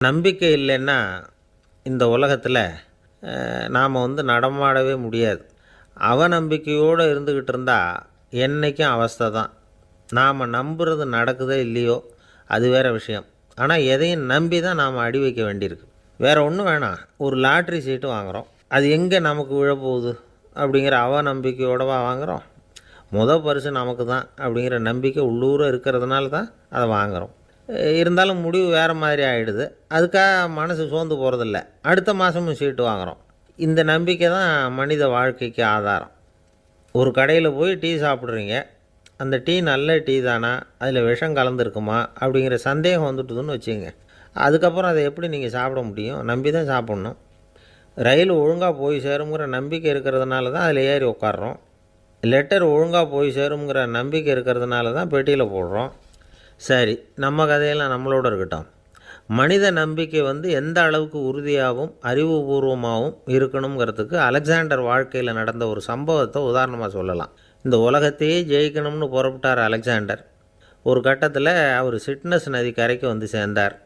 நம்பிக்கை இல்லைன்னா இந்த உலகத்தில் நாம் நடமாடவே முடியாது. அவநம்பிக்கையோடு இருந்துக்கிட்டு இருந்தால் என்றைக்கும் அவஸ்தை தான். நாம் நம்புறது நடக்குதோ இல்லையோ அது வேறு விஷயம். ஆனால் எதையும் நம்பி தான் நாம் அடி வைக்க வேண்டியிருக்கு. வேறு ஒன்றும் வேணாம், ஒரு லாட்ரி சீட்டு வாங்குகிறோம், அது எங்கே நமக்கு விழப்போகுது அப்படிங்கிற அவநம்பிக்கையோடவா வாங்குகிறோம்? பரிசு நமக்கு தான் அப்படிங்கிற நம்பிக்கை உள்ளூர இருக்கிறதுனால தான் அதை வாங்குகிறோம். இருந்தாலும் முடிவு வேறு மாதிரி ஆகிடுது. அதுக்காக மனசு சோர்ந்து போகிறதில்ல, அடுத்த மாதமும் சீட்டு வாங்குகிறோம். இந்த நம்பிக்கை தான் மனித வாழ்க்கைக்கு ஆதாரம். ஒரு கடையில் போய் டீ சாப்பிட்றீங்க, அந்த டீ நல்ல டீ தானா, அதில் விஷம் கலந்துருக்குமா அப்படிங்கிற சந்தேகம் வந்துட்டுதுன்னு வச்சுங்க. அதுக்கப்புறம் அதை எப்படி நீங்கள் சாப்பிட முடியும்? நம்பி தான் சாப்பிட்ணும். ரயில் ஒழுங்காக போய் சேருங்கிற நம்பிக்கை இருக்கிறதுனால தான் அதில் ஏறி உட்காடுறோம். லெட்டர் ஒழுங்காக போய் சேருங்கிற நம்பிக்கை இருக்கிறதுனால தான் பெட்டியில் போடுறோம். சரி, நம்ம கதையெல்லாம் நம்மளோட இருக்கட்டும். மனித நம்பிக்கை எந்த அளவுக்கு உறுதியாகவும் அறிவுபூர்வமாகவும் இருக்கணுங்கிறதுக்கு அலெக்சாண்டர் வாழ்க்கையில் நடந்த ஒரு சம்பவத்தை உதாரணமாக சொல்லலாம். இந்த உலகத்தையே ஜெயிக்கணும்னு புறப்பட்டார் அலெக்சாண்டர். ஒரு கட்டத்தில் அவர் சிட்னஸ் நதி கரைக்கு சேர்ந்தார்.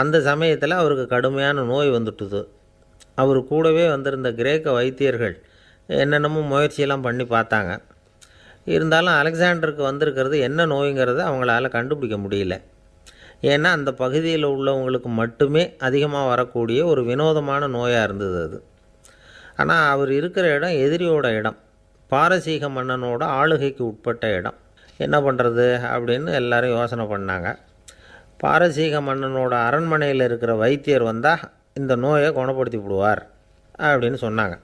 அந்த சமயத்தில் அவருக்கு கடுமையான நோய் வந்துட்டுது. அவர் கூடவே வந்திருந்த கிரேக்க வைத்தியர்கள் என்னென்னமோ முயற்சியெல்லாம் பண்ணி பார்த்தாங்க. இருந்தாலும் அலெக்சாண்டருக்கு வந்திருக்கிறது என்ன நோய்ங்கிறத அவங்களால கண்டுபிடிக்க முடியல. ஏன்னா அந்த பகுதியில் உள்ளவங்களுக்கு மட்டுமே அதிகமாக வரக்கூடிய ஒரு வினோதமான நோயாக இருந்தது அது. ஆனால் அவர் இருக்கிற இடம் எதிரியோட இடம், பாரசீக மன்னனோட ஆளுகைக்கு உட்பட்ட இடம். என்ன பண்ணுறது அப்படின்னு எல்லாரும் யோசனை பண்ணாங்க. பாரசீக மன்னனோட அரண்மனையில் இருக்கிற வைத்தியர் வந்தால் இந்த நோயை குணப்படுத்தி விடுவார் அப்படின்னு சொன்னாங்க.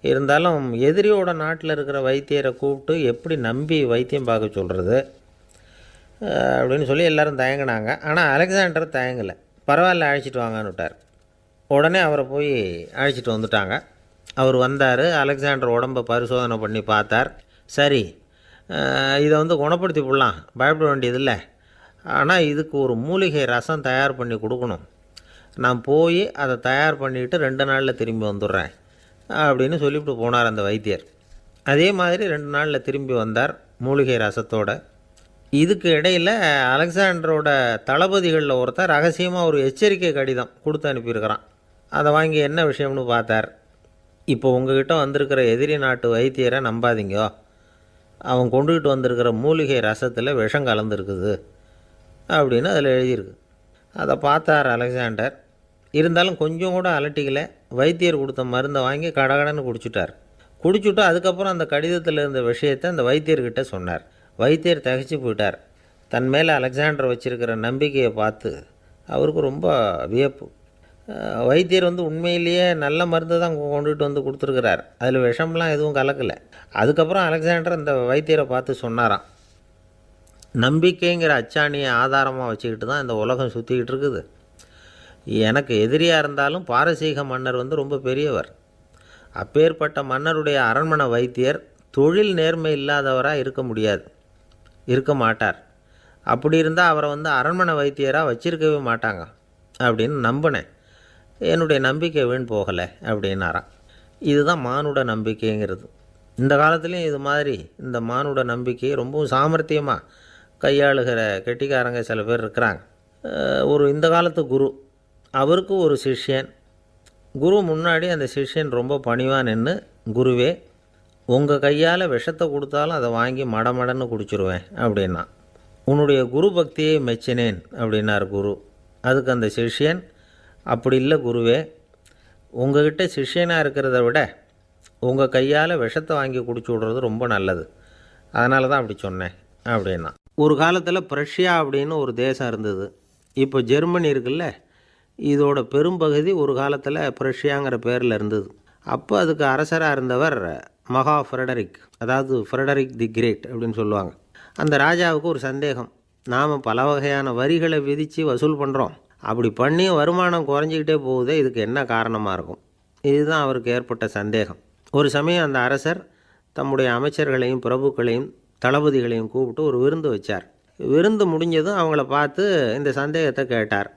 இருந்தாலும் எதிரியோட நாட்டில் இருக்கிற வைத்தியரை கூப்பிட்டு எப்படி நம்பி வைத்தியம் பார்க்க சொல்கிறது அப்படின்னு சொல்லி எல்லோரும் தயங்கினாங்க. ஆனால் அலெக்சாண்டர் தயங்கலை. பரவாயில்ல, அழைச்சிட்டு வாங்கன்னு விட்டார். உடனே அவரை போய் அழைச்சிட்டு வந்துட்டாங்க. அவர் வந்தார். அலெக்சாண்டர் உடம்பை பரிசோதனை பண்ணி பார்த்தார். சரி, இதை குணப்படுத்தி விடலாம், பயப்பட வேண்டியதில்லை. ஆனால் இதுக்கு ஒரு மூலிகை ரசம் தயார் பண்ணி கொடுக்கணும். நான் போய் அதை தயார் பண்ணிவிட்டு 2 நாளில் திரும்பி வந்துடுறேன் அப்படின்னு சொல்லிவிட்டு போனார் அந்த வைத்தியர். அதே மாதிரி 2 நாளில் திரும்பி வந்தார் மூலிகை ரசத்தோடு. இதுக்கு இடையில் அலெக்சாண்டரோட தளபதிகளில் ஒருத்தர் ரகசியமாக ஒரு எச்சரிக்கை கடிதம் கொடுத்து அனுப்பியிருக்கிறான். அதை வாங்கி என்ன விஷயம்னு பார்த்தார். இப்போ உங்ககிட்ட வந்திருக்கிற எதிரி நாட்டு வைத்தியரை நம்பாதீங்கோ, அவன் கொண்டுகிட்டு வந்திருக்கிற மூலிகை ரசத்தில் விஷம் கலந்துருக்குது அப்படின்னு அதில் எழுதியிருக்கு. அதை பார்த்தார் அலெக்சாண்டர். இருந்தாலும் கொஞ்சம் கூட அலட்டிக்கலை. வைத்தியர் கொடுத்த மருந்தை வாங்கி கடகடன்னு குடிச்சுட்டு அதுக்கப்புறம் அந்த கடிதத்தில் இருந்த விஷயத்தை அந்த வைத்தியர்கிட்ட சொன்னார். வைத்தியர் திகைச்சு போயிட்டார். தன் மேலே அலெக்சாண்டர் வச்சுருக்கிற நம்பிக்கையை பார்த்து அவருக்கு ரொம்ப வியப்பு. வைத்தியர் உண்மையிலேயே நல்ல மருந்து தான் கொண்டுகிட்டு கொடுத்துருக்கிறார், அதில் விஷம்லாம் எதுவும் கலக்கலை. அதுக்கப்புறம் அலெக்சாண்டர் அந்த வைத்தியரை பார்த்து சொன்னாராம், நம்பிக்கைங்கிற அச்சாணியை ஆதாரமாக வச்சுக்கிட்டு தான் இந்த உலகம் சுற்றிக்கிட்டு இருக்குது. எனக்கு எதிரியாக இருந்தாலும் பாரசீக மன்னர் ரொம்ப பெரியவர். அப்பேற்பட்ட மன்னருடைய அரண்மனை வைத்தியர் தொழில் நேர்மை இல்லாதவராக இருக்க மாட்டார். அப்படி இருந்தால் அவரை அரண்மனை வைத்தியராக வச்சிருக்கவே மாட்டாங்க அப்படின்னு நம்பினேன். என்னுடைய நம்பிக்கை வீண் போகலை அப்படின்னாராம். இதுதான் மானுட நம்பிக்கைங்கிறது. இந்த காலத்துலேயும் இது மாதிரி இந்த மானுட நம்பிக்கையை ரொம்பவும் சாமர்த்தியமாக கையாளுகிற கெட்டிக்காரங்க சில பேர் இருக்கிறாங்க. இந்த காலத்து குரு, அவருக்கு ஒரு சிஷ்யன். குரு முன்னாடி அந்த சிஷ்யன் ரொம்ப பணிவாக நின்று, குருவே, உங்கள் கையால் விஷத்தை கொடுத்தாலும் அதை வாங்கி மடமடன்னு குடிச்சிருவேன் அப்படின்னா. உன்னுடைய குரு பக்தியை மெச்சினேன் அப்படின்னார் குரு. அதுக்கு அந்த சிஷ்யன், அப்படி இல்லை குருவே, உங்கள்கிட்ட சிஷ்யனாக இருக்கிறத விட உங்கள் கையால் விஷத்தை வாங்கி குடிச்சு விட்றது ரொம்ப நல்லது, அதனால தான் அப்படி சொன்னேன் அப்படின்னா. ஒரு காலத்தில் பிரஷ்யா அப்படின்னு ஒரு தேசம் இருந்தது. இப்போ ஜெர்மனி இருக்குல்ல, இதோட பெரும்பகுதி ஒரு காலத்தில் பிரஷ்யாங்கிற பேரில் இருந்தது. அப்போ அதுக்கு அரசராக இருந்தவர் மகா ஃப்ரெடரிக், அதாவது ஃப்ரெடரிக் தி கிரேட் அப்படின்னு சொல்லுவாங்க. அந்த ராஜாவுக்கு ஒரு சந்தேகம், நாம் பல வகையான வரிகளை விதித்து வசூல் பண்ணுறோம், அப்படி பண்ணியும் வருமானம் குறைஞ்சிக்கிட்டே போகுதே, இதுக்கு என்ன காரணமாக இருக்கும்? இதுதான் அவருக்கு ஏற்பட்ட சந்தேகம். ஒரு சமயம் அந்த அரசர் தம்முடைய அமைச்சர்களையும் பிரபுக்களையும் தளபதிகளையும் கூப்பிட்டு ஒரு விருந்து வச்சார். விருந்து முடிஞ்சதும் அவங்கள பார்த்து இந்த சந்தேகத்தை கேட்டார்.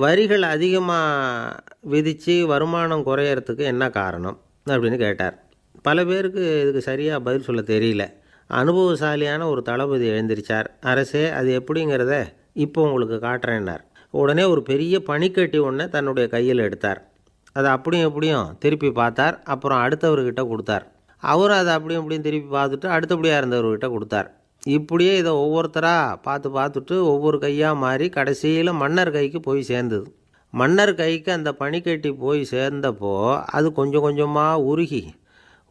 வரிகள் அதிகமாக விதித்து வருமானம் குறையறதுக்கு என்ன காரணம் அப்படின்னு கேட்டார். பல பேருக்கு இதுக்கு சரியாக பதில் சொல்ல தெரியல. அனுபவசாலியான ஒரு தளபதி எழுந்திருச்சார். அரசே, அது எப்படிங்கிறத இப்போ உங்களுக்கு காட்டுறேன்னார். உடனே ஒரு பெரிய பனிக்கட்டி ஒன்றை தன்னுடைய கையில் எடுத்தார். அதை அப்படியும் எப்படியும் திருப்பி பார்த்தார். அப்புறம் அடுத்தவர்கிட்ட கொடுத்தார். அவரும் அதை அப்படியும் இப்படியும் திருப்பி பார்த்துட்டு அடுத்தபடியாக இருந்தவர்கிட்ட கொடுத்தார். இப்படியே இதை ஒவ்வொருத்தராக பார்த்துட்டு ஒவ்வொரு கையாக மாறி கடைசியில் மன்னர் கைக்கு போய் சேர்ந்தது. மன்னர் கைக்கு அந்த பனிக்கட்டி போய் சேர்ந்தப்போ அது கொஞ்சம் கொஞ்சமாக உருகி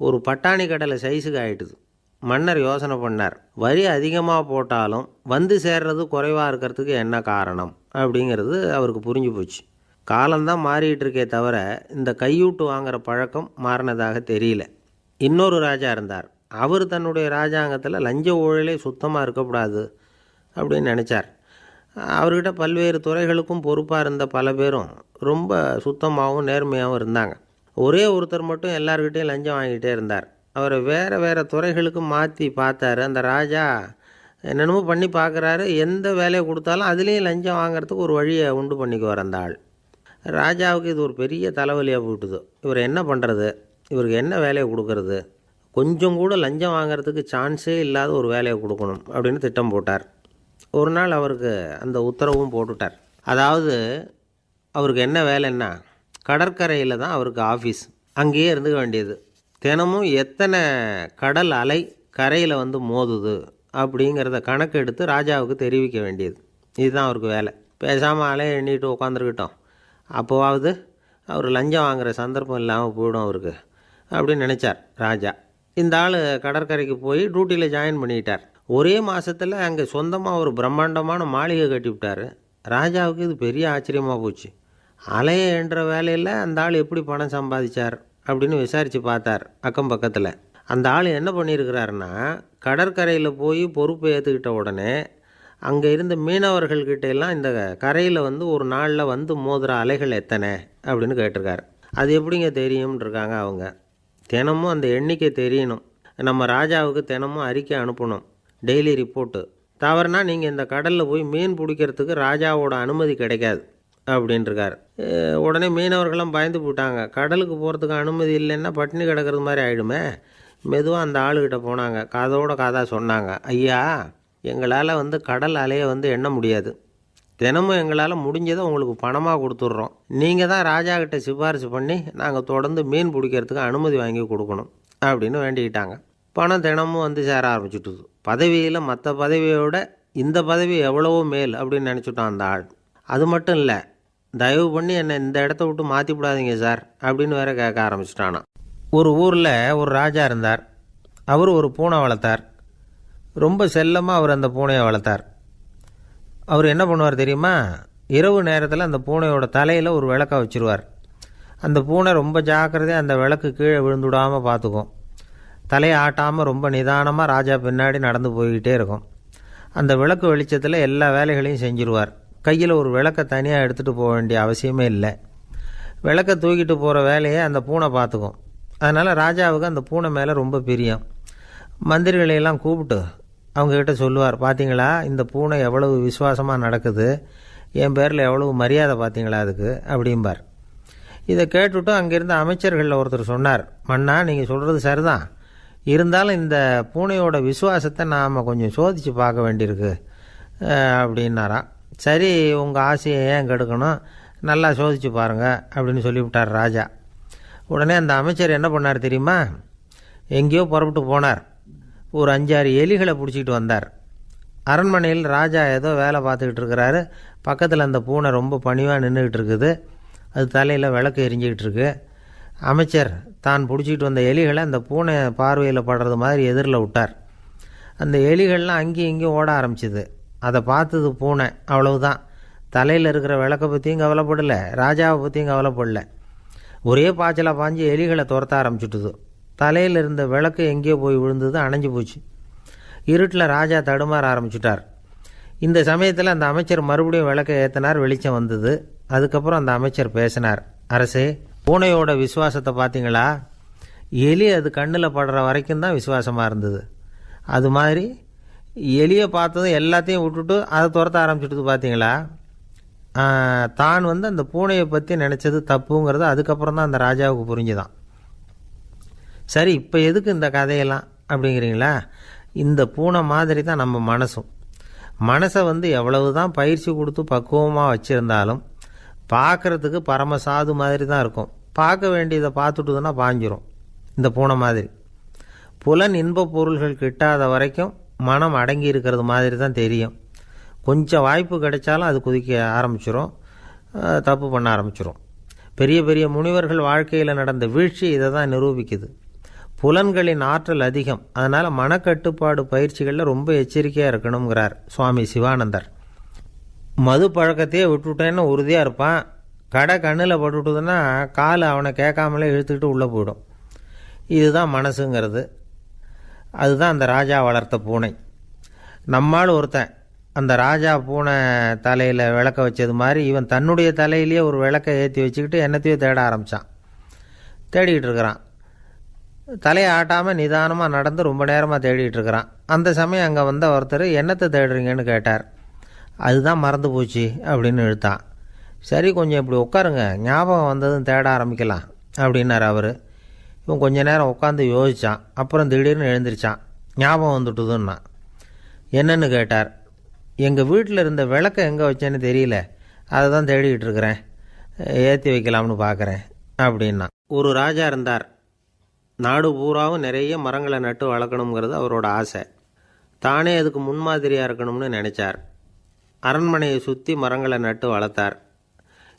ஒரு பட்டாணி கடலை சைஸுக்கு ஆகிட்டுது. மன்னர் யோசனை பண்ணார், வரி அதிகமாக போட்டாலும் வந்து சேர்றது குறைவாக இருக்கிறதுக்கு என்ன காரணம் அப்படிங்கிறது அவருக்கு புரிஞ்சு போச்சு. காலம்தான் மாறிட்டு இருக்கே தவிர இந்த கையூட்டு வாங்குகிற பழக்கம் மாறினதாக தெரியல. இன்னொரு ராஜா இருந்தார். அவர் தன்னுடைய ராஜாங்கத்தில் லஞ்ச ஊழலே சுத்தமாக இருக்கக்கூடாது அப்படின்னு நினச்சார். அவர்கிட்ட பல்வேறு துறைகளுக்கும் பொறுப்பாக இருந்த பல பேரும் ரொம்ப சுத்தமாகவும் நேர்மையாகவும் இருந்தாங்க. ஒரே ஒருத்தர் மட்டும் எல்லார்கிட்டையும் லஞ்சம் வாங்கிட்டே இருந்தார். அவரை வேறு துறைகளுக்கு மாற்றி பார்த்தாரு. அந்த ராஜா என்னென்னமோ பண்ணி பார்க்குறாரு. எந்த வேலையை கொடுத்தாலும் அதுலேயும் லஞ்சம் வாங்கிறதுக்கு ஒரு வழியை உண்டு பண்ணிக்குவார் அந்த ஆள். ராஜாவுக்கு இது ஒரு பெரிய தலைவலியாக போயிட்டுது. இவர் என்ன பண்ணுறது, இவருக்கு என்ன வேலையை கொடுக்கறது, கொஞ்சம் கூட லஞ்சம் வாங்கிறதுக்கு சான்ஸே இல்லாத ஒரு வேலையை கொடுக்கணும் அப்படின்னு திட்டம் போட்டார். ஒரு நாள் அவருக்கு அந்த உத்தரவும் போட்டுட்டார். அதாவது அவருக்கு என்ன வேலைன்னா, கடற்கரையில் தான் அவருக்கு ஆஃபீஸ். அங்கேயே இருந்துக்க வேண்டியது. தினமும் எத்தனை கடல் அலை கரையில் வந்து மோதுது அப்படிங்கிறத கணக்கு எடுத்து ராஜாவுக்கு தெரிவிக்க வேண்டியது. இதுதான் அவருக்கு வேலை. பேசாமல் அலையை எண்ணிட்டு உட்காந்துருக்கிட்டோம், அப்போவாவது அவர் லஞ்சம் வாங்குகிற சந்தர்ப்பம் இல்லாமல் போயிடும் அவருக்கு அப்படின்னு நினச்சார் ராஜா. இந்த ஆள் கடற்கரைக்கு போய் டியூட்டியில் ஜாயின் பண்ணிக்கிட்டார். ஒரே மாதத்தில் அங்கே சொந்தமாக ஒரு பிரம்மாண்டமான மாளிகை கட்டிவிட்டார். ராஜாவுக்கு இது பெரிய ஆச்சரியமாக போச்சு. அலையை என்ற வேலையில் அந்த ஆள் எப்படி பணம் சம்பாதிச்சார் அப்படின்னு விசாரித்து பார்த்தார் அக்கம் பக்கத்தில். அந்த ஆள் என்ன பண்ணியிருக்கிறாருன்னா, கடற்கரையில் போய் பொறுப்பை ஏற்றுக்கிட்ட உடனே அங்கே இருந்த மீனவர்கள்கிட்ட எல்லாம் இந்த கரையில் வந்து ஒரு நாளில் வந்து மோதுகிற அலைகள் எத்தனை அப்படின்னு கேட்டிருக்காரு. அது எப்படிங்க தெரியும்னு இருக்காங்க அவங்க. தினமும் அந்த எண்ணிக்கை தெரியணும். நம்ம ராஜாவுக்கு தினமும் அறிக்கை அனுப்பணும், டெய்லி ரிப்போர்ட்டு. தவறுனா நீங்கள் இந்த கடலில் போய் மீன் பிடிக்கிறதுக்கு ராஜாவோட அனுமதி கிடைக்காது அப்படின்ட்டுருக்கார். உடனே மீனவர்களும் பயந்து போட்டாங்க. கடலுக்கு போகிறதுக்கு அனுமதி இல்லைன்னா பட்டினி கிடக்கிறது மாதிரி ஆகிடுமே. மெதுவாக அந்த ஆளுகிட்ட போனாங்க. காதோட காதாக சொன்னாங்க, ஐயா, எங்களால் வந்து கடல் அலையை வந்து எண்ண முடியாது. தினமும் எங்களால் முடிஞ்சதை உங்களுக்கு பணமாக கொடுத்துட்றோம். நீங்கள் தான் ராஜா கிட்ட சிபாரிசு பண்ணி நாங்கள் தொடர்ந்து மீன் பிடிக்கிறதுக்கு அனுமதி வாங்கி கொடுக்கணும் அப்படின்னு வேண்டிக்கிட்டாங்க. பணம் தினமும் வந்து சேர ஆரம்பிச்சுட்டுது. பதவியில் மற்ற பதவியோட இந்த பதவி எவ்வளவோ மேல் அப்படின்னு நினச்சிட்டான் அந்த ஆள். அது மட்டும் இல்லை, தயவு பண்ணி என்னை இந்த இடத்த விட்டு மாற்றி விடாதீங்க சார் அப்படின்னு வேற கேட்க ஆரம்பிச்சிட்டானா. ஒரு ஊரில் ஒரு ராஜா இருந்தார். அவர் ஒரு பூனை வளர்த்தார். ரொம்ப செல்லமாக அவர் அந்த பூனையை வளர்த்தார். அவர் என்ன பண்ணுவார் தெரியுமா, இரவு நேரத்தில் அந்த பூனையோட தலையில் ஒரு விளக்கை வச்சுருவார். அந்த பூனை ரொம்ப ஜாக்கிரதையாக அந்த விளக்கு கீழே விழுந்துடாமல் பார்த்துக்கும். தலையை ஆட்டாமல் ரொம்ப நிதானமாக ராஜா பின்னாடி நடந்து போய்கிட்டே இருக்கும். அந்த விளக்கு வெளிச்சத்தில் எல்லா வேலைகளையும் செஞ்சுருவார். கையில் ஒரு விளக்கை தனியாக எடுத்துகிட்டு போக வேண்டிய அவசியமே இல்லை. விளக்கை தூக்கிட்டு போகிற வேலையை அந்த பூனை பார்த்துக்கும். அதனால் ராஜாவுக்கு அந்த பூனை மேலே ரொம்ப பிரியம். மந்திரிகளையெல்லாம் கூப்பிட்டு அவங்கக்கிட்ட சொல்லுவார், பார்த்தீங்களா இந்த பூனை எவ்வளவு விசுவாசமாக நடக்குது, என் பேரில் எவ்வளவு மரியாதை பார்த்தீங்களா அதுக்கு அப்படிம்பார். இதை கேட்டுவிட்டு அங்கேருந்த அமைச்சர்களில் ஒருத்தர் சொன்னார், மன்னா நீங்கள் சொல்கிறது சரிதான், இருந்தாலும் இந்த பூனையோட விசுவாசத்தை நாம் கொஞ்சம் சோதித்து பார்க்க வேண்டியிருக்கு அப்படின்னாராம். சரி, உங்கள் ஆசையை ஏன் கெடுக்கணும், நல்லா சோதித்து பாருங்கள் அப்படின்னு சொல்லிவிட்டார் ராஜா. உடனே அந்த அமைச்சர் என்ன பண்ணார் தெரியுமா, எங்கேயோ புறப்பட்டு போனார். ஒரு 5-6 எலிகளை பிடிச்சிக்கிட்டு வந்தார். அரண்மனையில் ராஜா ஏதோ வேலை பார்த்துக்கிட்டு இருக்கிறாரு. பக்கத்தில் அந்த பூனை ரொம்ப பணிவாக நின்றுக்கிட்டு இருக்குது. அது தலையில் விளக்கு எரிஞ்சிக்கிட்டு இருக்கு. அமைச்சர் தான் பிடிச்சிக்கிட்டு வந்த எலிகளை அந்த பூனை பார்வையில் படுறது மாதிரி எதிரில் விட்டார். அந்த எலிகள்லாம் அங்கேயும் இங்கேயும் ஓட ஆரம்பிச்சிது. அதை பார்த்தது பூனை, அவ்வளவுதான். தலையில் இருக்கிற விளக்கை பற்றியும் கவலைப்படலை, ராஜாவை பற்றியும் கவலைப்படலை. ஒரே பாய்ச்சலாக பாஞ்சு எலிகளை துரத்த ஆரம்பிச்சுட்டுது. தலையில் இருந்த விளக்கு எங்கேயோ போய் விழுந்தது, அணைஞ்சு போச்சு. இருட்டில் ராஜா தடுமாற ஆரம்பிச்சுட்டார். இந்த சமயத்தில் அந்த அமைச்சர் மறுபடியும் விளக்கை ஏற்றினார். வெளிச்சம் வந்தது. அதுக்கப்புறம் அந்த அமைச்சர் பேசினார், அரசே, பூனையோட விசுவாசத்தை பார்த்தீங்களா, எலி அது கண்ணில் படுற வரைக்கும் தான் விசுவாசமாக இருந்தது. அது மாதிரி எலியை பார்த்ததும் எல்லாத்தையும் விட்டுட்டு அதை துரத்த ஆரம்பிச்சுட்டு பார்த்தீங்களா. தான் வந்து அந்த பூனையை பற்றி நினச்சது தப்புங்கிறது அதுக்கப்புறம் தான் அந்த ராஜாவுக்கு புரிஞ்சுதான். சரி, இப்போ எதுக்கு இந்த கதையெல்லாம் அப்படிங்கிறீங்களா, இந்த பூனை மாதிரி தான் நம்ம மனசும். மனசை எவ்வளவு தான் பயிற்சி கொடுத்து பக்குவமாக வச்சுருந்தாலும் பார்க்குறதுக்கு பரமசாது மாதிரி தான் இருக்கும். பார்க்க வேண்டியதை பார்த்துட்டுதுன்னா பாஞ்சிரும். இந்த பூனை மாதிரி புலன் இன்ப பொருள்கள் கிட்டாத வரைக்கும் மனம் அடங்கி இருக்கிறது மாதிரி தான் தெரியும். கொஞ்சம் வாய்ப்பு கிடைச்சாலும் அது குதிக்க ஆரம்பிச்சிரும், தப்பு பண்ண ஆரம்பிச்சிரும். பெரிய பெரிய முனிவர்கள் வாழ்க்கையில் நடந்த வீழ்ச்சி இதை தான் நிரூபிக்குது. புலன்களின் ஆற்றல் அதிகம், அதனால் மனக்கட்டுப்பாடு பயிற்சிகளில் ரொம்ப எச்சரிக்கையாக இருக்கணுங்கிறார் சுவாமி சிவானந்தர். மது பழக்கத்தையே விட்டுவிட்டேன்னு உறுதியாக இருப்பான். கடை கண்ணில் பட்டுவிட்டதுன்னா கால் அவனை கேட்காமலே இழுத்துக்கிட்டு உள்ளே போயிடும். இதுதான் மனசுங்கிறது. அதுதான் அந்த ராஜா வளர்த்த பூனை. நம்மால் ஒருத்தன் அந்த ராஜா பூனை தலையில் விளக்க வச்சது மாதிரி இவன் தன்னுடைய தலையிலேயே ஒரு விளக்கை ஏற்றி வச்சுக்கிட்டு என்னத்தையோ தேட ஆரம்பித்தான். தேடிக்கிட்டு இருக்கிறான். தலையை ஆட்டாமல் நிதானமாக நடந்து ரொம்ப நேரமாக தேடிகிட்டு இருக்கிறான். அந்த சமயம் அங்கே வந்த ஒருத்தர் என்னத்தை தேடுறீங்கன்னு கேட்டார். அதுதான் மறந்து போச்சு அப்படின்னு இழுத்தான். சரி, கொஞ்சம் இப்படி உட்காருங்க, ஞாபகம் வந்ததும் தேட ஆரம்பிக்கலாம் அப்படின்னார் அவர். இவன் கொஞ்ச நேரம் உட்காந்து யோசித்தான். அப்புறம் திடீர்னு எழுந்திரிச்சான். ஞாபகம் வந்துட்டுதுன்னா. என்னன்னு கேட்டார். எங்கள் வீட்டில் இருந்த விளக்கை எங்கே வச்சேன்னு தெரியல, அதை தான் தேடிக்கிட்டு இருக்கிறேன், ஏற்றி வைக்கலாம்னு பார்க்குறேன் அப்படின்னா. ஒரு ராஜா இருந்தார். நாடு பூராவும் நிறைய மரங்களை நட்டு வளர்க்கணுங்கிறது அவரோட ஆசை. தானே அதுக்கு முன்மாதிரியாக இருக்கணும்னு நினச்சார். அரண்மனையை சுற்றி மரங்களை நட்டு வளர்த்தார்.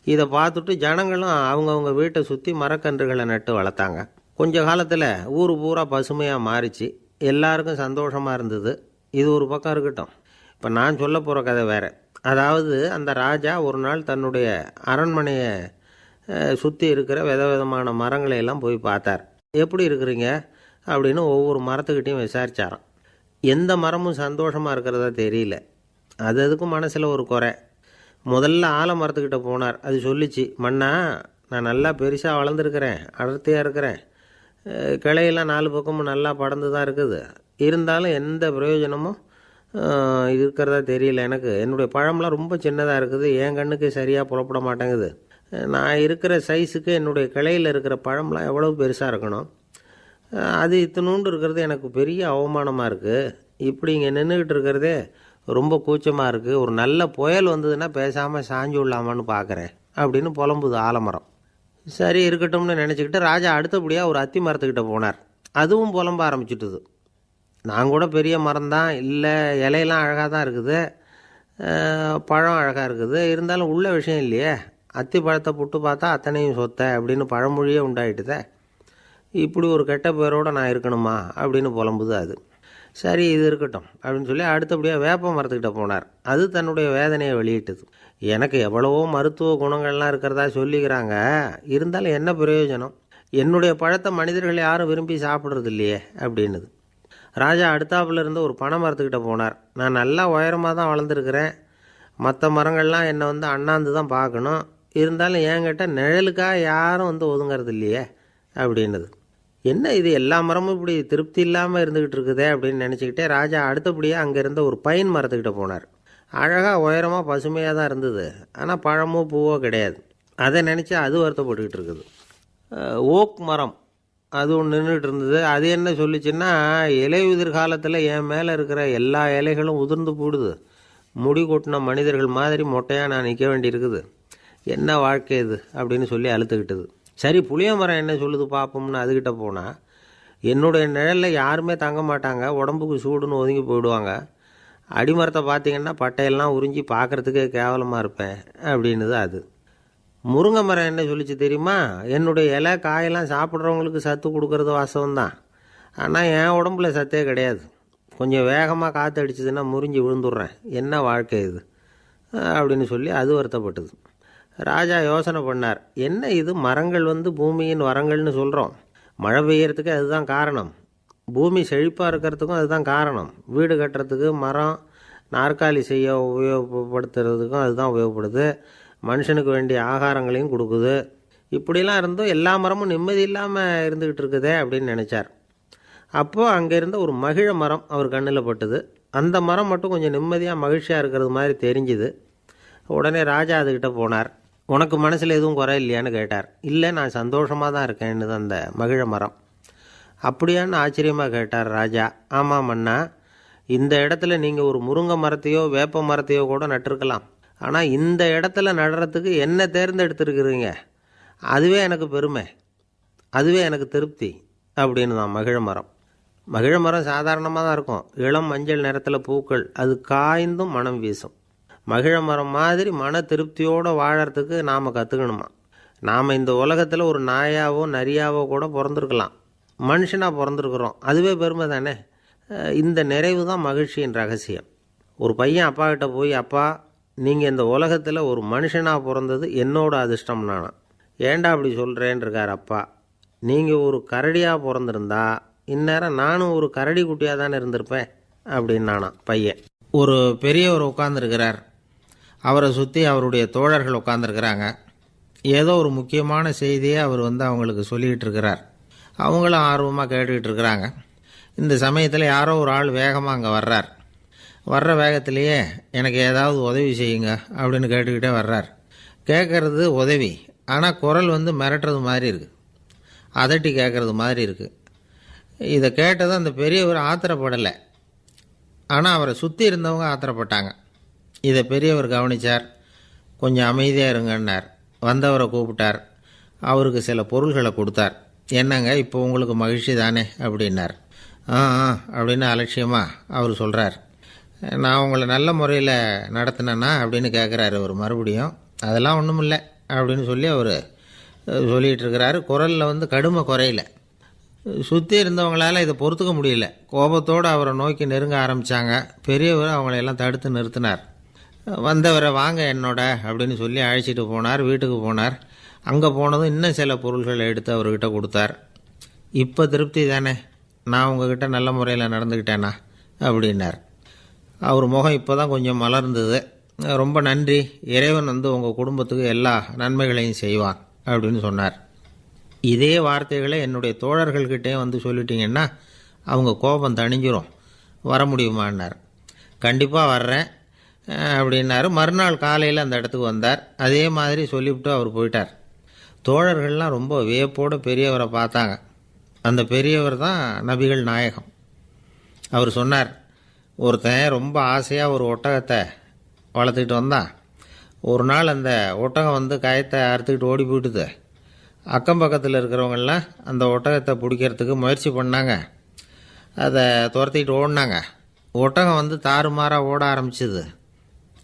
இதை பார்த்துட்டு ஜனங்களும் அவங்கவுங்க வீட்டை சுற்றி மரக்கன்றுகளை நட்டு வளர்த்தாங்க. கொஞ்ச காலத்தில் ஊர் பூரா பசுமையாக மாறிச்சு. எல்லாருக்கும் சந்தோஷமாக இருந்தது. இது ஒரு பக்கம் இருக்கட்டும். இப்போ நான் சொல்ல போகிற கதை வேறு. அதாவது அந்த ராஜா ஒரு நாள் தன்னுடைய அரண்மனையை சுற்றி இருக்கிற விதவிதமான மரங்களை எல்லாம் போய் பார்த்தார். எப்படி இருக்கிறீங்க அப்படின்னு ஒவ்வொரு மரத்துக்கிட்டையும் விசாரித்தாராம். எந்த மரமும் சந்தோஷமாக இருக்கிறதா தெரியல. அதுக்கும் மனசில் ஒரு குறை. முதல்ல ஆலமரத்துக்கிட்ட போனார். அது சொல்லிச்சு, மண்ணா, நான் நல்லா பெருசாக வளர்ந்துருக்கிறேன், அடர்த்தியாக இருக்கிறேன், கிளையெல்லாம் 4 பக்கமும் நல்லா படர்ந்து தான் இருக்குது, இருந்தாலும் எந்த பிரயோஜனமும் இருக்கிறதா தெரியல எனக்கு. என்னுடைய பழம்லாம் ரொம்ப சின்னதாக இருக்குது, என் கண்ணுக்கு சரியாக புறப்பட மாட்டேங்குது. நான் இருக்கிற சைஸுக்கு என்னுடைய கிளையில் இருக்கிற பழம்லாம் எவ்வளோ பெருசாக இருக்கணும், அது இத்தினூண்டு இருக்கிறது எனக்கு பெரிய அவமானமாக இருக்குது. இப்படி இங்கே நின்றுக்கிட்டு இருக்கிறதே ரொம்ப கூச்சமாக இருக்குது. ஒரு நல்ல புயல் வந்ததுன்னா பேசாமல் சாஞ்சு விடலாமான்னு பார்க்குறேன் அப்படின்னு புலம்புது ஆலமரம். சரி இருக்கட்டும்னு நினச்சிக்கிட்டு ராஜா அடுத்தபடியாக ஒரு அத்தி மரத்துக்கிட்ட போனார். அதுவும் புலம்ப ஆரம்பிச்சுட்டுது. நான் கூட பெரிய மரம் தான், இல்லை இலையெல்லாம் அழகாக தான் இருக்குது, பழம் அழகாக இருக்குது, இருந்தாலும் உள்ள விஷயம் இல்லையே, அத்தி பழத்தை புட்டு பார்த்தா அத்தனையும் சொத்தை அப்படின்னு பழமொழியே உண்டாயிட்டுதே. இப்படி ஒரு கெட்ட பேரோடு நான் இருக்கணுமா அப்படின்னு புலம்புது அது. சரி இது இருக்கட்டும் அப்படின்னு சொல்லி அடுத்தபடியாக வேப்ப மரத்துக்கிட்ட போனார். அது தன்னுடைய வேதனையை வெளியிட்டது. எனக்கு எவ்வளவோ மருத்துவ குணங்கள்லாம் இருக்கிறதா சொல்லிக்கிறாங்க, இருந்தாலும் என்ன பிரயோஜனம், என்னுடைய பழத்தை மனிதர்கள் யாரும் விரும்பி சாப்பிட்றது இல்லையே அப்படின்னுது. ராஜா அடுத்தாப்புல இருந்து ஒரு பனை மரத்துக்கிட்ட போனார். நான் நல்லா உயரமாக தான் வளர்ந்துருக்கிறேன், மற்ற மரங்கள்லாம் என்னை அண்ணாந்து தான் பார்க்கணும், இருந்தாலும் என்கிட்ட நிழலுக்காக யாரும் ஒதுங்கிறது இல்லையே அப்படின்னுது. என்ன இது எல்லா மரமும் இப்படி திருப்தி இல்லாமல் இருந்துக்கிட்டு இருக்குதே அப்படின்னு நினச்சிக்கிட்டே ராஜா அடுத்தபடியாக அங்கே இருந்த ஒரு பைன் மரத்துக்கிட்ட போனார். அழகாக உயரமாக பசுமையாக தான் இருந்தது, ஆனால் பழமோ பூவோ கிடையாது. அதை நினச்சி அது வருத்தப்பட்டுக்கிட்டு இருக்குது. ஓக் மரம் அது ஒன்று நின்றுட்டு இருந்தது. அது என்ன சொல்லிச்சுன்னா, இலையுதிர் காலத்தில் என் மேலே இருக்கிற எல்லா இலைகளும் உதிர்ந்து போடுது, முடி கொட்டின மனிதர்கள் மாதிரி மொட்டையாக நான் நிற்க வேண்டியிருக்குது, என்ன வாழ்க்கை இது அப்படின்னு சொல்லி அழுத்துக்கிட்டது. சரி புளிய மரம் என்ன சொல்லுது பார்ப்போம்னு அதுக்கிட்ட போனால், என்னுடைய நிழலில் யாருமே தங்க மாட்டாங்க, உடம்புக்கு சூடுன்னு ஒதுங்கி போயிடுவாங்க, அடிமரத்தை பார்த்திங்கன்னா பட்டையெல்லாம் உறிஞ்சி பார்க்குறதுக்கே கேவலமாக இருப்பேன் அப்படின்னுது அது. முருங்கை மரம் என்ன சொல்லிச்சு தெரியுமா, என்னுடைய இலை காயெல்லாம் சாப்பிட்றவங்களுக்கு சத்து கொடுக்கறது வாசம்தான், ஆனால் என் உடம்புல சத்தே கிடையாது, கொஞ்சம் வேகமாக காற்று அடிச்சதுன்னா முறிஞ்சி விழுந்துடுறேன், என்ன வாழ்க்கை இது அப்படின்னு சொல்லி அது வருத்தப்பட்டது. ராஜா யோசனை பண்ணார். என்ன இது மரங்கள் பூமியின் வரங்கள்னு சொல்கிறோம், மழை பெய்யறதுக்கு அதுதான் காரணம், பூமி செழிப்பாக இருக்கிறதுக்கும் அதுதான் காரணம், வீடு கட்டுறதுக்கு மரம், நாற்காலி செய்ய உபயோகப்படுத்துறதுக்கும் அதுதான் உபயோகப்படுது, மனுஷனுக்கு வேண்டிய ஆகாரங்களையும் கொடுக்குது, இப்படிலாம் இருந்தும் எல்லா மரமும் நிம்மதி இல்லாமல் இருந்துக்கிட்டு இருக்குதே அப்படின்னு நினச்சார். அப்போது அங்கே இருந்த ஒரு மகிழ மரம் அவர் கண்ணில் பட்டுது. அந்த மரம் மட்டும் கொஞ்சம் நிம்மதியாக மகிழ்ச்சியாக இருக்கிறது மாதிரி தெரிஞ்சுது. உடனே ராஜா அதுக்கிட்ட போனார். உனக்கு மனசில் எதுவும் குறை இல்லையான்னு கேட்டார். இல்லை, நான் சந்தோஷமாக தான் இருக்கேன்னு அந்த மகிழ மரம். அப்படியான்னு ஆச்சரியமாக கேட்டார் ராஜா. ஆமாம் மன்னா, இந்த இடத்துல நீங்கள் ஒரு முருங்கை மரத்தையோ வேப்ப மரத்தையோ கூட நட்டிருக்கலாம். ஆனால் இந்த இடத்துல நடுறதுக்கு என்ன தேர்ந்தெடுத்துருக்குறீங்க, அதுவே எனக்கு பெருமை, அதுவே எனக்கு திருப்தி அப்படின்னு தான் மகிழ மரம். மகிழ மரம் சாதாரணமாக தான் இருக்கும். இளம் மஞ்சள் நிறத்தில் பூக்கள், அது காய்ந்தும் மனம் வீசும். மகிழ மரம் மாதிரி மன திருப்தியோடு வாழறதுக்கு நாம் கற்றுக்கணுமா. நாம் இந்த உலகத்தில் ஒரு நாயாவோ நரியாவோ கூட பிறந்திருக்கலாம், மனுஷனாக பிறந்திருக்கிறோம், அதுவே பெருமை தானே. இந்த நிறைவு தான் மகிழ்ச்சியின் ரகசியம். ஒரு பையன் அப்பா கிட்ட போய், அப்பா நீங்கள் இந்த உலகத்தில் ஒரு மனுஷனாக பிறந்தது என்னோட அதிர்ஷ்டம் நானா. ஏண்டா அப்படி சொல்கிறேன்னு இருக்கார் அப்பா. நீங்கள் ஒரு கரடியாக பிறந்திருந்தா இந்நேரம் நானும் ஒரு கரடி குட்டியாக தானே இருந்திருப்பேன் அப்படின்னு நானா பையன். ஒரு பெரியவர் உட்காந்துருக்கிறார். அவரை சுற்றி அவருடைய தோழர்கள் உட்காந்துருக்கிறாங்க. ஏதோ ஒரு முக்கியமான செய்தியை அவர் அவங்களுக்கு சொல்லிக்கிட்டு இருக்கிறார். அவங்களும் ஆர்வமாக கேட்டுக்கிட்டு இருக்கிறாங்க. இந்த சமயத்தில் யாரோ ஒரு ஆள் வேகமாக அங்கே வர்றார். வர்ற வேகத்திலேயே எனக்கு ஏதாவது உதவி செய்யுங்க அப்படின்னு கேட்டுக்கிட்டே வர்றார். கேட்குறது உதவி, ஆனால் குரல் மிரட்டுறது மாதிரி இருக்குது, அதட்டி கேட்குறது மாதிரி இருக்குது. இதை கேட்டதும் அந்த பெரியவர் ஆத்திரப்படலை, ஆனால் அவரை சுற்றி இருந்தவங்க ஆத்திரப்பட்டாங்க. இதை பெரியவர் கவனித்தார். கொஞ்சம் அமைதியாக இருங்கன்னார். வந்தவரை கூப்பிட்டார். அவருக்கு சில பொருள்களை கொடுத்தார். என்னங்க இப்போ உங்களுக்கு மகிழ்ச்சி தானே அப்படின்னார். ஆ அப்படின்னு அலட்சியமாக அவர் சொல்கிறார். நான் உங்களை நல்ல முறையில் நடத்தினேன்னா அப்படின்னு கேட்குறாரு அவர் மறுபடியும். அதெல்லாம் ஒன்றும் இல்லை அப்படின்னு சொல்லி அவர் சொல்லிகிட்டு இருக்கிறாரு. குரலில் கடுமை குறையில. சுற்றி இருந்தவங்களால் இதை பொறுத்துக்க முடியல. கோபத்தோடு அவரை நோக்கி நெருங்க ஆரம்பித்தாங்க. பெரியவர் அவங்களையெல்லாம் தடுத்து நிறுத்தினார். வந்தவரை வாங்க என்னோட அப்படின்னு சொல்லி அழைச்சிட்டு போனார். வீட்டுக்கு போனார். அங்கே போனதும் இன்னும் சில பொருள்களை எடுத்து அவர்கிட்ட கொடுத்தார். இப்போ திருப்தி தானே, நான் உங்ககிட்ட நல்ல முறையில் நடந்துக்கிட்டேனா அப்படின்னார். அவர் முகம் இப்போ தான் கொஞ்சம் மலர்ந்தது. ரொம்ப நன்றி, இறைவன் உங்கள் குடும்பத்துக்கு எல்லா நன்மைகளையும் செய்வான் அப்படின்னு சொன்னார். இதே வார்த்தைகளை என்னுடைய தோழர்கள்கிட்டே சொல்லிட்டீங்கன்னா அவங்க கோபம் தணிஞ்சிரும், வர முடியுமான்னார். கண்டிப்பாக வர்றேன் அப்படின்னாரு. மறுநாள் காலையில் அந்த இடத்துக்கு வந்தார். அதே மாதிரி சொல்லிவிட்டு அவர் போயிட்டார். தோழர்கள்லாம் ரொம்ப வியப்போடு பெரியவரை பார்த்தாங்க. அந்த பெரியவர் தான் நபிகள் நாயகம். அவர் சொன்னார், ஒருத்தன் ரொம்ப ஆசையாக ஒரு ஒட்டகத்தை வளர்த்துக்கிட்டு வந்தான். ஒரு நாள் அந்த ஒட்டகம் கயத்தை அறுத்துக்கிட்டு ஓடி போயிட்டுது. அக்கம் பக்கத்தில் இருக்கிறவங்கெல்லாம் அந்த ஒட்டகத்தை பிடிக்கிறதுக்கு முயற்சி பண்ணாங்க. அதை துரத்திக்கிட்டு ஓடினாங்க. ஒட்டகம் தாறுமாறாக ஓட ஆரம்பிச்சிது.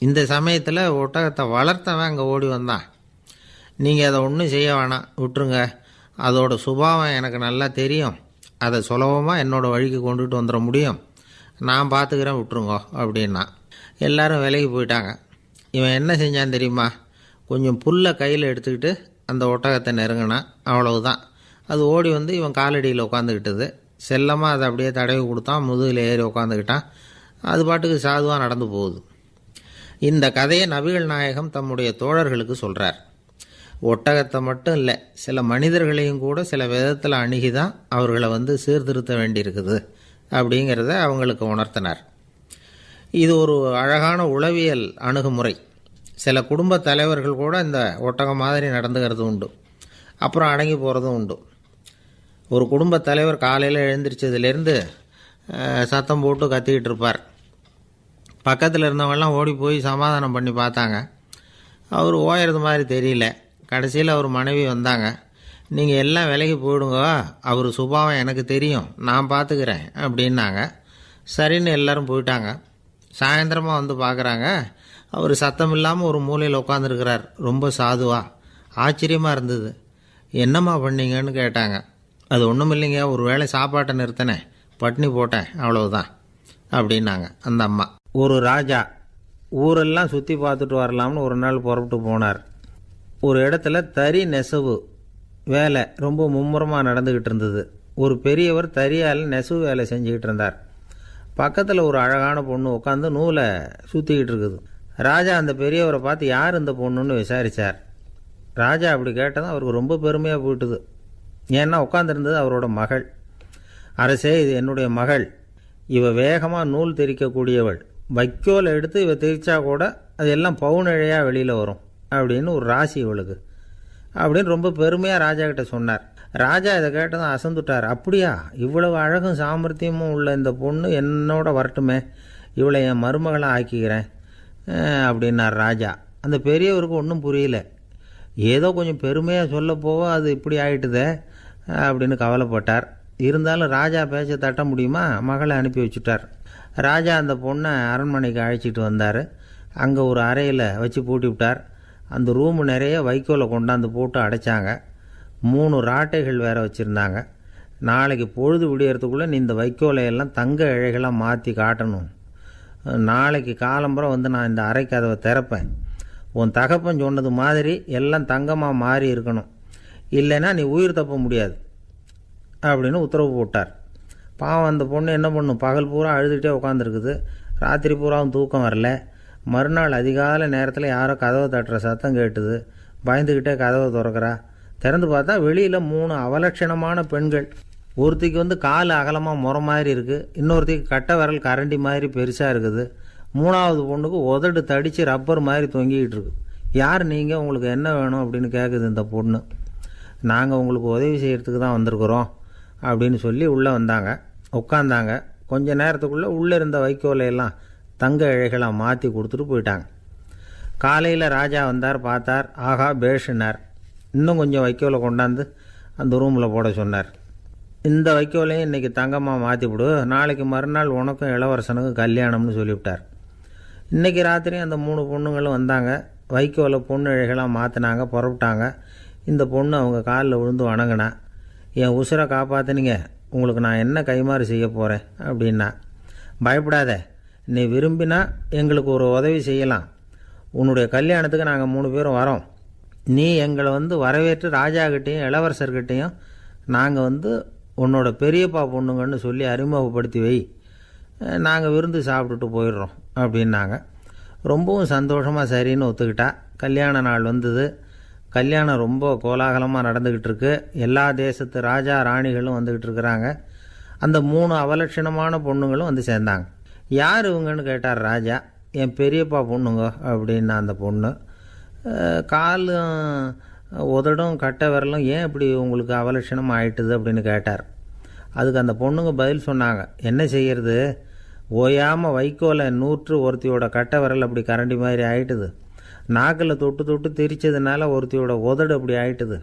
இந்த சமயத்தில் ஒட்டகத்தை வளர்த்தவன் அங்கே ஓடி வந்தான். நீங்கள் அதை ஒன்றும் செய்ய வேணாம், விட்டுருங்க, அதோட சுபாவம் எனக்கு நல்லா தெரியும், அதை சுலபமாக என்னோடய வழிக்கு கொண்டுட்டு வந்துட முடியும், நான் பார்த்துக்கிறேன், விட்டுருங்கோ அப்படின்னா. எல்லோரும் விலைக்கு போயிட்டாங்க. இவன் என்ன செஞ்சான் தெரியுமா? கொஞ்சம் புல்லை கையில் எடுத்துக்கிட்டு அந்த ஒட்டகத்தை நெருங்கினான். அவ்வளவுதான். அது ஓடி இவன் காலடியில் உட்காந்துக்கிட்டது. செல்லமாக அதை அப்படியே தடவி கொடுத்தான். முதுகில் ஏறி உட்காந்துக்கிட்டான். அது பாட்டுக்கு சாதுவாக நடந்து போகுது. இந்த கதையை நபிகள் நாயகம் தம்முடைய தோழர்களுக்கு சொல்கிறார். ஒட்டகத்தை மட்டும் இல்லை, சில மனிதர்களையும் கூட சில விதத்தில் அணுகி தான் அவர்களை சீர்திருத்த வேண்டியிருக்குது அப்படிங்கிறத அவங்களுக்கு உணர்த்தினார். இது ஒரு அழகான உளவியல் அணுகுமுறை. சில குடும்ப தலைவர்கள் கூட இந்த ஒட்டகம் மாதிரி நடந்துக்கிறது உண்டு, அப்புறம் அடங்கி போகிறதும் உண்டு. ஒரு குடும்ப தலைவர் காலையில் எழுந்திரிச்சதுலேருந்து சத்தம் போட்டு கத்திக்கிட்டு இருப்பார். பக்கத்தில் இருந்தவங்கெல்லாம் ஓடி போய் சமாதானம் பண்ணி பார்த்தாங்க. அவர் ஓயறது மாதிரி தெரியல. கடைசியில் அவர் மனைவி வந்தாங்க. நீங்கள் எல்லாம் விலைக்கு போயிடுங்க, அவர் சுபாவம் எனக்கு தெரியும், நான் பார்த்துக்கிறேன் அப்படின்னாங்க. சரின்னு எல்லோரும் போயிட்டாங்க. சாயந்தரமாக பார்க்குறாங்க, அவர் சத்தம் இல்லாமல் ஒரு மூலையில் உட்காந்துருக்கிறார். ரொம்ப சாதுவா. ஆச்சரியமாக இருந்தது. என்னம்மா பண்ணீங்கன்னு கேட்டாங்க. அது ஒன்றும் இல்லைங்க, ஒரு வேளை சாப்பாட்டை நிறுத்தினேன், பட்னி போட்டேன், அவ்வளவுதான் அப்படின்னாங்க அந்த அம்மா. ஒரு ராஜா ஊரெல்லாம் சுற்றி பார்த்துட்டு வரலாம்னு ஒரு நாள் புறப்பட்டு போனார். ஒரு இடத்துல தறி நெசவு வேலை ரொம்ப மும்முரமாக நடந்துக்கிட்டு இருந்தது. ஒரு பெரியவர் தறியால் நெசவு வேலை செஞ்சுக்கிட்டு இருந்தார். பக்கத்தில் ஒரு அழகான பொண்ணு உட்காந்து நூலை சுற்றிக்கிட்டு இருக்குது. ராஜா அந்த பெரியவரை பார்த்து யார் இந்த பொண்ணுன்னு விசாரித்தார். ராஜா அப்படி கேட்டதும் அவருக்கு ரொம்ப பெருமையாக போயிட்டுது. ஏன்னா உட்காந்துருந்தது அவரோட மகள். அரசே, இது என்னுடைய மகள், இவ வேகமாக நூல் திரிக்கக்கூடியவள், வைக்கோல் எடுத்து இவ திரிச்சா கூட அது எல்லாம் பவுனழையாக வெளியில் வரும் அப்படின்னு ஒரு ராசி இவளுக்கு. அப்படின்னு ரொம்ப பெருமையாக ராஜா கிட்ட சொன்னார். ராஜா இதை கேட்டதும் அசந்துட்டார். அப்படியா, இவ்வளவு அழகும் சாமர்த்தியமும் உள்ள இந்த பொண்ணு என்னோட வரட்டுமே, இவளை என் மருமகளாக ஆக்கிக்கிறேன் அப்படின்னார் ராஜா. அந்த பெரியவருக்கு ஒன்றும் புரியல. ஏதோ கொஞ்சம் பெருமையாக சொல்ல போக அது இப்படி ஆகிட்டுதே அப்படின்னு கவலைப்பட்டார். இருந்தாலும் ராஜா பேச்ச தட்ட முடியுமா, மகளை அனுப்பி வச்சுட்டார். ராஜா அந்த பொண்ணை அரண்மனைக்கு அழைச்சிட்டு வந்தார். அங்கே ஒரு அறையில் வச்சு பூட்டி விட்டார். அந்த ரூமு நிறைய வைக்கோலை கொண்டாந்து போட்டு அடைச்சாங்க. 3 ராட்டைகள் வேறு வச்சுருந்தாங்க. நாளைக்கு பொழுது விடியறதுக்குள்ளே நீ இந்த வைக்கோலையெல்லாம் தங்க இழைகளாக மாற்றி காட்டணும். நாளைக்கு காலம்புறம் வந்து நான் இந்த அறை கதவை திறப்பேன். உன் தகப்பன் சொன்னது மாதிரி எல்லாம் தங்கமாக மாறி இருக்கணும், இல்லைன்னா நீ உயிர் தப்ப முடியாது அப்படின்னு உத்தரவு போட்டார். பாவம் அந்த பொண்ணு என்ன பண்ணும், பகல் பூரா அழுதுகிட்டே உட்காந்துருக்குது. ராத்திரி பூராவும் தூக்கம் வரல. மறுநாள் அதிகாலை நேரத்தில் யாரோ கதவை தட்டுற சத்தம் கேட்டுது. பயந்துக்கிட்டே கதவை திறக்கிறா. திறந்து பார்த்தா வெளியில் 3 அவலட்சணமான பெண்கள். ஒருத்திக்கு வந்து கால் அகலமாக முறை மாதிரி இருக்குது, இன்னொருத்திக்கு கட்டை விரல் கரண்டி மாதிரி பெருசாக இருக்குது, 3ஆவது பொண்ணுக்கு உதடு தடித்து ரப்பர் மாதிரி தொங்கிக்கிட்டு இருக்கு. யார் நீங்கள், உங்களுக்கு என்ன வேணும் அப்படின்னு கேட்குது இந்த பொண்ணு. நாங்கள் உங்களுக்கு உதவி செய்கிறதுக்கு தான் வந்திருக்கிறோம் அப்படின்னு சொல்லி உள்ளே வந்தாங்க. உட்காந்தாங்க. கொஞ்ச நேரத்துக்குள்ளே உள்ளே இருந்த வைக்கோலையெல்லாம் தங்க இழைகளாக மாற்றி கொடுத்துட்டு போயிட்டாங்க. காலையில் ராஜா வந்தார், பார்த்தார். ஆகா பேஷுனார். இன்னும் கொஞ்சம் வைக்கோலை கொண்டாந்து அந்த ரூமில் போட சொன்னார். இந்த வைக்கோலையும் இன்றைக்கி தங்கமாக மாற்றிவிடு, நாளைக்கு மறுநாள் உனக்கும் இளவரசனுக்கும் கல்யாணம்னு சொல்லிவிட்டார். இன்றைக்கி ராத்திரி அந்த 3 பொண்ணுங்களும் வந்தாங்க. வைக்கோலை பொண்ணு இழைகளாக மாற்றினாங்க, புறப்பட்டாங்க. இந்த பொண்ணு அவங்க காலில் விழுந்து வணங்கினா. என் உசுரை காப்பாற்றினீங்க, உங்களுக்கு நான் என்ன கைமாறு செய்ய போகிறேன் அப்படின்னா. பயப்படாத, நீ விரும்பினா எங்களுக்கு ஒரு உதவி செய்யலாம். உன்னுடைய கல்யாணத்துக்கு நாங்கள் 3 பேரும் வரோம். நீ எங்களை வந்து வரவேற்று ராஜாக்கிட்டேயும் இளவரசர்கிட்டையும் நாங்கள் வந்து உன்னோட பெரியப்பா பொண்ணுங்கன்னு சொல்லி அறிமுகப்படுத்தி வை, நாங்கள் விருந்து சாப்பிட்டுட்டு போயிடுறோம் அப்படின்னாங்க. ரொம்பவும் சந்தோஷமாக சரின்னு ஒத்துக்கிட்டா. கல்யாண நாள் வந்தது. கல்யாணம் ரொம்ப கோலாகலமாக நடந்துக்கிட்டு இருக்கு. எல்லா தேசத்து ராஜா ராணிகளும் வந்துக்கிட்டு இருக்கிறாங்க. அந்த 3 அவலட்சணமான பொண்ணுங்களும் வந்து சேர்ந்தாங்க. யார் இவங்கன்னு கேட்டார் ராஜா. என் பெரியப்பா பொண்ணுங்க அப்படின்னா அந்த பொண்ணு. காலும் உதடும் கட்டை விரலும் ஏன் இப்படி உங்களுக்கு அவலட்சணம் ஆயிட்டுது அப்படின்னு கேட்டார். அதுக்கு அந்த பொண்ணுங்க பதில் சொன்னாங்க. என்ன செய்கிறது, ஓயாமல் வைக்கோலை நூற்று ஒருத்தியோட கட்டை விரல் அப்படி கரண்டி மாதிரி ஆயிட்டுது, நாக்கில் தொட்டு தொட்டு திரிச்சதுனால ஒருத்தியோட உதடு அப்படி ஆயிட்டுது,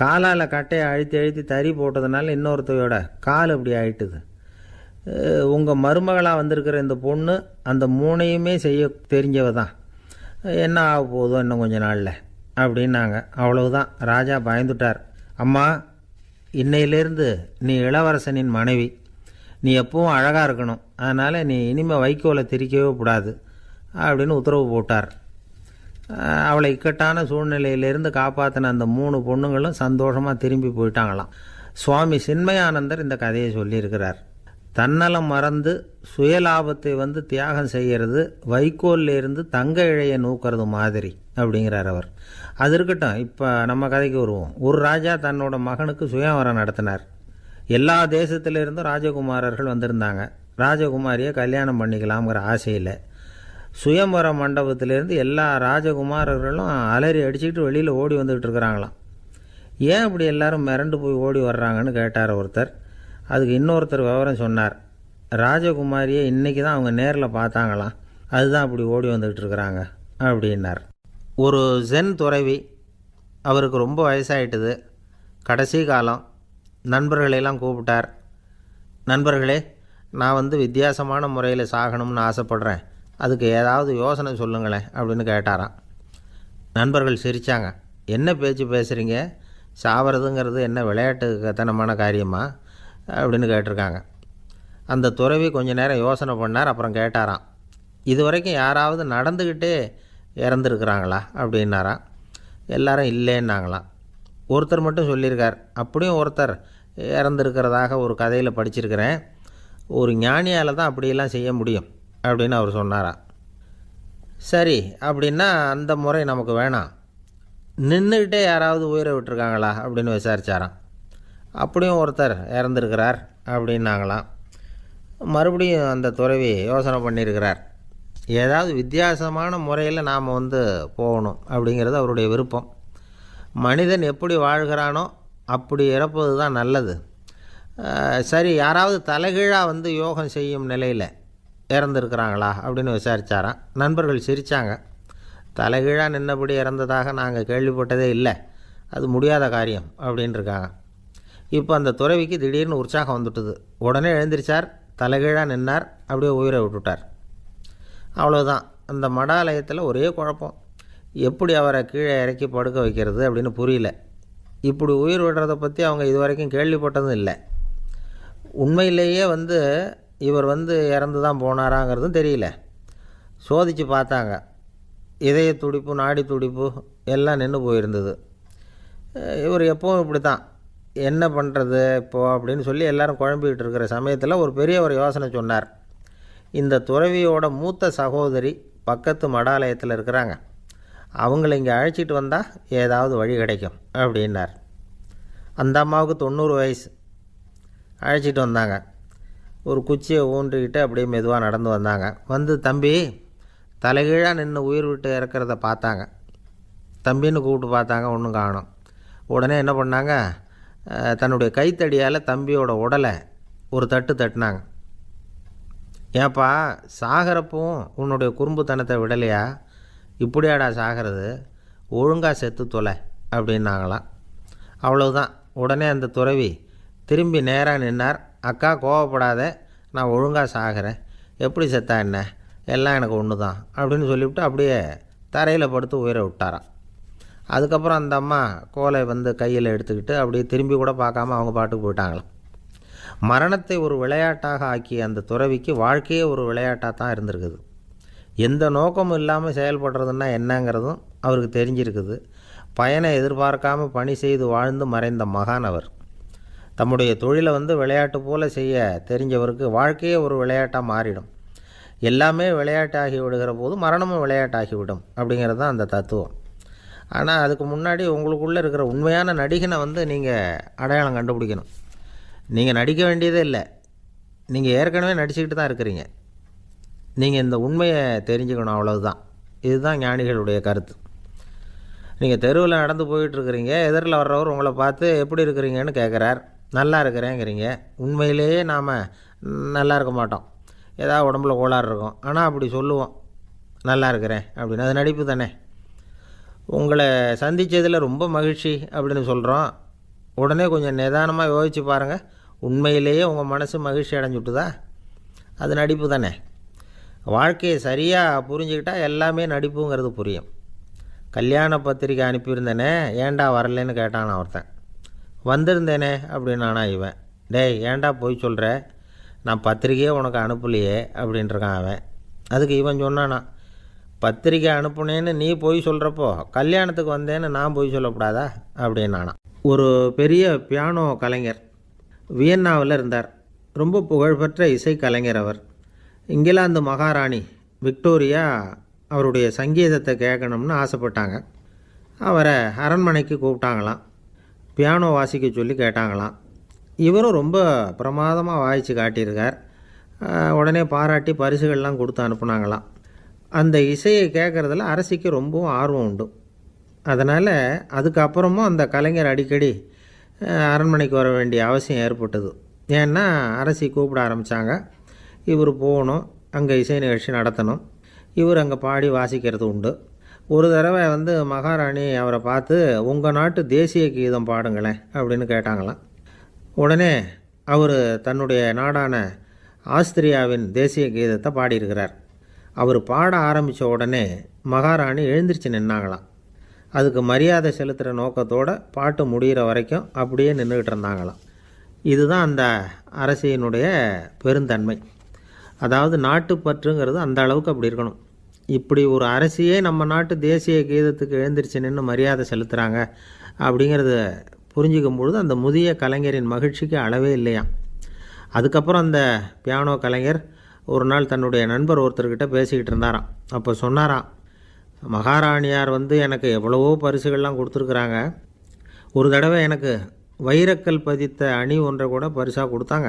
காலால் கட்டையை அழுத்தி அழுத்தி தறி போட்டதுனால இன்னொருத்தையோட கால் அப்படி ஆயிட்டுது. உங்கள் மருமகளாக வந்திருக்கிற இந்த பொண்ணு அந்த 3ஐயுமே செய்ய தெரிஞ்சவ தான். என்ன ஆக போதோ இன்னும் கொஞ்ச நாளில் அப்படின்னாங்க. அவ்வளவுதான். ராஜா பயந்துட்டார். அம்மா, இன்னையிலேருந்து நீ இளவரசனின் மனைவி. நீ எப்பவும் அழகாக இருக்கணும், அதனால் நீ இனிமேல் வைக்கோலை திரிக்கவே கூடாது அப்படின்னு உத்தரவு போட்டார். அவளை இக்கட்டான சூழ்நிலையிலேருந்து காப்பாற்றின அந்த 3 பொண்ணுங்களும் சந்தோஷமாக திரும்பி போயிட்டாங்களாம். சுவாமி சின்மயானந்தர் இந்த கதையை சொல்லியிருக்கிறார். தன்னலம் மறந்து சுயலாபத்தை வந்து தியாகம் செய்கிறது வைக்கோல்லேருந்து தங்க இழையை நூக்கிறது மாதிரி அப்படிங்கிறார் அவர். அது இருக்கட்டும், இப்போ நம்ம கதைக்கு வருவோம். ஒரு ராஜா தன்னோட மகனுக்கு சுயவரம் நடத்தினார். எல்லா தேசத்திலிருந்தும் ராஜகுமாரர்கள் வந்திருந்தாங்க. ராஜகுமாரியை கல்யாணம் பண்ணிக்கலாம்ங்கிற ஆசையில் சுயம்பர மண்டபத்திலேருந்து எல்லா ராஜகுமாரர்களும் அலறி அடிச்சுக்கிட்டு வெளியில் ஓடி வந்துக்கிட்டு இருக்கிறாங்களாம். ஏன் அப்படி எல்லாரும் மிரண்டு போய் ஓடி வர்றாங்கன்னு கேட்டார் ஒருத்தர். அதுக்கு இன்னொருத்தர் விவரம் சொன்னார். ராஜகுமாரியை இன்றைக்கி தான் அவங்க நேரில் பார்த்தாங்களாம், அதுதான் அப்படி ஓடி வந்துக்கிட்டு இருக்கிறாங்க அப்படின்னார். ஒரு ஜென் துறவி, அவருக்கு ரொம்ப வயசாகிட்டுது, கடைசி காலம். நண்பர்களெல்லாம் கூப்பிட்டார். நண்பர்களே, நான் வந்து வித்தியாசமான முறையில் சாகணும்னு ஆசைப்படுறேன், அதுக்கு ஏதாவது யோசனை சொல்லுங்களேன் அப்படின்னு கேட்டாராம். நண்பர்கள் சிரித்தாங்க. என்ன பேச்சு பேசுகிறீங்க, சாவறதுங்கிறது என்ன விளையாட்டு கத்தனமான காரியமா அப்படின்னு கேட்டிருக்காங்க. அந்த துறவி கொஞ்ச நேரம் யோசனை பண்ணார். அப்புறம் கேட்டாராம், இது வரைக்கும் யாராவது நடந்துக்கிட்டே இறந்துருக்குறாங்களா அப்படின்னாராம். எல்லாரும் இல்லைன்னாங்களாம். ஒருத்தர் மட்டும் சொல்லியிருக்கார். அப்படியும் ஒருத்தர் இறந்துருக்கிறதாக ஒரு கதையில் படிச்சிருக்கிறேன், ஒரு ஞானியால் தான் அப்படியெல்லாம் செய்ய முடியும் அப்படின்னு அவர் சொன்னாராம். சரி, அப்படின்னா அந்த முறை நமக்கு வேணாம், நின்றுக்கிட்டே யாராவது உயிரை விட்டுருக்காங்களா அப்படின்னு விசாரித்தாராம். அப்படியும் ஒருத்தர் இறந்துருக்கிறார் அப்படின்னாங்களாம். மறுபடியும் அந்த துறவி யோசனை பண்ணியிருக்கிறார். ஏதாவது வித்தியாசமான முறையில் நாம் வந்து போகணும் அப்படிங்கிறது அவருடைய விருப்பம். மனிதன் எப்படி வாழ்கிறானோ அப்படி இறப்பது தான் நல்லது. சரி, யாராவது தலைகீழாக வந்து யோகம் செய்யும் நிலையில் இறந்துருக்குறாங்களா அப்படின்னு விசாரித்தாராம். நண்பர்கள் சிரித்தாங்க. தலைகீழாக நின்னபடி இறந்ததாக நாங்கள் கேள்விப்பட்டதே இல்லை, அது முடியாத காரியம் அப்படின்ட்டுருக்காங்க. இப்போ அந்த துறவிக்கு திடீர்னு உற்சாகம் வந்துட்டுது. உடனே எழுந்திரிச்சார், தலைகீழாக நின்னார், அப்படியே உயிரை விட்டுட்டார். அவ்வளோதான். அந்த மடாலயத்தில் ஒரே குழப்பம். எப்படி அவரை கீழே இறக்கி படுக்க வைக்கிறது அப்படின்னு புரியல. இப்படி உயிர் விடுறதை பற்றி அவங்க இது வரைக்கும் கேள்விப்பட்டதும் இல்லை. உண்மையிலேயே வந்து இவர் வந்து இறந்து தான் போனாராங்கிறதும் தெரியல. சோதித்து பார்த்தாங்க. இதய துடிப்பு, நாடி துடிப்பு எல்லாம் நின்று போயிருந்தது. இவர் எப்பவும் இப்படி தான், என்ன பண்ணுறது இப்போது அப்படின்னு சொல்லி எல்லோரும் குழம்பிக்கிட்டு இருக்கிற சமயத்தில் ஒரு பெரிய ஒரு யோசனை சொன்னார். இந்த துறவியோட மூத்த சகோதரி பக்கத்து மடாலயத்தில் இருக்கிறாங்க, அவங்கள இங்கே அழைச்சிட்டு வந்தால் ஏதாவது வழி கிடைக்கும் அப்படின்னார். அந்த அம்மாவுக்கு 90 வயசு. அழைச்சிட்டு வந்தாங்க. ஒரு குச்சியை ஊன்றிக்கிட்டு அப்படியே மெதுவாக நடந்து வந்தாங்க. வந்து தம்பி, தலைகீழாக நின்று உயிர் விட்டு இறக்கிறத பார்த்தாங்க. தம்பின்னு கூப்பிட்டு பார்த்தாங்க, ஒன்றும் காணோம். உடனே என்ன பண்ணாங்க, தன்னுடைய கைத்தடியால் தம்பியோட உடலை ஒரு தட்டு தட்டினாங்க. ஏப்பா, சாகிறப்பவும் உன்னுடைய குறும்புத்தனத்தை விடலையா? இப்படியாடா சாகிறது, ஒழுங்காக செத்து தொலை அப்படின்னாங்களாம். அவ்வளவுதான். உடனே அந்த துறவி திரும்பி நேராக நின்னார். அக்கா, கோவப்படாத, நான் ஒழுங்காக சாகிறேன், எப்படி செத்தா என்ன, எல்லாம் எனக்கு ஒன்று தான் அப்படின்னு சொல்லிவிட்டு அப்படியே தரையில் படுத்து உயிரை விட்டாராம். அதுக்கப்புறம் அந்த அம்மா கோலை வந்து கையில் எடுத்துக்கிட்டு அப்படியே திரும்பி கூட பார்க்காம அவங்க பாட்டுக்கு போயிட்டாங்களாம். மரணத்தை ஒரு விளையாட்டாக ஆக்கிய அந்த துறவிக்கு வாழ்க்கையே ஒரு விளையாட்டாக தான் இருந்திருக்குது. எந்த நோக்கமும் இல்லாமல் செயல்படுறதுன்னா என்னங்கிறதும் அவருக்கு தெரிஞ்சிருக்குது. பயனை எதிர்பார்க்காமல் பணி செய்து வாழ்ந்து மறைந்த மகான் அவர். தம்முடைய தொழிலை வந்து விளையாட்டு போல் செய்ய தெரிஞ்சவருக்கு வாழ்க்கையே ஒரு விளையாட்டாக மாறிடும். எல்லாமே விளையாட்டாகி விடுகிற போது மரணமும் விளையாட்டாகிவிடும் அப்படிங்கிறது தான் அந்த தத்துவம். ஆனால் அதுக்கு முன்னாடி உங்களுக்குள்ளே இருக்கிற உண்மையான நடிகனை வந்து நீங்கள் அடையாளம் கண்டுபிடிக்கணும். நீங்கள் நடிக்க வேண்டியதே இல்லை, நீங்கள் ஏற்கனவே நடிச்சுக்கிட்டு தான் இருக்கிறீங்க. நீங்கள் இந்த உண்மையை தெரிஞ்சுக்கணும், அவ்வளவுதான். இதுதான் ஞானிகளுடைய கருத்து. நீங்கள் தெருவில் நடந்து போயிட்டுருக்கிறீங்க, எதிரில் வர்றவர் உங்களை பார்த்து எப்படி இருக்கிறீங்கன்னு கேட்குறார். நல்லா இருக்கிறேங்கிறீங்க. உண்மையிலேயே நாம் நல்லா இருக்க மாட்டோம், ஏதாவது உடம்புல கோளாறு இருக்கும். ஆனால் அப்படி சொல்லுவோம், நல்லா இருக்கிறேன் அப்படின்னு. அது நடிப்பு தானே. உங்களை சந்தித்ததில் ரொம்ப மகிழ்ச்சி அப்படின்னு சொல்கிறோம். உடனே கொஞ்சம் நிதானமாக யோசித்து பாருங்கள், உண்மையிலேயே உங்கள் மனசு மகிழ்ச்சி அடைஞ்சுட்டுதா? அது நடிப்பு தானே. வாழ்க்கையை சரியாக புரிஞ்சுக்கிட்டால் எல்லாமே நடிப்புங்கிறது புரியும். கல்யாண பத்திரிக்கை அனுப்பியிருந்தேனே, ஏன்டா வரலன்னு கேட்டான் ஒருத்தன். வந்திருந்தேனே அப்படின்னானா இவன். டேய், ஏன்டா போய் சொல்கிற, நான் பத்திரிக்கையே உனக்கு அனுப்பலையே அப்படின்ட்டுருக்கான் அவன். அதுக்கு இவன் சொன்னானா, பத்திரிக்கை அனுப்புனேன்னு நீ போய் சொல்கிறப்போ கல்யாணத்துக்கு வந்தேன்னு நான் போய் சொல்லக்கூடாதா அப்படின்னானா. ஒரு பெரிய பியானோ கலைஞர் வியன்னாவில் இருந்தார். ரொம்ப புகழ்பெற்ற இசை கலைஞர் அவர். இங்கிலாந்து மகாராணி விக்டோரியா அவருடைய சங்கீதத்தை கேட்கணும்னு ஆசைப்பட்டாங்க. அவரை அரண்மனைக்கு கூப்பிட்டாங்களாம். பியானோ வாசிக்க சொல்லி கேட்டாங்களாம். இவரும் ரொம்ப பிரமாதமாக வாசித்து காட்டியிருக்கார். உடனே பாராட்டி பரிசுகள்லாம் கொடுத்து அனுப்புனாங்களாம். அந்த இசையை கேட்குறதுல அரசிக்கு ரொம்பவும் ஆர்வம் உண்டு. அதனால் அதுக்கப்புறமும் அந்த கலைஞர் அடிக்கடி அரண்மனைக்கு வர வேண்டிய அவசியம் ஏற்பட்டது. ஏன்னா அரசி கூப்பிட ஆரம்பித்தாங்க. இவர் போகணும், அங்கே இசை நிகழ்ச்சி நடத்தணும். இவர் அங்கே பாடி வாசிக்கிறது உண்டு. ஒரு தடவை வந்து மகாராணி அவரை பார்த்து, உங்கள் நாட்டு தேசிய கீதம் பாடுங்களேன் அப்படின்னு கேட்டாங்களாம். உடனே அவர் தன்னுடைய நாடான ஆஸ்திரியாவின் தேசிய கீதத்தை பாடியிருக்கிறார். அவர் பாட ஆரம்பித்த உடனே மகாராணி எழுந்திரிச்சு நின்னாங்களாம். அதுக்கு மரியாதை செலுத்துகிற நோக்கத்தோடு பாட்டு முடிகிற வரைக்கும் அப்படியே நின்றுக்கிட்டு இருந்தாங்களாம். இதுதான் அந்த அரசியினுடைய பெருந்தன்மை. அதாவது நாட்டுப்பற்றுங்கிறது அந்த அளவுக்கு அப்படி இருக்கணும். இப்படி ஒரு அரசியே நம்ம நாட்டு தேசிய கீதத்துக்கு எழுந்திரிச்சு நின்று மரியாதை செலுத்துகிறாங்க அப்படிங்கிறத புரிஞ்சிக்கும் பொழுது அந்த முதிய கலைஞரின் மகிழ்ச்சிக்கு அளவே இல்லையாம். அதுக்கப்புறம் அந்த பியானோ கலைஞர் ஒரு நாள் தன்னுடைய நண்பர் ஒருத்தர்கிட்ட பேசிக்கிட்டு இருந்தாராம். அப்போ சொன்னாராம், மகாராணியார் வந்து எனக்கு எவ்வளவோ பரிசுகள்லாம் கொடுத்துருக்குறாங்க. ஒரு தடவை எனக்கு வைரக்கல் பதித்த அணி ஒன்றை கூட பரிசாக கொடுத்தாங்க.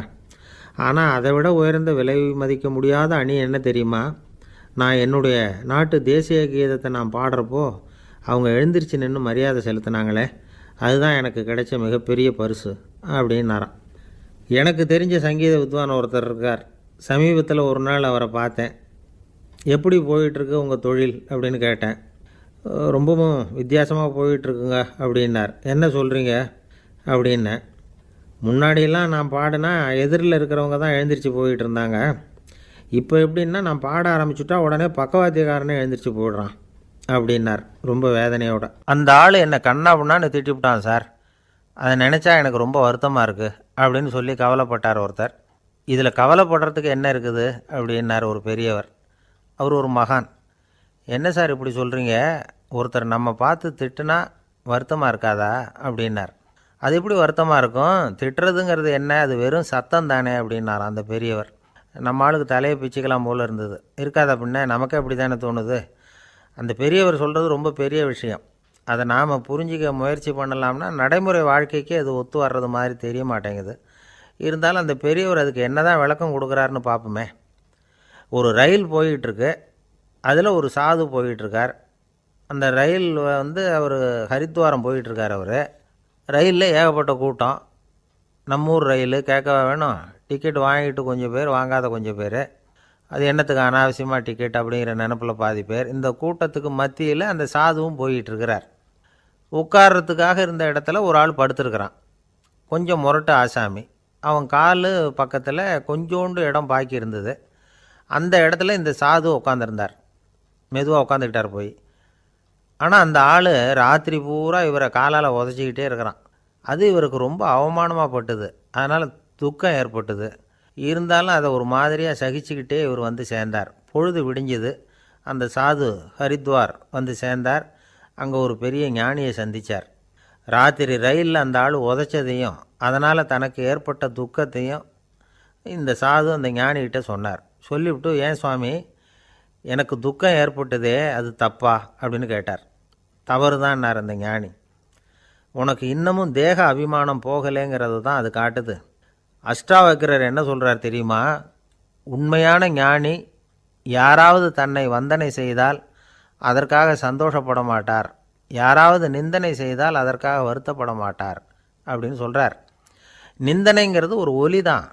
ஆனால் அதை விட உயர்ந்த விலை மதிக்க முடியாத அணி என்ன தெரியுமா? நான் என்னுடைய நாட்டு தேசிய கீதத்தை நான் பாடுறப்போ அவங்க எழுந்திரிச்சு நின்று மரியாதை செலுத்தினாங்களே, அதுதான் எனக்கு கிடைச்ச மிகப்பெரிய பரிசு அப்படின்னாராம். எனக்கு தெரிஞ்ச சங்கீத வித்வான் ஒருத்தர் இருக்கார். சமீபத்தில் ஒரு நாள் அவரை பார்த்தேன். எப்படி போயிட்டுருக்கு உங்கள் தொழில் அப்படின்னு கேட்டேன். ரொம்பவும் வித்தியாசமாக போயிட்டுருக்குங்க அப்படின்னார். என்ன சொல்கிறீங்க அப்படின்னேன். முன்னாடியெல்லாம் நான் பாடினா எதிரில் இருக்கிறவங்க தான் எழுந்திரிச்சு போயிட்டு இருந்தாங்க. இப்போ எப்படின்னா நான் பாட ஆரம்பிச்சுட்டா உடனே பக்கவாத்தியக்காரனே எழுந்திரிச்சு போயிடுறான் அப்படின்னார் ரொம்ப வேதனையோட. அந்த ஆள் என்னை கண்ணா புண்ணான்னு திட்டிவிட்டான் சார். அதை நினச்சா எனக்கு ரொம்ப வருத்தமாக இருக்குது அப்படின்னு சொல்லி கவலைப்பட்டார் ஒருத்தர். இதில் கவலைப்படுறதுக்கு என்ன இருக்குது அப்படின்னார் ஒரு பெரியவர். அவர் ஒரு மகான். என்ன சார் இப்படி சொல்கிறீங்க, ஒருத்தர் நம்ம பார்த்து திட்டுனா வருத்தமாக இருக்காதா அப்படின்னார். அது எப்படி வருத்தமாக இருக்கும், திட்டுறதுங்கிறது என்ன, அது வெறும் சத்தம் தானே அப்படின்னார் அந்த பெரியவர். நம்ம ஆளுக்கு தலையை பிச்சுக்கலாம் போல் இருந்தது. இருக்காது அப்படின்னா நமக்கே அப்படி தானே தோணுது. அந்த பெரியவர் சொல்கிறது ரொம்ப பெரிய விஷயம். அதை நாம் புரிஞ்சிக்க முயற்சி பண்ணலாம்னா நடைமுறை வாழ்க்கைக்கு அது ஒத்து வர்றது மாதிரி தெரிய மாட்டேங்குது. இருந்தாலும் அந்த பெரியவர் அதுக்கு என்ன தான் விளக்கம் கொடுக்குறாருன்னு பார்ப்போமே. ஒரு ரயில் போயிட்டுருக்கு, அதில் ஒரு சாது போயிட்டுருக்கார். அந்த ரயில் அவர் ஹரித்வாரம் போயிட்டுருக்கார். அவர் ரயிலில் ஏகப்பட்ட கூட்டம். நம்ம ஊர் ரயில் கேட்கவா வேணும், டிக்கெட் வாங்கிட்டு கொஞ்சம் பேர், வாங்காத கொஞ்சம் பேர். அது என்னத்துக்கு அனாவசியமாக டிக்கெட் அப்படிங்கிற நினப்பில் பாதி பேர். இந்த கூட்டத்துக்கு மத்தியில் அந்த சாதுவும் போயிட்டுருக்கிறார். உட்கார்றதுக்காக இருந்த இடத்துல ஒரு ஆள் படுத்துருக்கிறான். கொஞ்சம் முரட்டு ஆசாமி. அவன் கால் பக்கத்தில் கொஞ்சோண்டு இடம் பாக்கி இருந்தது. அந்த இடத்துல இந்த சாது உட்காந்துருந்தார். மெதுவாக உட்காந்துக்கிட்டார் போய். ஆனால் அந்த ஆள் ராத்திரி பூரா இவரை காலால் உதச்சிக்கிட்டே இருக்கிறான். அது இவருக்கு ரொம்ப அவமானமாக பட்டுது. அதனால் துக்கம் ஏற்பட்டுது. இருந்தாலும் அதை ஒரு மாதிரியாக சகிச்சுக்கிட்டே இவர் வந்து சேர்ந்தார். பொழுது விடிஞ்சுது. அந்த சாது ஹரித்வார் வந்து சேர்ந்தார். அங்கே ஒரு பெரிய ஞானியை சந்தித்தார். ராத்திரி ரயிலில் அந்த ஆள் உதைச்சதையும் அதனால் தனக்கு ஏற்பட்ட துக்கத்தையும் இந்த சாது அந்த ஞானிகிட்ட சொன்னார். சொல்லிவிட்டு, ஏன் சுவாமி, எனக்கு துக்கம் ஏற்பட்டதே அது தப்பா அப்படின்னு கேட்டார். தவறு தான்னார் அந்த ஞானி. உனக்கு இன்னமும் தேக அபிமானம் போகலைங்கிறது தான் அது காட்டுது. அஷ்டாவக்கிரர் என்ன சொல்கிறார் தெரியுமா? உண்மையான ஞானி யாராவது தன்னை வந்தனை செய்தால் அதற்காக சந்தோஷப்பட மாட்டார், யாராவது நிந்தனை செய்தால் அதற்காக வருத்தப்பட மாட்டார் அப்படின்னு சொல்கிறார். நிந்தனைங்கிறது ஒரு ஒலி தான்.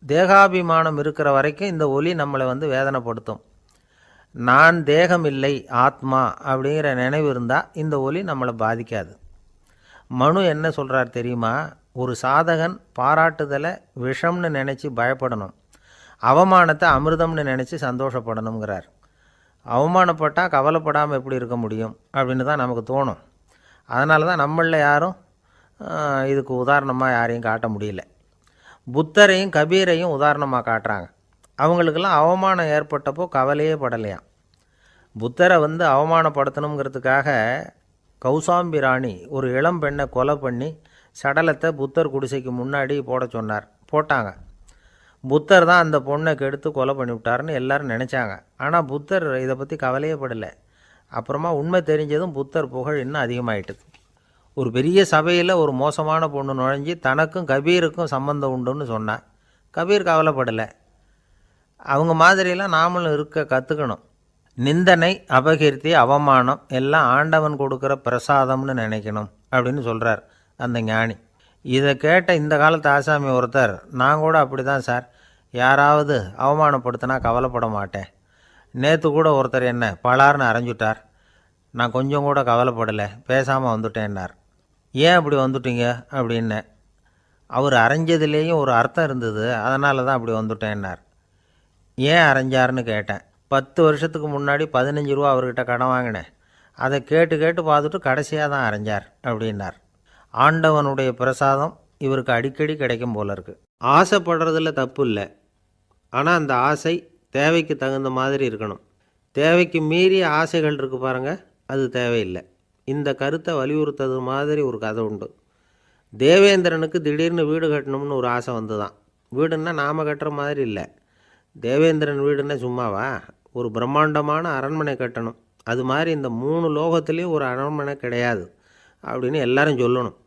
தேகாபிமானம் இருக்கிற வரைக்கும் இந்த ஒலி நம்மளை வேதனைப்படுத்தும். நான் தேகம் இல்லை, ஆத்மா அப்படிங்கிற நினைவு இருந்தால் இந்த ஒலி நம்மளை பாதிக்காது. மனு என்ன சொல்கிறார் தெரியுமா? ஒரு சாதகன் பாராட்டுதலை விஷம்னு நினச்சி பயப்படணும், அவமானத்தை அமிர்தம்னு நினச்சி சந்தோஷப்படணுங்கிறார். அவமானப்பட்டால் கவலைப்படாமல் எப்படி இருக்க முடியும் அப்படின்னு தான் நமக்கு தோணும். அதனால தான் நம்மளில் யாரும் இதுக்கு உதாரணமாக யாரையும் காட்ட முடியல. புத்தரையும் கபீரையும் உதாரணமாக காட்டுறாங்க. அவங்களுக்கெல்லாம் அவமானம் ஏற்பட்டப்போ கவலையே படலையாம். புத்தரை அவமானப்படுத்தணுங்கிறதுக்காக கௌசாம்பி ராணி ஒரு இளம் பெண்ணை கொலை பண்ணி சடலத்தை புத்தர் குடிசைக்கு முன்னாடி போட சொன்னார். போட்டாங்க. புத்தர் தான் அந்த பொண்ணை கெடுத்து கொலை பண்ணிவிட்டார்னு எல்லாரும் நினச்சாங்க. ஆனால் புத்தர் இதை பற்றி கவலையே படலை. அப்புறமா உண்மை தெரிஞ்சதும் புத்தர் புகழ் இன்னும் அதிகமாகிட்டுது. ஒரு பெரிய சபையில் ஒரு மோசமான பொண்ணு நுழைஞ்சி தனக்கும் கபீருக்கும் சம்பந்தம் உண்டுன்னு சொன்னான். கபீர் கவலைப்படலை. அவங்க மாதிரியெல்லாம் நாமளும் இருக்க கற்றுக்கணும். நிந்தனை, அபகீர்த்தி, அவமானம் எல்லாம் ஆண்டவன் கொடுக்குற பிரசாதம்னு நினைக்கணும் அப்படின்னு சொல்கிறார் அந்த ஞானி. இதை கேட்ட இந்த காலத்து ஆசாமி ஒருத்தர், நான் கூட அப்படி தான் சார், யாராவது அவமானப்படுத்தினா கவலைப்பட மாட்டேன். நேற்று கூட ஒருத்தர் என்ன பலார்னு அரைஞ்சுட்டார், நான் கொஞ்சம் கூட கவலைப்படலை, பேசாமல் வந்துட்டேன்னார். ஏன் அப்படி வந்துட்டீங்க அப்படின்னேன். அவர் அரைஞ்சதுலேயும் ஒரு அர்த்தம் இருந்தது, அதனால தான் அப்படி வந்துட்டேன்னார். ஏன் அரைஞ்சாருன்னு கேட்டேன். 10 வருஷத்துக்கு முன்னாடி 15 ரூபா அவர்கிட்ட கடன் வாங்கினேன், அதை கேட்டு கேட்டு பார்த்துட்டு கடைசியாக தான் அரைஞ்சார் அப்படின்னார். ஆண்டவனுடைய பிரசாதம் இவருக்கு அடிக்கடி கிடைக்கும் போல இருக்குது. ஆசைப்படுறதில் தப்பு இல்லை, ஆனால் அந்த ஆசை தேவைக்கு தகுந்த மாதிரி இருக்கணும். தேவைக்கு மீறிய ஆசைகள் இருக்குது பாருங்கள், அது தேவையில்லை. இந்த கருத்தை வலியுறுத்தது மாதிரி ஒரு கதை உண்டு. தேவேந்திரனுக்கு திடீர்னு வீடு கட்டணும்னு ஒரு ஆசை வந்து தான். வீடுன்னா நாம் கட்டுற மாதிரி இல்லை. தேவேந்திரன் வீடுன்னா சும்மாவா? ஒரு பிரம்மாண்டமான அரண்மனை கட்டணும். அது மாதிரி இந்த 3 லோகத்துலேயும் ஒரு அரண்மனை கிடையாது அப்படின்னு எல்லாரும் சொல்லணும்.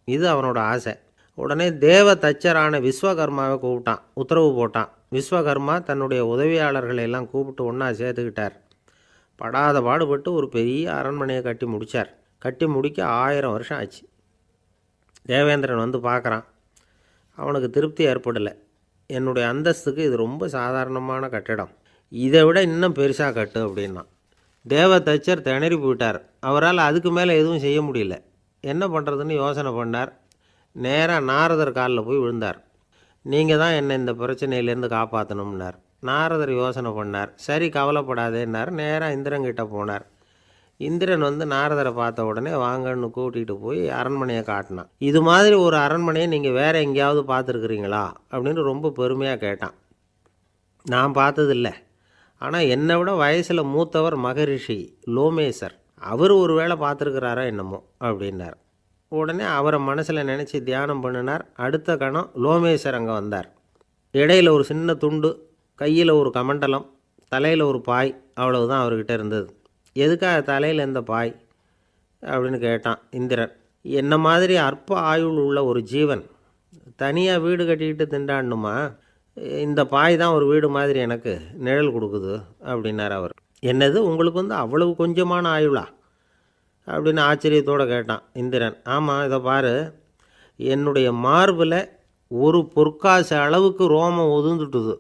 இது அவனோட ஆசை. உடனே தேவ தச்சரான விஸ்வகர்மாவை கூப்பிட்டான், உத்தரவு போட்டான். விஸ்வகர்மா தன்னுடைய உதவியாளர்களை எல்லாம் கூப்பிட்டு ஒன்றா சேர்த்துக்கிட்டார். படாத பாடுபட்டு ஒரு பெரிய அரண்மனையை கட்டி முடித்தார். கட்டி முடிக்க 1000 வருஷம் ஆச்சு. தேவேந்திரன் வந்து பார்க்குறான். அவனுக்கு திருப்தி ஏற்படலை. என்னுடைய அந்தஸ்துக்கு இது ரொம்ப சாதாரணமான கட்டிடம், இதை விட இன்னும் பெருசாக கட்டு அப்படின்னா. தேவ தச்சர் திணறி போயிட்டார். அவரால் அதுக்கு மேலே எதுவும் செய்ய முடியல. என்ன பண்ணுறதுன்னு யோசனை பண்ணார். நேராக நாரதர் காலில் போய் விழுந்தார். நீங்கள் தான் என்னை இந்த பிரச்சனையிலேருந்து காப்பாற்றணும்னார். நாரதர் யோசனை பண்ணார். சரி, கவலைப்படாதேன்னார். நேராக இந்திரன்கிட்ட போனார். இந்திரன் வந்து நாரதரை பார்த்த உடனே வாங்கன்னு கூட்டிகிட்டு போய் அரண்மனையை காட்டினான். இது மாதிரி ஒரு அரண்மனையை நீங்கள் வேறு எங்கேயாவது பார்த்துருக்குறீங்களா அப்படின்னு ரொம்ப பெருமையாக கேட்டான். நான் பார்த்ததில்ல, ஆனால் என்னை விட வயசில் மூத்தவர் மகரிஷி லோமேசர், அவர் ஒரு வேளை பார்த்துருக்கிறாரா என்னமோ அப்படின்னார். உடனே அவரை மனசில் நினச்சி தியானம் பண்ணினார். அடுத்த கணம் லோமேசர் அங்கே வந்தார். இடையில் ஒரு சின்ன துண்டு, கையில் ஒரு கமண்டலம், தலையில் ஒரு பாய், அவ்வளவுதான் அவர்கிட்ட இருந்தது. எதுக்காக தலையில் எந்த பாய் அப்படின்னு கேட்டான் இந்திரன். என்ன மாதிரி அற்ப ஆயுள் உள்ள ஒரு ஜீவன் தனியாக வீடு கட்டிக்கிட்டு திண்டாடணுமா? இந்த பாய் தான் ஒரு வீடு மாதிரி எனக்கு நிழல் கொடுக்குது அப்படின்னார் அவர். என்னது, உங்களுக்கு வந்து அவ்வளவு கொஞ்சமான ஆயுளா அப்படின்னு ஆச்சரியத்தோடு கேட்டான் இந்திரன். ஆமாம், இதை பாரு, என்னுடைய மார்பில் ஒரு பொற்காசு அளவுக்கு ரோமம் உதிர்ந்துட்டுது.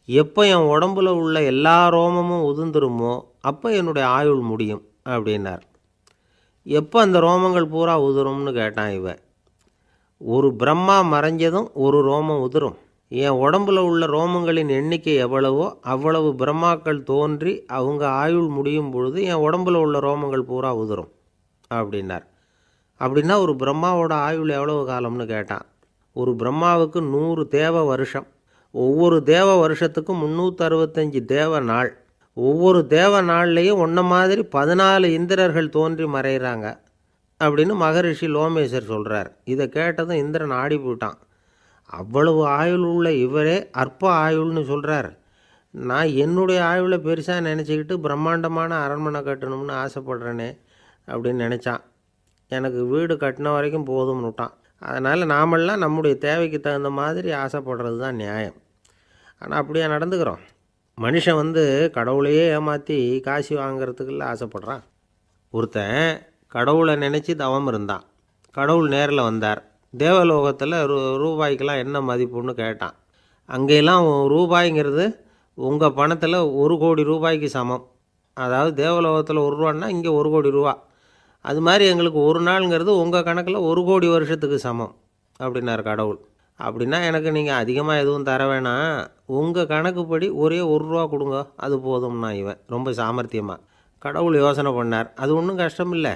எப்போ என் உடம்புல உள்ள எல்லா ரோமமும் உதிர்ந்துருமோ அப்போ என்னுடைய ஆயுள் முடியும் அப்படின்னார். எப்போ அந்த ரோமங்கள் பூரா உதிரும்னு கேட்டான் இவன். ஒரு பிரம்மா மறைஞ்சதும் ஒரு ரோமம் உதிரும். என் உடம்புல உள்ள ரோமங்களின் எண்ணிக்கை எவ்வளவோ அவ்வளவு பிரம்மாக்கள் தோன்றி அவங்க ஆயுள் முடியும் பொழுது என் உடம்புல உள்ள ரோமங்கள் பூரா உதிரும் அப்படின்னார். அப்படின்னா ஒரு பிரம்மாவோட ஆயுள் எவ்வளவு காலம்னு கேட்டான். ஒரு பிரம்மாவுக்கு 100 தேவ வருஷம். ஒவ்வொரு தேவ வருஷத்துக்கும் 365 தேவ நாள். ஒவ்வொரு தேவ நாள்லேயும் ஒன்றை மாதிரி 14 இந்திரர்கள் தோன்றி மறைகிறாங்க அப்படின்னு மகரிஷி லோமேசர் சொல்கிறார். இதை கேட்டதும் இந்திரன் ஆடி போயிட்டான். அவ்வளவு ஆயுள் உள்ள இவரே அற்ப ஆயுள்னு சொல்கிறார். நான் என்னுடைய ஆயுளை பெருசாக நினச்சிக்கிட்டு பிரம்மாண்டமான அரண்மனை கட்டணும்னு ஆசைப்படுறேனே அப்படின்னு நினச்சான். எனக்கு வீடு கட்டின வரைக்கும் போதும்னு விட்டான். அதனால் நாமெல்லாம் நம்முடைய தேவைக்கு தகுந்த மாதிரி ஆசைப்படுறது தான் நியாயம். ஆனால் அப்படியே நடந்துக்கிறோம். மனுஷன் வந்து கடவுளையே ஏமாற்றி காசு வாங்கிறதுக்குள்ள ஆசைப்படுறான். ஒருத்தன் கடவுளை நினச்சி தவம் இருந்தான். கடவுள் நேரில் வந்தார். தேவலோகத்தில் ரூபாய்க்கெல்லாம் என்ன மதிப்புன்னு கேட்டான். அங்கெல்லாம் ரூபாய்ங்கிறது உங்கள் பணத்தில் 1 கோடி ரூபாய்க்கு சமம். அதாவது தேவலோகத்தில் 1 ரூபான்னா இங்கே 1 கோடி ரூபா. அது மாதிரி எங்களுக்கு ஒரு நாளுங்கிறது உங்கள் கணக்கில் 1 கோடி வருஷத்துக்கு சமம் அப்படின்னார் கடவுள். அப்படின்னா எனக்கு நீங்கள் அதிகமாக எதுவும் தர வேணாம், உங்கள் கணக்குப்படி ஒரே 1 ரூபா கொடுங்க, அது போதும்னா இவன் ரொம்ப சாமர்த்தியமாக. கடவுள் யோசனை பண்ணார். அது ஒன்றும் கஷ்டம் இல்லை,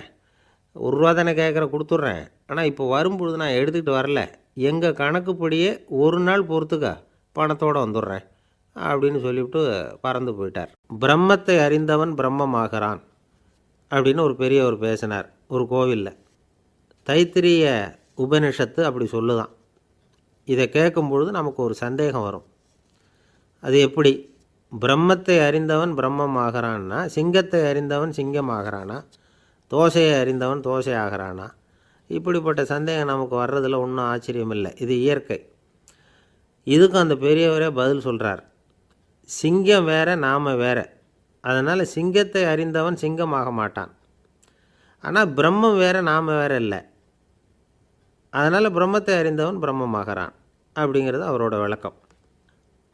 1 ரூபா தானே கேட்குற, கொடுத்துட்றேன். ஆனால் இப்போ வரும்பொழுது நான் எடுத்துக்கிட்டு வரல, எங்கள் கணக்குப்படியே 1 நாள் பொறுத்துக்க பணத்தோடு வந்துடுறேன் அப்படின்னு சொல்லிவிட்டு பறந்து போயிட்டார். பிரம்மத்தை அறிந்தவன் பிரம்மமாகிறான் அப்படின்னு ஒரு பெரியவர் பேசினார் ஒரு கோவிலில். தைத்திரிய உபனிஷத்து அப்படி சொல்லுதான். இதை கேட்கும் பொழுது நமக்கு ஒரு சந்தேகம் வரும். அது எப்படி? பிரம்மத்தை அறிந்தவன் பிரம்மமாகிறான்னா, சிங்கத்தை அறிந்தவன் சிங்கமாகிறானா, தோசையை அறிந்தவன் தோசை ஆகிறானா? இப்படிப்பட்ட சந்தேகம் நமக்கு வர்றதில் ஒன்றும் ஆச்சரியம் இல்லை. இது இயற்கை. இதுக்கும் அந்த பெரியவரே பதில் சொல்கிறார். சிங்கம் வேற, நாம் வேற. அதனால் சிங்கத்தை அறிந்தவன் சிங்கமாக மாட்டான். ஆனால் பிரம்மம் வேற, நாம் வேற இல்லை. அதனால் பிரம்மத்தை அறிந்தவன் பிரம்மமாகிறான் அப்படிங்கிறது அவரோட விளக்கம்.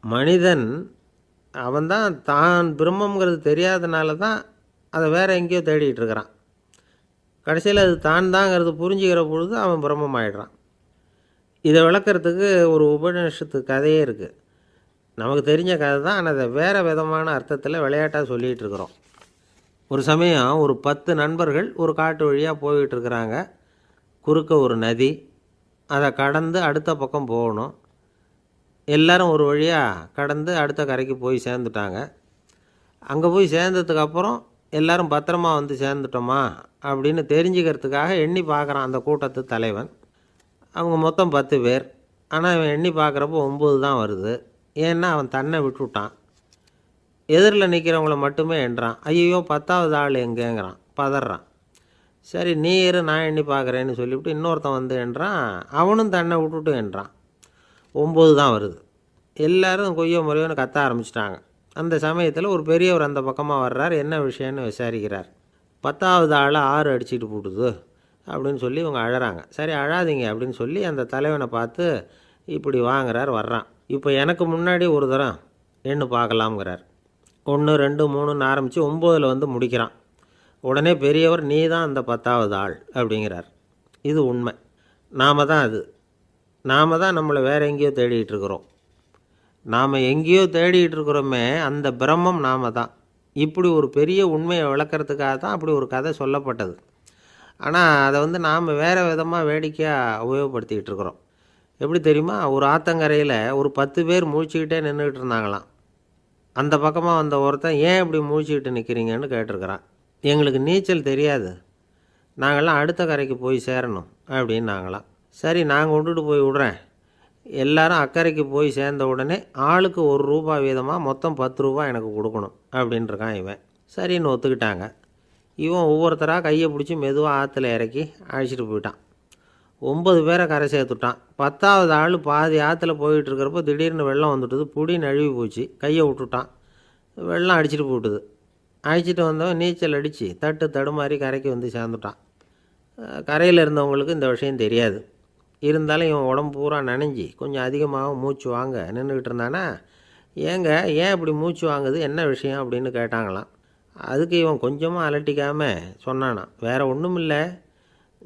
மனிதன் அவன்தான் தான் பிரம்மங்கிறது தெரியாதனால தான் அதை வேறு எங்கேயோ தேடிகிட்டு இருக்கிறான். கடைசியில் அது தான் தாங்கிறது புரிஞ்சுக்கிற பொழுது அவன் பிரம்மம் ஆகிடுறான். இதை விளக்கிறதுக்கு ஒரு உபநிஷத்து கதையே இருக்குது. நமக்கு தெரிஞ்ச கதை தான், ஆனால் அதை வேறு விதமான அர்த்தத்தில் விளையாட்டாக சொல்லிகிட்டு இருக்கிறோம். ஒரு சமயம் ஒரு 10 நண்பர்கள் ஒரு காட்டு வழியாக போய்கிட்டு இருக்கிறாங்க. குறுக்க ஒரு நதி, அதை கடந்து அடுத்த பக்கம் போகணும். எல்லோரும் ஒரு வழியாக கடந்து அடுத்த கரைக்கு போய் சேர்ந்துட்டாங்க. அங்கே போய் சேர்ந்ததுக்கப்புறம் எல்லோரும் பத்திரமா வந்து சேர்ந்துட்டோமா அப்படின்னு தெரிஞ்சுக்கிறதுக்காக எண்ணி பார்க்குறான் அந்த கூட்டத்து தலைவன். அவங்க மொத்தம் 10 பேர். ஆனால் இவன் எண்ணி பார்க்குறப்போ 9 தான் வருது. ஏன்னா அவன் தன்னை விட்டுவிட்டான். எதிரில் நிற்கிறவங்கள மட்டுமே எண்ணுறான். ஐயோ 10வது ஆள் எங்கேங்கிறான், பதறான். சரி நீ இரு, நான் எண்ணி பார்க்குறேன்னு சொல்லிவிட்டு இன்னொருத்தன் வந்து எண்ணுறான். அவனும் தன்னை விட்டுட்டு எண்ணுறான். 9 தான் வருது. எல்லோரும் கொய்யோ முறையோன்னு கத்த ஆரம்பிச்சிட்டாங்க. அந்த சமயத்தில் ஒரு பெரியவர் அந்த பக்கமாக வர்றார். என்ன விஷயம்னு விசாரிக்கிறார். 10வது ஆளை 6 அடிச்சுட்டு போட்டுது அப்படின்னு சொல்லி இவங்க அழறாங்க. சரி அழாதீங்க அப்படின்னு சொல்லி அந்த தலைவனை பார்த்து இப்படி வாங்குறார். வர்றான். இப்போ எனக்கு முன்னாடி ஒரு தரம் எண்ணு பார்க்கலாம்ங்கிறார். 1 2 3ன்னு ஆரம்பித்து 9ல் வந்து முடிக்கிறான். உடனே பெரியவர் நீ தான் அந்த 10வது ஆள் அப்படிங்கிறார். இது உண்மை. நாம் தான் அது. நாம் தான் நம்மளை வேறு எங்கேயோ தேடிகிட்டு இருக்கிறோம். நாம் எங்கேயோ தேடிகிட்டு இருக்கிறோமே அந்த பிரம்மம் நாம் தான். இப்படி ஒரு பெரிய உண்மையை விளக்கிறதுக்காக தான் அப்படி ஒரு கதை சொல்லப்பட்டது. ஆனால் அதை வந்து நாம் வேறு விதமாக வேடிக்கையாக உபயோகப்படுத்திக்கிட்டு இருக்கிறோம். எப்படி தெரியுமா? ஒரு ஆத்தங்கரையில் ஒரு 10 பேர் முழிச்சுக்கிட்டே நின்றுக்கிட்டு இருந்தாங்களாம். அந்த பக்கமாக வந்த ஒருத்தன் ஏன் இப்படி முழிச்சுக்கிட்டு நிற்கிறீங்கன்னு கேட்டிருக்கிறான். எங்களுக்கு நீச்சல் தெரியாது, நாங்கள்லாம் அடுத்த கரைக்கு போய் சேரணும் அப்படின்னாங்களாம். சரி நான் கொண்டுட்டு போய் விட்றேன். எல்லாரும் அக்கறைக்கு போய் சேர்ந்த உடனே ஆளுக்கு ₹1 வீதமாக மொத்தம் ₹10 எனக்கு கொடுக்கணும் அப்படின்ட்டுருக்கான் இவன். சரின்னு ஒத்துக்கிட்டாங்க. இவன் ஒவ்வொருத்தராக கையை பிடிச்சி மெதுவாக ஆற்றுல இறக்கி அழைச்சிட்டு போயிட்டான். 9 பேரை கரை சேர்த்துட்டான். 10வது ஆள் பாதி ஆற்றுல போயிட்டுருக்கிறப்போ திடீர்னு வெள்ளம் வந்துட்டுது. புடி நழுவி போச்சு. கையை விட்டுட்டான். வெள்ளம் அடிச்சிட்டு போட்டுது. அழைச்சிட்டு வந்தவன் நீச்சல் அடித்து தட்டு தடுமாறி கரைக்கு வந்து சேர்ந்துட்டான். கரையில் இருந்தவங்களுக்கு இந்த விஷயம் தெரியாது. இருந்தாலும் இவன் உடம்பு பூரா நனைஞ்சி கொஞ்சம் அதிகமாக மூச்சு வாங்க நின்றுக்கிட்டு இருந்தானா, ஏங்க ஏன் இப்படி மூச்சு வாங்குது, என்ன விஷயம் அப்படின்னு கேட்டாங்களாம். அதுக்கு இவன் கொஞ்சமாக அலட்டிக்காமல் சொன்னானா, வேறு ஒன்றும் இல்லை,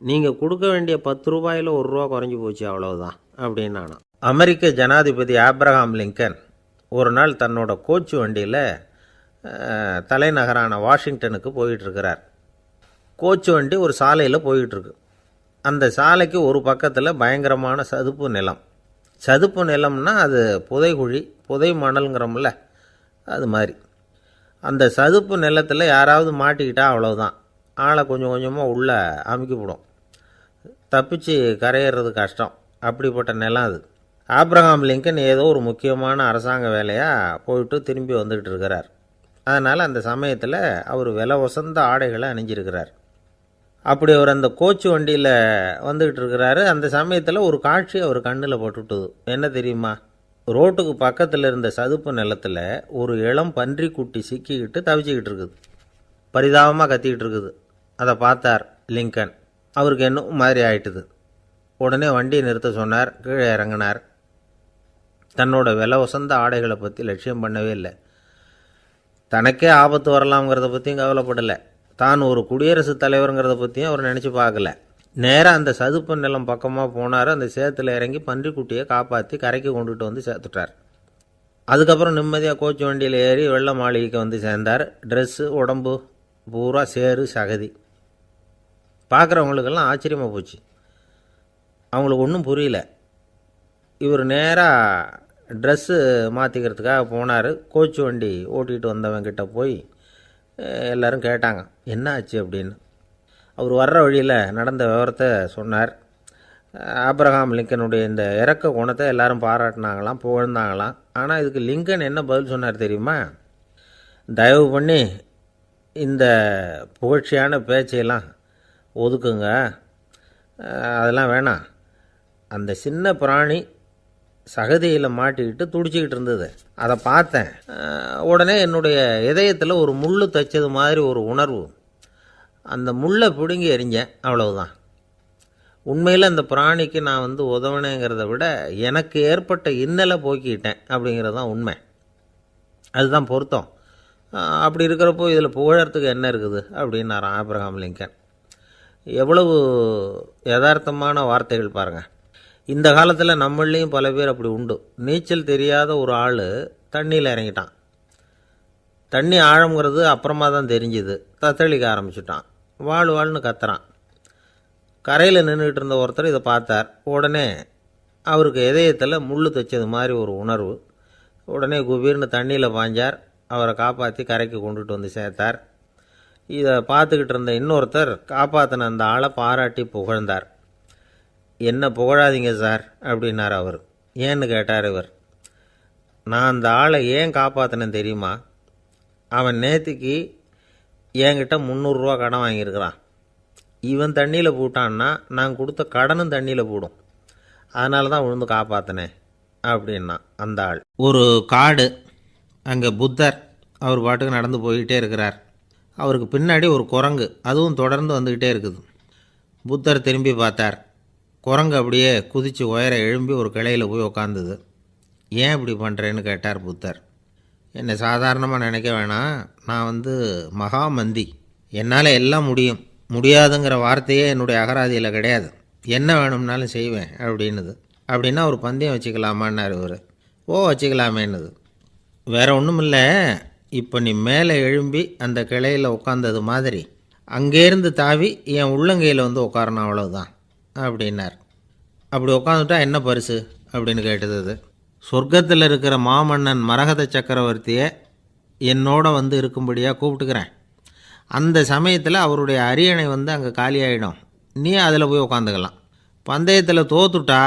நீங்கள் கொடுக்க வேண்டிய ₹10ல் ₹1 குறைஞ்சி போச்சு அவ்வளவுதான் அப்படின்னானா. அமெரிக்க ஜனாதிபதி ஆப்ரஹாம் லிங்கன் ஒரு நாள் தன்னோட கோச்சு வண்டியில் தலைநகரான வாஷிங்டனுக்கு போயிட்டுருக்கிறார். கோச்சு வண்டி ஒரு சாலையில் போயிட்டுருக்கு. அந்த சாலைக்கு ஒரு பக்கத்தில் பயங்கரமான சதுப்பு நிலம். சதுப்பு நிலம்னா அது புதைகுழி, புதை மணலுங்கிறோம்ல, அது மாதிரி. அந்த சதுப்பு நிலத்தில் யாராவது மாட்டிக்கிட்டா அவ்வளோதான், ஆளை கொஞ்சம் கொஞ்சமாக உள்ளே அமுக்கிவிடும். தப்பிச்சு கரையேறது கஷ்டம். அப்படிப்பட்ட நிலம் அது. ஆப்ரஹாம் லிங்கன் ஏதோ ஒரு முக்கியமான அரசாங்க வேலையாக போயிட்டு திரும்பி வந்துக்கிட்டு இருக்கிறார். அதனால் அந்த சமயத்தில் அவர் விலை உசந்த ஆடைகளை அணிஞ்சிருக்கிறார். அப்படி அவர் அந்த கோச்சு வண்டியில் வந்துக்கிட்டு இருக்கிறாரு. அந்த சமயத்தில் ஒரு காட்சி அவர் கண்ணில் பட்டுவிட்டது. என்ன தெரியுமா? ரோட்டுக்கு பக்கத்தில் இருந்த சதுப்பு நிலத்தில் ஒரு இளம் பன்றி குட்டி சிக்கிக்கிட்டு தவிச்சிக்கிட்டு இருக்குது. பரிதாபமாக கத்திக்கிட்டு இருக்குது. அதை பார்த்தார் லிங்கன். அவருக்கு என்ன மாதிரி ஆயிட்டுது. உடனே வண்டியை நிறுத்த சொன்னார். கீழே இறங்கினார். தன்னோட விலை உசந்த ஆடைகளை பற்றி லட்சியம் பண்ணவே இல்லை. தனக்கே ஆபத்து வரலாம்ங்கிறத பற்றியும் கவலைப்படலை. தான் ஒரு குடியரசுத் தலைவருங்கிறத பற்றியும் அவர் நினச்சி பார்க்கல. நேராக அந்த சதுப்பு நிலம் பக்கமாக போனார். அந்த சேத்துல இறங்கி பன்றிக்குட்டியை காப்பாற்றி கரைக்கு கொண்டுட்டு வந்து சேர்த்துட்டார். அதுக்கப்புறம் நிம்மதியாக கோச்சு வண்டியில் ஏறி வெள்ள மாளிகைக்கு வந்து சேர்ந்தார். ட்ரெஸ்ஸு உடம்பு பூரா சேறு சகதி. பார்க்குறவங்களுக்கெல்லாம் ஆச்சரியமாக போச்சு. அவங்களுக்கு ஒன்றும் புரியல. இவர் நேராக ட்ரெஸ்ஸு மாற்றிக்கிறதுக்காக போனார். கோச்சு வண்டி ஓட்டிகிட்டு வந்தவங்கிட்ட போய் எல்லோரும் கேட்டாங்க என்ன ஆச்சு அப்படின்னு. அவர் வர்ற வழியில் நடந்த விவரத்தை சொன்னார். ஆப்ரஹாம் லிங்கனுடைய இந்த இறக்க குணத்தை எல்லாரும் பாராட்டினாங்களாம், புகழ்ந்தாங்களாம். ஆனால் இதுக்கு லிங்கன் என்ன பதில் சொன்னார் தெரியுமா? தயவு பண்ணி இந்த புகழ்ச்சியான பேச்சையெல்லாம் ஒதுக்குங்க, அதெல்லாம் வேணாம். அந்த சின்ன பிராணி சகதியில் மாட்டிக்கிட்டு துடிச்சிக்கிட்டு இருந்தது, அதை பார்த்தேன். உடனே என்னுடைய இதயத்தில் ஒரு முள் தைச்சது மாதிரி ஒரு உணர்வு. அந்த முள்ளை பிடுங்கி எறிஞ்சேன், அவ்வளவுதான். உண்மையில் அந்த பிராணிக்கு நான் வந்து உதவினேங்கிறத விட எனக்கு ஏற்பட்ட இன்னலை போக்கிட்டேன் அப்படிங்கிறது தான் உண்மை. அதுதான் பொருத்தம். அப்படி இருக்கிறப்போ இதில் புகழறதுக்கு என்ன இருக்குது அப்படின்னாராம் ஆப்ரஹாம் லிங்கன். எவ்வளவு யதார்த்தமான வார்த்தைகள் பாருங்கள். இந்த காலத்தில் நம்மளையும் பல பேர் அப்படி உண்டு. நீச்சல் தெரியாத ஒரு ஆள் தண்ணியில் இறங்கிட்டான். தண்ணி ஆழம்ங்கிறது அப்புறமா தான் தெரிஞ்சுது. தத்தளிக்க ஆரம்பிச்சுட்டான். வாழ்னு கத்துறான். கரையில் நின்றுட்டு இருந்த ஒருத்தர் இதை பார்த்தார். உடனே அவருக்கு இதயத்தில் முள் தைச்சது மாதிரி ஒரு உணர்வு. உடனே குபீர்னு தண்ணியில் பாய்ஞ்சார். அவரை காப்பாற்றி கரைக்கு கொண்டுட்டு வந்து சேர்த்தார். இதை பார்த்துக்கிட்டு இருந்த இன்னொருத்தர் காப்பாற்றின அந்த ஆளை பாராட்டி புகழ்ந்தார். என்ன புகழாதீங்க சார் அப்படின்னார் அவர். ஏன்னு கேட்டார் இவர். நான் அந்த ஆளை ஏன் காப்பாற்றினேன் தெரியுமா? அவன் நேற்றுக்கு என்கிட்ட ₹300 கடன் வாங்கியிருக்கிறான். இவன் தண்ணியில் போட்டான்னா நான் கொடுத்த கடனும் தண்ணியில் போடும். அதனால தான் விழுந்து காப்பாற்றினேன் அப்படின்னா அந்த ஆள். ஒரு காடு, அங்கே புத்தர் அவர் பாட்டுக்கு நடந்து போய்கிட்டே இருக்கிறார். அவருக்கு பின்னாடி ஒரு குரங்கு, அதுவும் தொடர்ந்து வந்துக்கிட்டே இருக்குது. புத்தர் திரும்பி பார்த்தார். குரங்கு அப்படியே குதித்து உயர எழும்பி ஒரு கிளையில் போய் உக்காந்துது. ஏன் இப்படி பண்ணுறேன்னு கேட்டார் புத்தர். என்னை சாதாரணமாக நினைக்க வேணாம், நான் மகாமந்தி, என்னால் எல்லாம் முடியும், முடியாதுங்கிற வார்த்தையே என்னுடைய அகராதியில் கிடையாது, என்ன வேணும்னாலும் செய்வேன் அப்படின்னுது. அப்படின்னா ஒரு பந்தயம் வச்சுக்கலாமான்னார் இவர். ஓ வச்சுக்கலாமேன்னுது. வேறு ஒன்றும் இல்லை, இப்போ நீ மேலே எழும்பி அந்த கிளையில் உட்காந்தது மாதிரி அங்கேருந்து தாவி என் உள்ளங்கையில் உட்காரணும், அவ்வளவுதான் அப்படின்னார். அப்படி உட்காந்துட்டா என்ன பரிசு அப்படின்னு கேட்டது அது. சொர்க்கத்தில் இருக்கிற மாமன்னன் மரகத சக்கரவர்த்தியை என்னோட இருக்கும்படியாக கூப்பிட்டுக்கிறேன். அந்த சமயத்தில் அவருடைய அரியணை அங்கே காலியாகிடும், நீ அதில் போய் உட்காந்துக்கலாம். பந்தயத்தில் தோத்துட்டா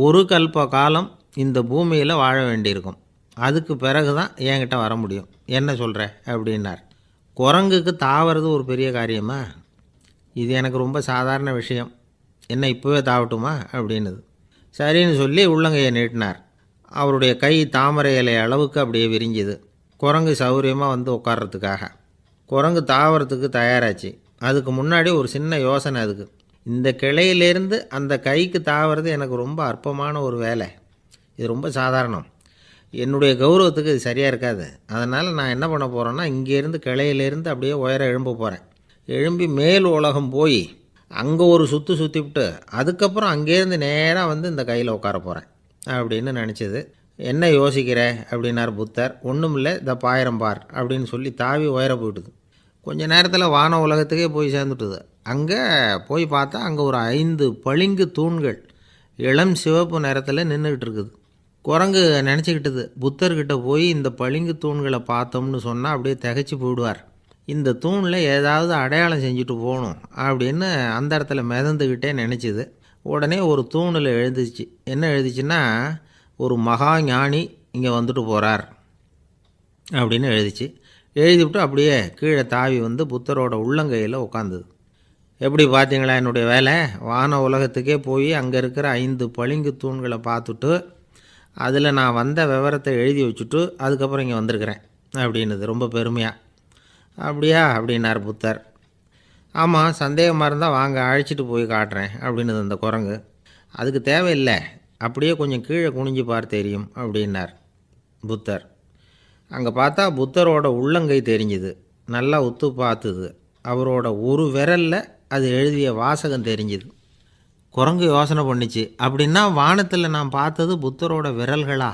ஒரு கல்ப காலம் இந்த பூமியில் வாழ வேண்டியிருக்கும், அதுக்கு பிறகு தான் என்கிட்ட வர முடியும், என்ன சொல்கிற அப்படின்னார். குரங்குக்கு தாவறது ஒரு பெரிய காரியமா? இது எனக்கு ரொம்ப சாதாரண விஷயம், என்ன இப்போவே தாவட்டுமா அப்படின்னுது. சரின்னு சொல்லி உள்ளங்கையை நீட்டினார். அவருடைய கை தாமரை இலை அளவுக்கு அப்படியே விரிஞ்சுது. குரங்கு சௌகரியமாக உட்கார்றதுக்காக. குரங்கு தாவறதுக்கு தயாராச்சு. அதுக்கு முன்னாடி ஒரு சின்ன யோசனை அதுக்கு. இந்த கிளையிலேருந்து அந்த கைக்கு தாவறது எனக்கு ரொம்ப அற்பமான ஒரு வேலை, இது ரொம்ப சாதாரணம், என்னுடைய கௌரவத்துக்கு இது சரியாக இருக்காது. அதனால் நான் என்ன பண்ண போகிறேன்னா, இங்கேருந்து கிளையிலேருந்து அப்படியே உயர எழும்ப போகிறேன். எழும்பி மேல் உலகம் போய் அங்கே ஒரு சுற்றிவிட்டு அதுக்கப்புறம் அங்கேருந்து நேராக இந்த கையில் உட்கார போகிறேன் அப்படின்னு நினச்சிது. என்ன யோசிக்கிற அப்படின்னார் புத்தர். ஒன்றும் இல்லை, இந்த பாயிரம் பார் அப்படின்னு சொல்லி தாவி உயர போயிட்டுது. கொஞ்ச நேரத்தில் வான உலகத்துக்கே போய் சேர்ந்துட்டுது. அங்கே போய் பார்த்தா அங்கே ஒரு 5 பளிங்கு தூண்கள் இளம் சிவப்பு நிறத்தில் நின்றுக்கிட்டு இருக்குது. குரங்கு நினச்சிக்கிட்டது, புத்தர்கிட்ட போய் இந்த பளிங்கு தூண்களை பார்த்தோம்னு சொன்னால் அப்படியே திகைச்சி போயிடுவார், இந்த தூணில் ஏதாவது அடையாளம் செஞ்சுட்டு போகணும் அப்படின்னு அந்த இடத்துல மிதந்துக்கிட்டே நினச்சிது. உடனே ஒரு தூணில் எழுதிச்சு. என்ன எழுதிச்சுன்னா, ஒரு மகா ஞானி இங்கே வந்துட்டு போகிறார் அப்படின்னு எழுதிச்சு. எழுதிவிட்டு அப்படியே கீழே தாவி புத்தரோட உள்ளங்கையில் உட்காந்துது. எப்படி பார்த்தீங்களா என்னுடைய வேலை? வான உலகத்துக்கே போய் அங்கே இருக்கிற 5 பளிங்கு தூண்களை பார்த்துட்டு அதில் நான் வந்த விவரத்தை எழுதி வச்சுட்டு அதுக்கப்புறம் இங்கே வந்திருக்கிறேன் அப்படின்னுது ரொம்ப பெருமையாக. அப்படியா அப்படின்னார் புத்தர். ஆமாம், சந்தேகமாக இருந்தால் வாங்க, அழைச்சிட்டு போய் காட்டுறேன் அப்படின்னுது அந்த குரங்கு. அதுக்கு தேவையில்லை, அப்படியே கொஞ்சம் கீழே குனிஞ்சு பார் தெரியும் அப்படின்னார் புத்தர். அங்கே பார்த்தா புத்தரோட உள்ளங்கை தெரிஞ்சுது. நல்லா உத்து பார்த்துது. அவரோட ஒரு விரலில் அது எழுதிய வாசகம் தெரிஞ்சுது. குரங்கு யோசனை பண்ணிச்சு, அப்படின்னா வானத்தில் நான் பார்த்தது புத்தரோட விரல்களா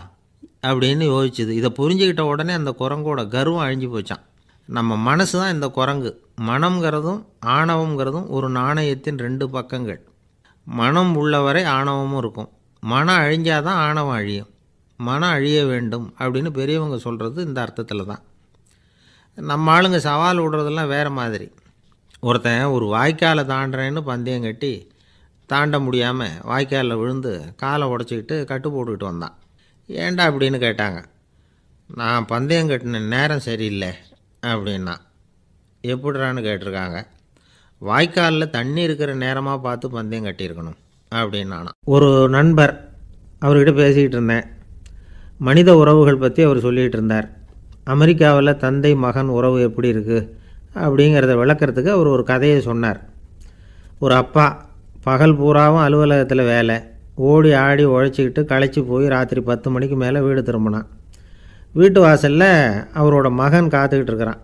அப்படின்னு யோசிச்சுது. இதை புரிஞ்சுக்கிட்ட உடனே அந்த குரங்கோட கர்வம் அழிஞ்சு போச்சான். நம்ம மனசு தான் இந்த குரங்கு. மனம்ங்கிறதும் ஆணவங்கிறதும் ஒரு நாணயத்தின் 2 பக்கங்கள். மனம் உள்ளவரை ஆணவமும் இருக்கும். மனம் அழிஞ்சாதான் ஆணவம் அழியும். மனம் அழிய வேண்டும் அப்படின்னு பெரியவங்க சொல்கிறது இந்த அர்த்தத்தில் தான். நம்ம ஆளுங்க சவால் விடுறதெல்லாம் வேறு மாதிரி. ஒருத்தன் ஒரு வாய்க்காலை தாண்டுறேன்னு பந்தயம் கட்டி தாண்ட முடியாமல் வாய்க்காலில் விழுந்து காலை உடச்சிக்கிட்டு கட்டு போட்டுக்கிட்டு வந்தான். ஏன்டா அப்படின்னு கேட்டாங்க. நான் பந்தயம் கட்டின நேரம் சரியில்லை அப்படின்னா. எப்படிறான்னு கேட்டிருக்காங்க. வாய்க்காலில் தண்ணி இருக்கிற நேரமாக பார்த்து பந்தயம் கட்டியிருக்கணும் அப்படின்னானா. ஒரு நண்பர், அவர்கிட்ட பேசிக்கிட்டு இருந்தேன். மனித உறவுகள் பற்றி அவர் சொல்லிகிட்டு இருந்தார். அமெரிக்காவில் தந்தை மகன் உறவு எப்படி இருக்குது அப்படிங்கிறத விளக்கிறதுக்கு அவர் ஒரு கதையை சொன்னார். ஒரு அப்பா பகல் பூராவும் அலுவலகத்தில் வேலை, ஓடி ஆடி உழைச்சிக்கிட்டு களைச்சி போய் ராத்திரி 10 மணிக்கு மேலே வீடு திரும்பினான். வீட்டு வாசலில் அவரோட மகன் காத்துக்கிட்டு இருக்கிறான்,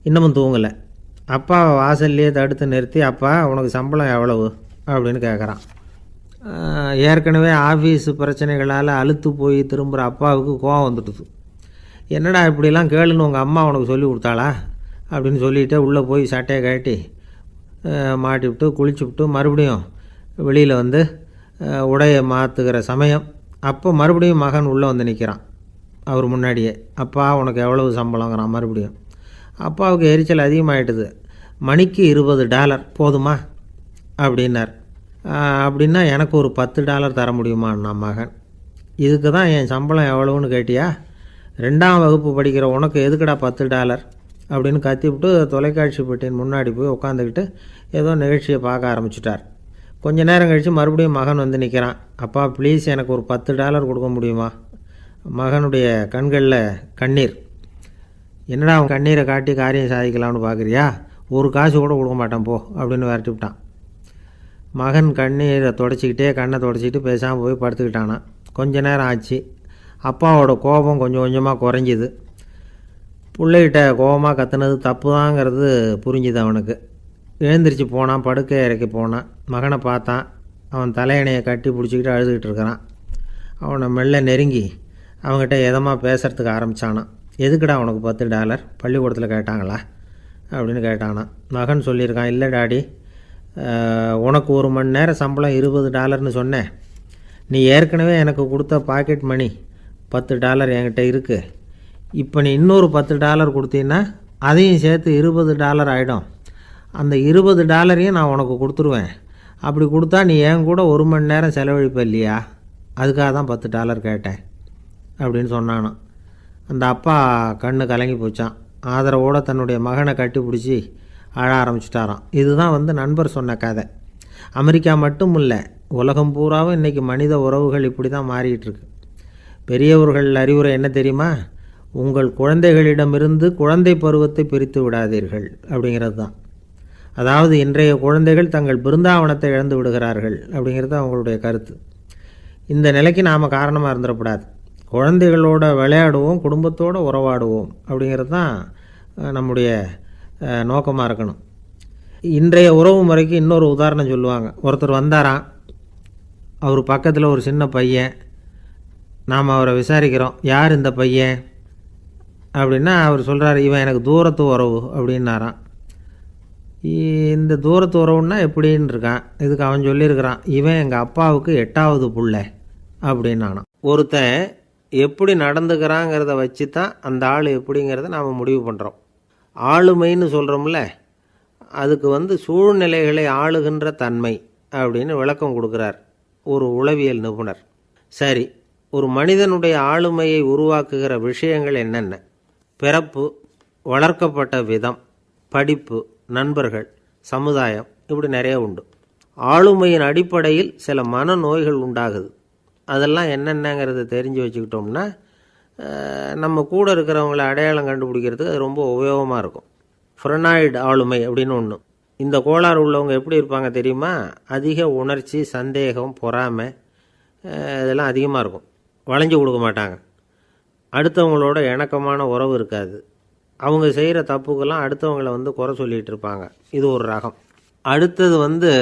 இன்னமும் தூங்கலை. அப்பாவை வாசல்லையே தடுத்து நிறுத்தி, அப்பா உனக்கு சம்பளம் எவ்வளவு அப்படின்னு கேட்குறான். ஏற்கனவே ஆஃபீஸு பிரச்சனைகளால் அலுத்து போய் திரும்புகிற அப்பாவுக்கு கோவம் வந்துட்டுது. என்னடா இப்படிலாம் கேளுன்னு உங்கள் அம்மா உனக்கு சொல்லி கொடுத்தாளா அப்படின்னு சொல்லிவிட்டு உள்ளே போய் சட்டையை கட்டி மாட்டிவிட்டு குளிச்சுவிட்டு மறுபடியும் வெளியில் உடையை மாற்றுகிற சமயம் அப்போ மறுபடியும் மகன் உள்ளே நிற்கிறான் அவர் முன்னாடியே. அப்பா உனக்கு எவ்வளவு சம்பளங்கிறான் மறுபடியும். அப்பாவுக்கு எரிச்சல் அதிகமாகிட்டுது. மணிக்கு $20 போதுமா அப்படின்னார். அப்படின்னா எனக்கு ஒரு $10 தர முடியுமான்னா மகன். இதுக்கு தான் என் சம்பளம் எவ்வளவுன்னு கேட்டியா? 2ஆம் வகுப்பு படிக்கிற உனக்கு எதுக்குடா $10 அப்படின்னு கத்திவிட்டு தொலைக்காட்சி பெட்டியின் முன்னாடி போய் உட்காந்துக்கிட்டு ஏதோ நிகழ்ச்சியை பார்க்க ஆரம்பிச்சிட்டார். கொஞ்ச நேரம் கழித்து மறுபடியும் மகன் நிற்கிறான். அப்பா ப்ளீஸ் எனக்கு ஒரு $10 கொடுக்க முடியுமா? மகனுடைய கண்களில் கண்ணீர். என்னடா அவன் கண்ணீரை காட்டி காரியம் சாதிக்கலாம்னு பார்க்குறியா, ஒரு காசு கூட கொடுக்க மாட்டான் போ அப்படின்னு விரட்டி விட்டான். மகன் கண்ணீரை தொடச்சிக்கிட்டே கண்ணை தொடச்சிக்கிட்டு பேசாமல் போய் படுத்துக்கிட்டானான். கொஞ்ச நேரம் ஆச்சு. அப்பாவோட கோபம் கொஞ்சம் கொஞ்சமாக குறைஞ்சிது. பிள்ளைகிட்ட கோபமாக கத்துனது தப்பு தாங்கிறது புரிஞ்சுது அவனுக்கு. எழுந்திரிச்சு போனான், படுக்கை இறக்கி போனான். மகனை பார்த்தான். அவன் தலையணையை கட்டி பிடிச்சிக்கிட்டு அழுதுகிட்டு இருக்கிறான். அவனை மெல்ல நெருங்கி அவங்ககிட்ட எதமாக பேசுகிறதுக்கு ஆரம்பித்தானான். எதுக்குடா உனக்கு $10 பள்ளிக்கூடத்தில் கேட்டாங்களா அப்படின்னு கேட்டானான். மகன் சொல்லியிருக்கான், இல்லை டாடி, உனக்கு 1 மணி நேரம் சம்பளம் $20ன்னு சொன்னேன். நீ ஏற்கனவே எனக்கு கொடுத்த பாக்கெட் மணி $10 என்கிட்ட இருக்குது. இப்போ நீ இன்னொரு $10 கொடுத்தீங்கன்னா அதையும் சேர்த்து $20 ஆகிடும். அந்த $20 நான் உனக்கு கொடுத்துருவேன். அப்படி கொடுத்தா நீ என் கூட 1 மணி நேரம் செலவழிப்ப இல்லையா, அதுக்காக தான் $10 கேட்டேன் அப்படின்னு சொன்னானான். அந்த அப்பா கண்ணு கலங்கி போச்சான். ஆதரவோடு தன்னுடைய மகனை கட்டி பிடிச்சி அழ ஆரம்பிச்சிட்டாராம். இதுதான் நண்பர் சொன்ன கதை. அமெரிக்கா மட்டும் இல்லை, உலகம் பூராவும் இன்றைக்கி மனித உறவுகள் இப்படி தான் மாறிட்டுருக்கு. பெரியவர்கள் அறிவுரை என்ன தெரியுமா? உங்கள் குழந்தைகளிடமிருந்து குழந்தை பருவத்தை பிரித்து விடாதீர்கள் அப்படிங்கிறது தான். அதாவது இன்றைய குழந்தைகள் தங்கள் பிருந்தாவனத்தை இழந்து விடுகிறார்கள் அப்படிங்கிறது அவங்களுடைய கருத்து. இந்த நிலைக்கு நாம் காரணமாக இருந்துடக்கூடாது. குழந்தைகளோட விளையாடுவோம், குடும்பத்தோடு உறவாடுவோம் அப்படிங்கிறது தான் நம்முடைய நோக்கமாக இருக்கணும். இன்றைய உறவு முறைக்கு இன்னொரு உதாரணம் சொல்லுவாங்க. ஒருத்தர் வந்தாராம், அவர் பக்கத்தில் ஒரு சின்ன பையன். நாம் அவரை விசாரிக்கிறோம், யார் இந்த பையன் அப்படின்னா அவர் சொல்கிறார், இவன் எனக்கு தூரத்து உறவு அப்படின்னாராம். இந்த தூரத்து உறவுன்னா எப்படின்னு இருக்கான். இதுக்கு அவன் சொல்லியிருக்கிறான், இவன் எங்கள் அப்பாவுக்கு 8வது புள்ள அப்படின்னானான். ஒருத்தன் எப்படி நடந்துக்கிறாங்கிறத வச்சு தான் அந்த ஆள் எப்படிங்கிறத நாம் முடிவு பண்ணுறோம். ஆளுமைன்னு சொல்கிறோம்ல, அதுக்கு சூழ்நிலைகளை ஆளுகின்ற தன்மை அப்படின்னு விளக்கம் கொடுக்குறார் ஒரு உளவியல் நிபுணர். சரி, ஒரு மனிதனுடைய ஆளுமையை உருவாக்குகிற விஷயங்கள் என்னென்ன? பிறப்பு, வளர்க்கப்பட்ட விதம், படிப்பு, நண்பர்கள், சமுதாயம், இப்படி நிறைய உண்டு. ஆளுமையின் அடிப்படையில் சில மனநோய்கள் உண்டாகுது. அதெல்லாம் என்னென்னங்கிறத தெரிஞ்சு வச்சுக்கிட்டோம்னா நம்ம கூட இருக்கிறவங்கள அடையாளம் கண்டுபிடிக்கிறதுக்கு அது ரொம்ப உபயோகமாக இருக்கும். ஃப்ரெனாய்டு ஆளுமை அப்படின்னு ஒன்று. இந்த கோளாறு உள்ளவங்க எப்படி இருப்பாங்க தெரியுமா? அதிக உணர்ச்சி, சந்தேகம், பொறாமை இதெல்லாம் அதிகமாக இருக்கும். வளைஞ்சு கொடுக்க மாட்டாங்க. அடுத்தவங்களோட இணக்கமான உறவு இருக்காது. அவங்க செய்கிற தப்புக்கெல்லாம் அடுத்தவங்களை குறை சொல்லிகிட்டு இருப்பாங்க. இது ஒரு ரகம். அடுத்தது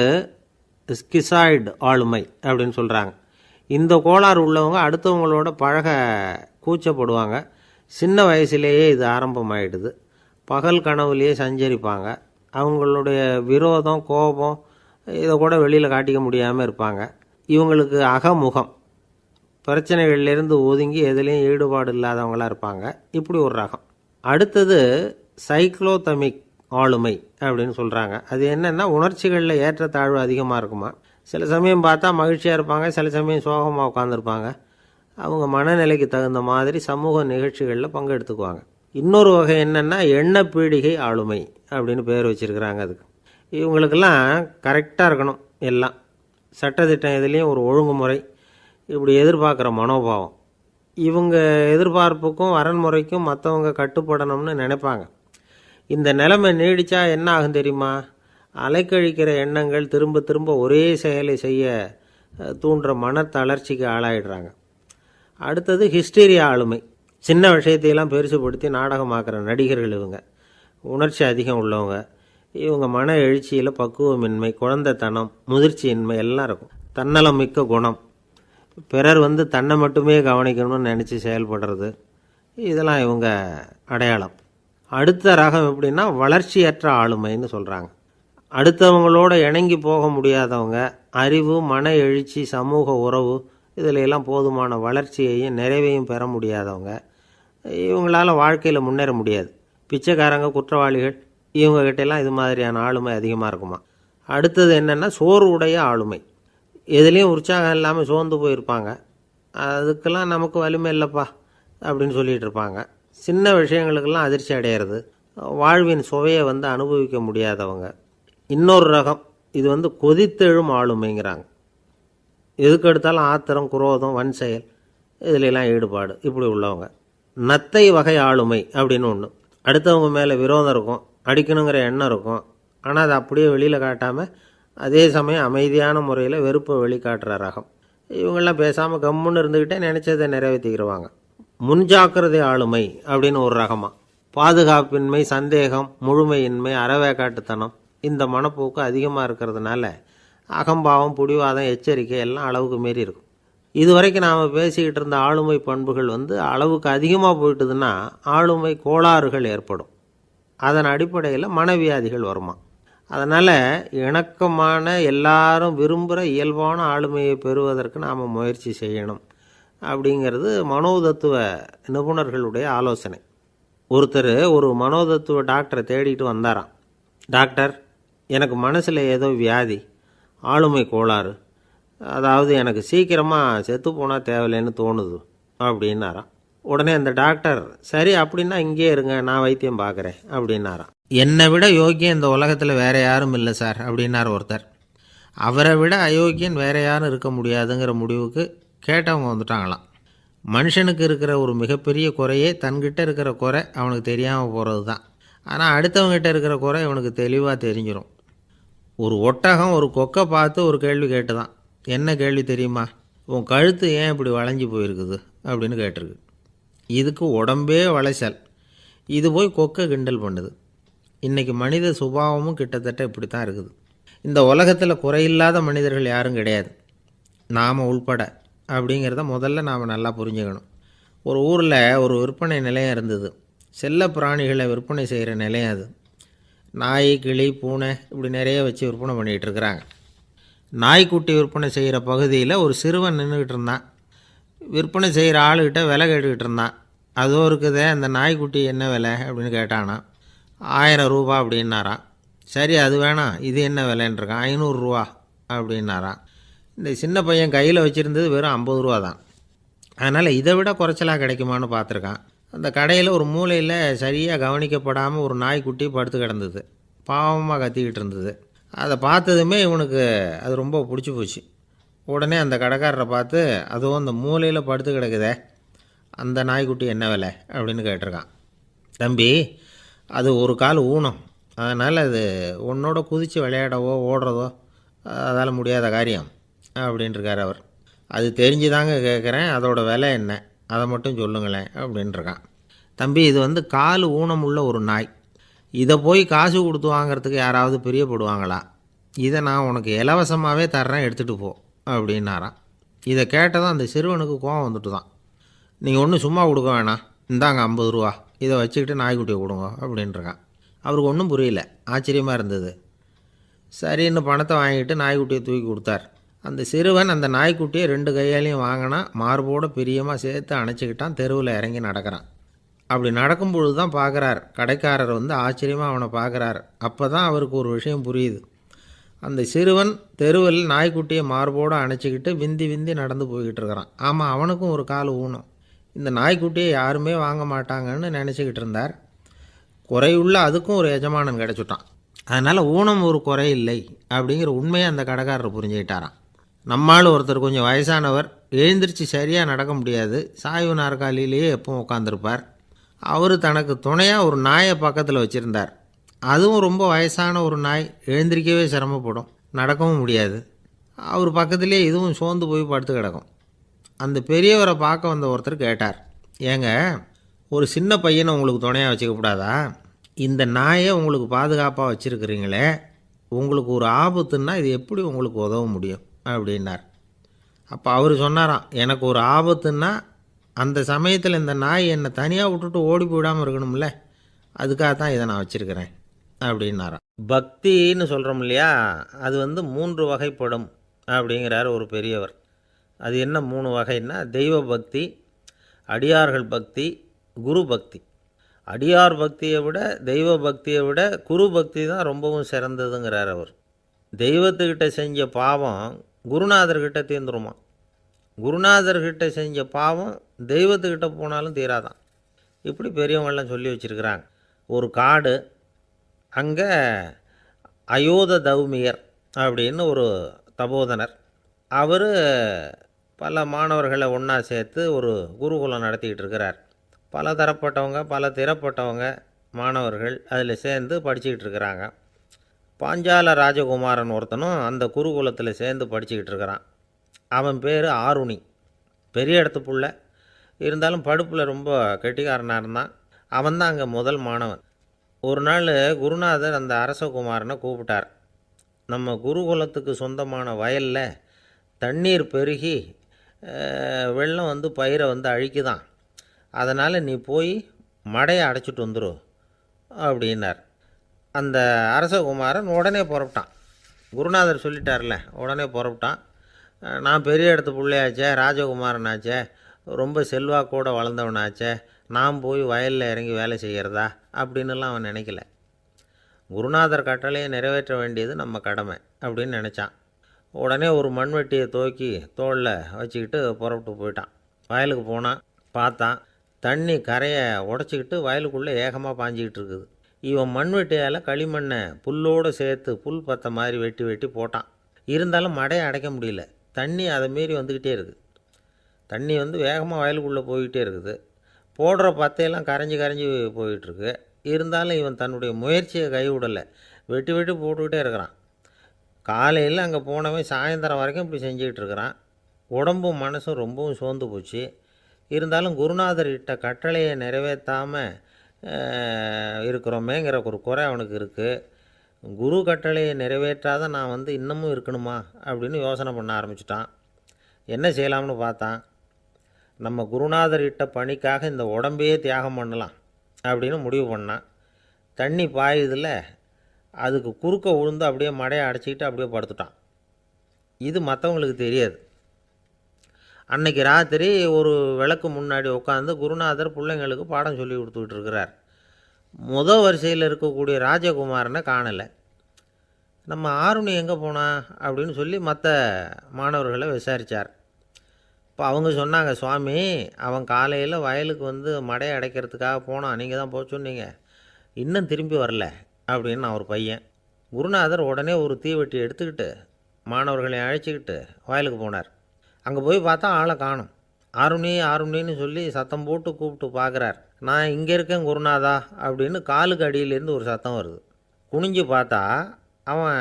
ஸ்கிசாய்டு ஆளுமை அப்படின்னு சொல்கிறாங்க. இந்த கோளாறு உள்ளவங்க அடுத்தவங்களோட பழக கூச்சப்படுவாங்க. சின்ன வயசுலேயே இது ஆரம்பமாயிடுது. பகல் கனவுலேயே சஞ்சரிப்பாங்க. அவங்களுடைய விரோதம், கோபம் இதை கூட வெளியில் காட்டிக்க முடியாமல் இருப்பாங்க. இவங்களுக்கு அகமுகம், பிரச்சனைகள்லேருந்து ஒதுங்கி எதுலேயும் ஈடுபாடு இல்லாதவங்களாக இருப்பாங்க. இப்படி ஒரு ரகம். அடுத்தது சைக்ளோதமிக் ஆளுமை அப்படின்னு சொல்கிறாங்க. அது என்னென்னா, உணர்ச்சிகளில் ஏற்றத்தாழ்வு அதிகமாக இருக்குமா. சில சமயம் பார்த்தா மகிழ்ச்சியாக இருப்பாங்க, சில சமயம் சோகமாக உட்காந்துருப்பாங்க. அவங்க மனநிலைக்கு தகுந்த மாதிரி சமூக நிகழ்ச்சிகளில் பங்கெடுத்துக்குவாங்க. இன்னொரு வகை என்னென்னா எண்ணப்பீடிகை ஆளுமை அப்படின்னு பேர் வச்சுருக்கிறாங்க. அதுக்கு இவங்களுக்கெல்லாம் கரெக்டாக இருக்கணும். எல்லாம் சட்டத்திட்டம் எதுலேயும் ஒரு ஒழுங்குமுறை, இப்படி எதிர்பார்க்குற மனோபாவம். இவங்க எதிர்பார்ப்புக்கும் வரன்முறைக்கும் மற்றவங்க கட்டுப்படணும்னு நினைப்பாங்க. இந்த நிலைமை நீடித்தா என்ன ஆகும் தெரியுமா? அலைக்கழிக்கிற எண்ணங்கள் திரும்ப திரும்ப ஒரே செயலை செய்ய தூண்டுற மனத்தளர்ச்சிக்கு ஆளாயிடுறாங்க. அடுத்தது ஹிஸ்டீரியா ஆளுமை. சின்ன விஷயத்தையெல்லாம் பெருசுப்படுத்தி நாடகமாக்குற நடிகர்கள் இவங்க. உணர்ச்சி அதிகம் உள்ளவங்க. இவங்க மன எழுச்சியில் பக்குவமின்மை, குழந்தைத்தனம், முதிர்ச்சியின்மை எல்லாம் இருக்கும். தன்னலம் மிக்க குணம். பிறர் தன்னை மட்டுமே கவனிக்கணும்னு நினச்சி செயல்படுறது, இதெல்லாம் இவங்க அடையாளம். அடுத்த ரகம் எப்படின்னா வளர்ச்சியற்ற ஆளுமைன்னு சொல்கிறாங்க. அடுத்தவங்களோட இணங்கி போக முடியாதவங்க, அறிவு, மன எழுச்சி, சமூக உறவு இதில் எல்லாம் போதுமான வளர்ச்சியையும் நிறைவையும் பெற முடியாதவங்க. இவங்களால் வாழ்க்கையில் முன்னேற முடியாது. பிச்சைக்காரங்க, குற்றவாளிகள், இவங்ககிட்டெல்லாம் இது மாதிரியான ஆளுமை அதிகமாக இருக்குமா. அடுத்தது என்னென்னா சோர்வுடைய ஆளுமை. எதுலேயும் உற்சாகம் இல்லாமல் சோர்ந்து போயிருப்பாங்க. அதுக்கெல்லாம் நமக்கு வலிமை இல்லைப்பா அப்படின்னு சொல்லிகிட்டு இருப்பாங்க. சின்ன விஷயங்களுக்கெல்லாம் அதிர்ச்சி அடையிறது, வாழ்வின் சுவையை அனுபவிக்க முடியாதவங்க. இன்னொரு ரகம் இது கொதித்தெழும் ஆளுமைங்கிறாங்க. எதுக்கு எடுத்தாலும் ஆத்திரம், குரோதம், வன் செயல் இதிலெல்லாம் ஈடுபாடு, இப்படி உள்ளவங்க. நத்தை வகை ஆளுமை அப்படின்னு ஒன்று. அடுத்தவங்க மேலே விரோதம் இருக்கும், அடிக்கணுங்கிற எண்ணம் இருக்கும். ஆனால் அதை அப்படியே வெளியில் காட்டாமல் அதே சமயம் அமைதியான முறையில் வெறுப்பை வெளிக்காட்டுற ரகம். இவங்கெல்லாம் பேசாமல் கம்முன்னு இருந்துக்கிட்டே நினச்சதை நிறைவேற்றிக்கிடுவாங்க. முன்ஜாக்கிரதை ஆளுமை அப்படின்னு ஒரு ரகமாக பாதுகாப்பின்மை, சந்தேகம், முழுமையின்மை, அறவேக்காட்டுத்தனம் இந்த மனப்போக்கு அதிகமாக இருக்கிறதுனால அகம்பாவம், புடிவாதம், எச்சரிக்கை எல்லாம் அளவுக்கு மீறி இருக்கும். இதுவரைக்கும் நாம் பேசிக்கிட்டு இருந்த ஆளுமை பண்புகள் அளவுக்கு அதிகமாக போயிட்டுதுன்னா ஆளுமை கோளாறுகள் ஏற்படும். அதன் அடிப்படையில் மனவியாதிகள் வருமா. அதனால் இணக்கமான எல்லாரும் விரும்புகிற இயல்பான ஆளுமையை பெறுவதற்கு நாம் முயற்சி செய்யணும் அப்படிங்கிறது மனோதத்துவ நிபுணர்களுடைய ஆலோசனை. ஒருத்தர் ஒரு மனோதத்துவ டாக்டரை தேடிட்டு வந்தாராம். டாக்டர், எனக்கு மனசில் ஏதோ வியாதி, ஆளுமை கோளாறு, அதாவது எனக்கு சீக்கிரமாக செத்து போனால் தேவையில்லைன்னு தோணுது அப்படின்னாராம். உடனே அந்த டாக்டர், சரி அப்படின்னா இங்கே இருங்க, நான் வைத்தியம் பார்க்குறேன் அப்படின்னாராம். என்னை விட யோக்கியம் இந்த உலகத்தில் வேறு யாரும் இல்லை சார் அப்படின்னார் ஒருத்தர். அவரை விட அயோக்கியன் வேறு யாரும் இருக்க முடியாதுங்கிற முடிவுக்கு கேட்டவங்க வந்துட்டாங்களாம். மனுஷனுக்கு இருக்கிற ஒரு மிகப்பெரிய குறையே தன்கிட்ட இருக்கிற குறை அவனுக்கு தெரியாமல் போகிறது தான். ஆனால் அடுத்தவங்ககிட்ட இருக்கிற குறை இவனுக்கு தெளிவாக தெரிஞ்சிடும். ஒரு ஒட்டகம் ஒரு கொக்கை பார்த்து ஒரு கேள்வி கேட்டு தான். என்ன கேள்வி தெரியுமா? உன் கழுத்து ஏன் இப்படி வளைஞ்சி போயிருக்குது அப்படின்னு கேட்டிருக்கு. இதுக்கு உடம்பே வளைச்சல். இது போய் கொக்கை கிண்டல் பண்ணுது. இன்றைக்கி மனித சுபாவமும் கிட்டத்தட்ட இப்படி தான் இருக்குது. இந்த உலகத்தில் குறையில்லாத மனிதர்கள் யாரும் கிடையாது, நாம் உள்பட அப்படிங்கிறத முதல்ல நாம் நல்லா புரிஞ்சுக்கணும். ஒரு ஊரில் ஒரு விற்பனை நிலையம் இருந்தது. செல்ல பிராணிகளை விற்பனை செய்கிற நிலையம் அது. நாய், கிளி, பூனை இப்படி நிறைய வச்சு விற்பனை பண்ணிகிட்டு இருக்கிறாங்க. நாய்க்குட்டி விற்பனை செய்கிற பகுதியில் ஒரு சிறுவன் நின்றுக்கிட்டு இருந்தான். விற்பனை செய்கிற ஆளுகிட்ட விலை கேட்டுக்கிட்டு இருந்தான். அதோ இருக்குதே அந்த நாய்க்குட்டி என்ன விலை அப்படின்னு கேட்டானா. 1000 ரூபா அப்படின்னாரான். சரி அது வேணாம், இது என்ன விலைன்றிருக்கான். 500 ரூபா அப்படின்னாரான். இந்த சின்ன பையன் கையில் வச்சுருந்தது வெறும் 50 ரூபா தான். அதனால் இதை விட குறைச்சலாக கிடைக்குமான்னு பார்த்துருக்கான். அந்த கடையில் ஒரு மூலையில் சரியாக கவனிக்கப்படாமல் ஒரு நாய்க்குட்டி படுத்து கிடந்தது. பாவமாக கத்திக்கிட்டு இருந்தது. அதை பார்த்ததுமே இவனுக்கு அது ரொம்ப பிடிச்சி போச்சு. உடனே அந்த கடைக்காரரை பார்த்து, அதுவும் அந்த மூலையில் படுத்து கிடக்குதே அந்த நாய்க்குட்டி என்ன விலை அப்படின்னு கேட்டிருக்கான். தம்பி, அது ஒரு கால் ஊனம், அதனால் அது உன்னோட குதித்து விளையாடவோ ஓடுறதோ அதால் முடியாத காரியம் அப்படின்ட்டுருக்கார் அவர். அது தெரிஞ்சுதாங்க கேட்குறேன், அதோட விலை என்ன அதை மட்டும் சொல்லுங்களேன் அப்படின்ட்டுருக்கான். தம்பி, இது கால் ஊனம் உள்ள ஒரு நாய். இதை போய் காசு கொடுத்து வாங்கிறதுக்கு யாராவது பிரியப்படுவாங்களா? இதை நான் உனக்கு இலவசமாகவே தர்றேன், எடுத்துகிட்டு போ அப்படின்னாரான். இதை கேட்டதும் அந்த சிறுவனுக்கு கோவம் வந்துட்டு தான். நீங்கள் ஒன்றும் சும்மா கொடுக்க வேணாம், இந்தாங்க 50 ரூபா, இதை வச்சுக்கிட்டு நாய்க்குட்டியை கொடுங்க அப்படின்ட்டுருக்கான். அவருக்கு ஒன்றும் புரியல, ஆச்சரியமாக இருந்தது. சரின்னு பணத்தை வாங்கிட்டு நாய்க்குட்டியை தூக்கி கொடுத்தார். அந்த சிறுவன் அந்த நாய்க்குட்டியை 2 கையாலையும் வாங்கினா, மார்போடு பிரியமாக சேர்த்து அணைச்சிக்கிட்டான். தெருவில் இறங்கி நடக்கிறான். அப்படி நடக்கும்பொழுது தான் பார்க்குறார், கடைக்காரர் ஆச்சரியமாக அவனை பார்க்குறார். அப்போ தான் அவருக்கு ஒரு விஷயம் புரியுது. அந்த சிறுவன் தெருவில் நாய்க்குட்டியை மார்போடு அணைச்சிக்கிட்டு விந்தி விந்தி நடந்து போய்கிட்டு இருக்கிறான். ஆமாம், அவனுக்கும் ஒரு கால் ஊனம். இந்த நாய்க்குட்டியை யாருமே வாங்க மாட்டாங்கன்னு நினச்சிக்கிட்டு இருந்தார். குறையுள்ள அதுக்கும் ஒரு எஜமானன் கிடச்சிட்டான். அதனால் ஊனம் ஒரு குறை இல்லை அப்படிங்கிற உண்மையை அந்த கடைக்காரர் புரிஞ்சுக்கிட்டாரான். நம்மால் ஒருத்தர் கொஞ்சம் வயசானவர், எழுந்திரிச்சு சரியாக நடக்க முடியாது, சாய்வு நாற்காலியிலேயே எப்பவும் உட்காந்துருப்பார். அவர் தனக்கு துணையாக ஒரு நாயை பக்கத்தில் வச்சுருந்தார். அதுவும் ரொம்ப வயசான ஒரு நாய், எழுந்திரிக்கவே சிரமப்படும், நடக்கவும் முடியாது. அவர் பக்கத்துலேயே இதுவும் சோர்ந்து போய் படுத்து கிடக்கும். அந்த பெரியவரை பார்க்க வந்த ஒருத்தர் கேட்டார், ஏங்க, ஒரு சின்ன பையனை உங்களுக்கு துணையாக வச்சுக்கப்படாதா? இந்த நாயை உங்களுக்கு பாதுகாப்பாக வச்சுருக்கிறீங்களே, உங்களுக்கு ஒரு ஆபத்துன்னா இது எப்படி உங்களுக்கு உதவ முடியும் அப்படின்னார். அப்போ அவர் சொன்னாராம், எனக்கு ஒரு ஆபத்துன்னா அந்த சமயத்தில் இந்த நாய் என்னை தனியாக விட்டுட்டு ஓடி போயிடாமல் இருக்கணும்ல, அதுக்காக தான் இதை நான் வச்சுருக்கிறேன் அப்படின்னாராம். பக்தின்னு சொல்கிறோம் இல்லையா, அது 3 வகைப்படும் அப்படிங்கிறார் ஒரு பெரியவர். அது என்ன 3 வகைன்னா, தெய்வ பக்தி, அடியார்கள் பக்தி, குரு பக்தி. அடியார் பக்தியை விட தெய்வ பக்தியை விட குரு பக்தி தான் ரொம்பவும் சிறந்ததுங்கிறார் அவர். தெய்வத்துக்கிட்ட செஞ்ச பாவம் குருநாதர்கிட்ட தீர்ந்துருமா, குருநாதர்கிட்ட செஞ்ச பாவம் தெய்வத்துக்கிட்ட போனாலும் தீராதான். இப்படி பெரியவங்கள்லாம் சொல்லி வச்சுருக்கிறாங்க. ஒரு காடு, அங்கே அயோத தௌமியர் அப்படின்னு ஒரு தபோதனர். அவர் பல மாணவர்களை ஒன்றா சேர்த்து ஒரு குருகுலம் நடத்திக்கிட்டு இருக்கிறார். பல தரப்பட்டவங்க, பல திறப்பட்டவங்க மாணவர்கள் அதில் சேர்ந்து படிச்சுக்கிட்டு இருக்கிறாங்க. பாஞ்சால ராஜகுமாரன் ஒருத்தனும் அந்த குருகுலத்தில் சேர்ந்து படிச்சுக்கிட்டு இருக்கிறான். அவன் பேர் ஆருணி. பெரிய இடத்து புள்ள, இருந்தாலும் படிப்பில் ரொம்ப கெட்டிக்காரனாக இருந்தான். அவன் தான் அங்கே முதல் மாணவன். ஒரு நாள் குருநாதர் அந்த அரசகுமாரனை கூப்பிட்டார். நம்ம குருகுலத்துக்கு சொந்தமான வயலில் தண்ணீர் பெருகி வெள்ளம் வந்து பயிரை வந்து அழிக்குதான். அதனால் நீ போய் மடையை அடைச்சிட்டு வந்துரு அப்படின்னார். அந்த அரசகுமாரன் உடனே புறப்பட்டான். குருநாதர் சொல்லிட்டார்ல, உடனே புறப்பட்டான். நான் பெரிய இடத்து பிள்ளையாச்சே, ராஜகுமாரனாச்சே, ரொம்ப செல்வாக்கோடு வளர்ந்தவனாச்சே, நான் போய் வயலில் இறங்கி வேலை செய்கிறதா அப்படின்னுலாம் அவன் நினைக்கல. குருநாதர் கட்டளையை நிறைவேற்ற வேண்டியது நம்ம கடமை அப்படின்னு நினச்சான். உடனே ஒரு மண்வெட்டியை தூக்கி தோளில் வச்சுக்கிட்டு புறப்பட்டு போயிட்டான். வயலுக்கு போனான். பார்த்தான், தண்ணி கரையை உடச்சிக்கிட்டு வயலுக்குள்ளே ஏகமாக பாஞ்சிக்கிட்டு இருக்குது. இவன் மண்வெட்டியால் களிமண்ணை புல்லோடு சேர்த்து புல் பற்ற மாதிரி வெட்டி வெட்டி போட்டான். இருந்தாலும் மடையை அடைக்க முடியல. தண்ணி அதை மீறி வந்துக்கிட்டே இருக்குது. தண்ணி வந்து வேகமாக வயலுக்குள்ளே போய்கிட்டே இருக்குது. போடுற பத்தையெல்லாம் கரைஞ்சி கரைஞ்சி போயிட்டுருக்கு. இருந்தாலும் இவன் தன்னுடைய முயற்சியை கைவிடலை. வெட்டி வெட்டி போட்டுக்கிட்டே இருக்கிறான். காலையில் அங்கே போனவன் சாயந்தரம் வரைக்கும் இப்படி செஞ்சுக்கிட்டு இருக்கிறான். உடம்பும் மனசும் ரொம்பவும் சோர்ந்து போச்சு. இருந்தாலும் குருநாதர் இட்ட கட்டளையை நிறைவேற்றாமல் இருக்கிறோமேங்கிற ஒரு குறை அவனுக்கு இருக்குது. குரு கட்டளையை நிறைவேற்றாத நான் வந்து இன்னமும் இருக்கணுமா அப்படின்னு யோசனை பண்ண ஆரம்பிச்சிட்டான். என்ன செய்யலாம்னு பார்த்தான். நம்ம குருநாதர் இட்ட பணிக்காக இந்த உடம்பையே தியாகம் பண்ணலாம் அப்படின்னு முடிவு பண்ணான். தண்ணி பாயுதில் அதுக்கு குறுக்க விழுந்து அப்படியே மடையை அடைச்சிக்கிட்டு அப்படியே படுத்துட்டான். இது மற்றவங்களுக்கு தெரியாது. அன்னைக்கு ராத்திரி ஒரு விளக்கு முன்னாடி உட்காந்து குருநாதர் பிள்ளைங்களுக்கு பாடம் சொல்லி கொடுத்துக்கிட்டு இருக்கிறார். வரிசையில் இருக்கக்கூடிய ராஜகுமாரனை காணலை. நம்ம ஆருணி எங்கே போனா அப்படின்னு சொல்லி மற்ற மாணவர்களை விசாரித்தார். இப்போ அவங்க சொன்னாங்க, சுவாமி அவன் காலையில் வயலுக்கு வந்து மடையை அடைக்கிறதுக்காக போனான், நீங்கள் தான் போக சொன்னீங்க, இன்னும் திரும்பி வரல அப்படின்னு அவர் பையன். குருநாதர் உடனே ஒரு தீவெட்டி எடுத்துக்கிட்டு மாணவர்களை அழைச்சிக்கிட்டு வயலுக்கு போனார். அங்கே போய் பார்த்தா ஆளை காணும். ஆருணி ஆருணின்னு சொல்லி சத்தம் போட்டு கூப்பிட்டு பார்க்குறார். நான் இங்கே இருக்கேன் குருநாதா அப்படின்னு காலுக்கு அடியிலேருந்து ஒரு சத்தம் வருது. குனிஞ்சு பார்த்தா அவன்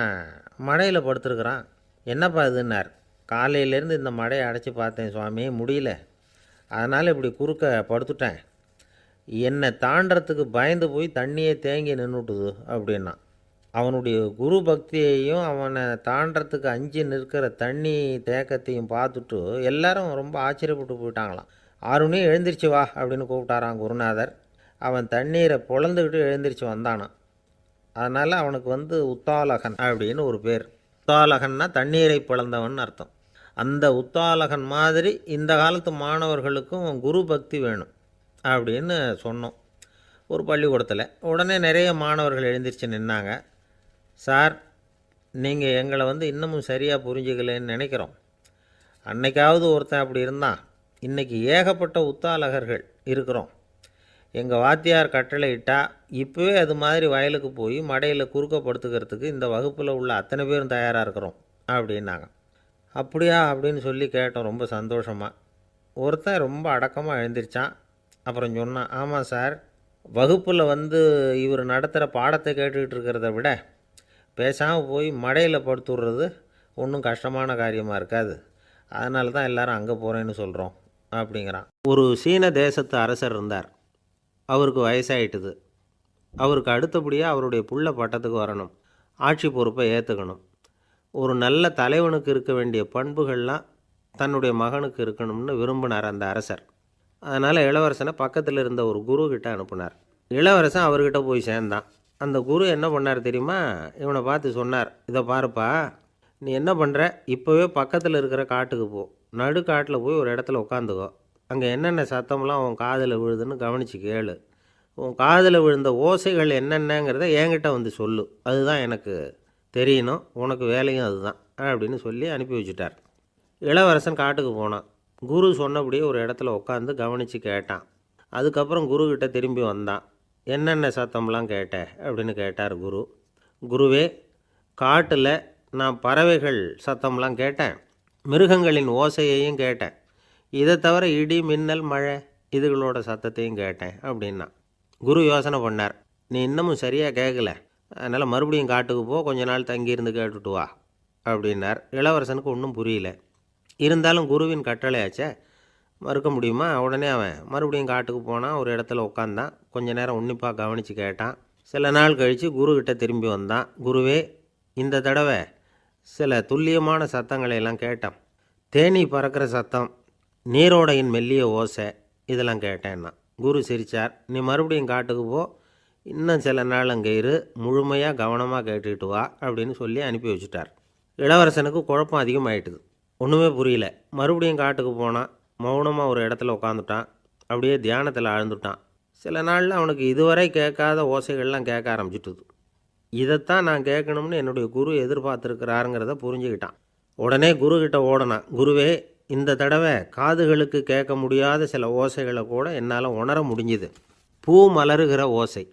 மடையில் படுத்துருக்குறான். என்னப்பா இதுன்னார். காலையிலேருந்து இந்த மடையை அடைச்சி பார்த்தேன் சுவாமி, முடியல, அதனால் இப்படி குறுக்க படுத்துட்டேன். என்னை தாண்டறதுக்கு பயந்து போய் தண்ணியே தேங்கி நின்றுட்டுது அப்படின்னா. அவனுடைய குரு பக்தியையும் அவனை தாண்டறதுக்கு அஞ்சு நிற்கிற தண்ணி தேக்கத்தையும் பார்த்துட்டு எல்லாரும் ரொம்ப ஆச்சரியப்பட்டு போயிட்டாங்களாம். ஆருணி எழுந்திரிச்சு வா அப்படின்னு கூப்பிட்டாரான் குருநாதர். அவன் தண்ணீரை பொழந்துக்கிட்டு எழுந்திரிச்சு வந்தானான். அதனால் அவனுக்கு வந்து உத்தாலகன் அப்படின்னு ஒரு பேர். உத்தாலகன்னா தண்ணீரை பிளந்தவன் அர்த்தம். அந்த உத்தாலகன் மாதிரி இந்த காலத்து மாணவர்களுக்கும் குரு பக்தி வேணும் அப்படின்னு சொன்னோம் ஒரு பள்ளிக்கூடத்தில். உடனே நிறைய மாணவர்கள் எழுந்திரிச்சு நின்னாங்க. சார், நீங்கள் எங்களை வந்து இன்னமும் சரியாக புரிஞ்சுக்கலன்னு நினைக்கிறோம். அன்னைக்காவது ஒருத்தன் அப்படி இருந்தான், இன்றைக்கி ஏகப்பட்ட உத்தாலகர்கள் இருக்கிறோம். எங்கள் வாத்தியார் கட்டளை இட்டால் இப்போவே அது மாதிரி வயலுக்கு போய் மடையில் குறுக்கப்படுத்துக்கிறதுக்கு இந்த வகுப்பில் உள்ள அத்தனை பேரும் தயாராக இருக்கிறோம் அப்படின்னாங்க. அப்படியா அப்படின்னு சொல்லி கேட்டோம் ரொம்ப சந்தோஷமாக. ஒருத்தன் ரொம்ப அடக்கமாக எழுந்திரிச்சான். அப்புறம் சொன்னான், ஆமாம் சார், வகுப்பில் வந்து இவர் நடத்துகிற பாடத்தை கேட்டுக்கிட்டு இருக்கிறத விட பேசாமல் போய் மடையில் படுத்துடுறது ஒன்றும் கஷ்டமான காரியமாக இருக்காது, அதனால தான் எல்லோரும் அங்கே போகிறேன்னு சொல்கிறோம் அப்படிங்கிறான். ஒரு சீன தேசத்து அரசர் இருந்தார். அவருக்கு வயசாயிட்டுது. அவருக்கு அடுத்தபடியாக அவருடைய புள்ள பட்டத்துக்கு வரணும், ஆட்சி பொறுப்பை ஏற்றுக்கணும். ஒரு நல்ல தலைவனுக்கு இருக்க வேண்டிய பண்புகள்லாம் தன்னுடைய மகனுக்கு இருக்கணும்னு விரும்பினார் அந்த அரசர். அதனால் இளவரசனை பக்கத்தில் இருந்த ஒரு குரு கிட்ட அனுப்புனார். இளவரசன் அவர்கிட்ட போய் சேர்ந்தான். அந்த குரு என்ன பண்ணார் தெரியுமா? இவனை பார்த்து சொன்னார், இதை பாருப்பா, நீ என்ன பண்ணுற, இப்போவே பக்கத்தில் இருக்கிற காட்டுக்கு போ, நடு காட்டில் போய் ஒரு இடத்துல உட்காந்துக்கோ, அங்கே என்னென்ன சத்தம்லாம் உன் காதில் விழுதுன்னு கவனித்து கேளு, உன் காதில் விழுந்த ஓசைகள் என்னென்னங்கிறத என்கிட்ட வந்து சொல்லு, அதுதான் எனக்கு தெரியணும், உனக்கு வேலையும் அதுதான் அப்படின்னு சொல்லி அனுப்பி வச்சுட்டார். இளவரசன் காட்டுக்கு போனான். குரு சொன்னபடியே ஒரு இடத்துல உட்காந்து கவனித்து கேட்டான். அதுக்கப்புறம் குருக்கிட்ட திரும்பி வந்தான். என்னென்ன சத்தம்லாம் கேட்ட அப்படின்னு கேட்டார் குரு. குருவே, காட்டில் நான் பறவைகள் சத்தம்லாம் கேட்டேன், மிருகங்களின் ஓசையையும் கேட்டேன், இதை தவிர இடி மின்னல் மழை இதுகளோட சத்தத்தையும் கேட்டேன் அப்படின்னா. குரு யோசனை பண்ணார், நீ இன்னமும் சரியாக கேட்கல, அதனால் மறுபடியும் காட்டுக்கு போ, கொஞ்ச நாள் தங்கியிருந்து கேட்டுட்டு வா அப்படின்னார். இளவரசனுக்கு ஒன்றும் புரியல. இருந்தாலும் குருவின் கட்டளையாச்சே, மறுக்க முடியுமா? உடனே அவன் மறுபடியும் காட்டுக்கு போனான். ஒரு இடத்துல உட்காந்தான். கொஞ்ச நேரம் உன்னிப்பாக கவனித்து கேட்டான். சில நாள் கழித்து குருக்கிட்ட திரும்பி வந்தான். குருவே, இந்த தடவை சில துல்லியமான சத்தங்களை எல்லாம் கேட்டான். தேனீ பறக்கிற சத்தம், நீரோடையின் மெல்லிய ஓசை, இதெல்லாம் கேட்டேன்னா. குரு சிரித்தார். நீ மறுபடியும் காட்டுக்கு போ, இன்னும் சில நாள் அங்கே இரு, முழுமையாக கவனமாக கேட்டுக்கிட்டு வா அப்படின்னு சொல்லி அனுப்பி வச்சுட்டார். இளவரசனுக்கு குழப்பம் அதிகமாயிட்டுது. ஒன்றுமே புரியல. மறுபடியும் காட்டுக்கு போனான். மௌனமாக ஒரு இடத்துல உட்காந்துட்டான். அப்படியே தியானத்தில் ஆழ்ந்துட்டான். சில நாளில் அவனுக்கு இதுவரை கேட்காத ஓசைகள்லாம் கேட்க ஆரம்பிச்சிட்டுது. இதைத்தான் நான் கேட்கணும்னு என்னுடைய குரு எதிர்பார்த்துருக்கிறாருங்கிறத புரிஞ்சுக்கிட்டான். உடனே குருக்கிட்ட ஓடனான். குருவே, இந்த தடவை காதுகளுக்கு கேட்க முடியாத சில ஓசைகளை கூட என்னால் உணர முடிஞ்சுது. பூ மலருகிற ஓசை,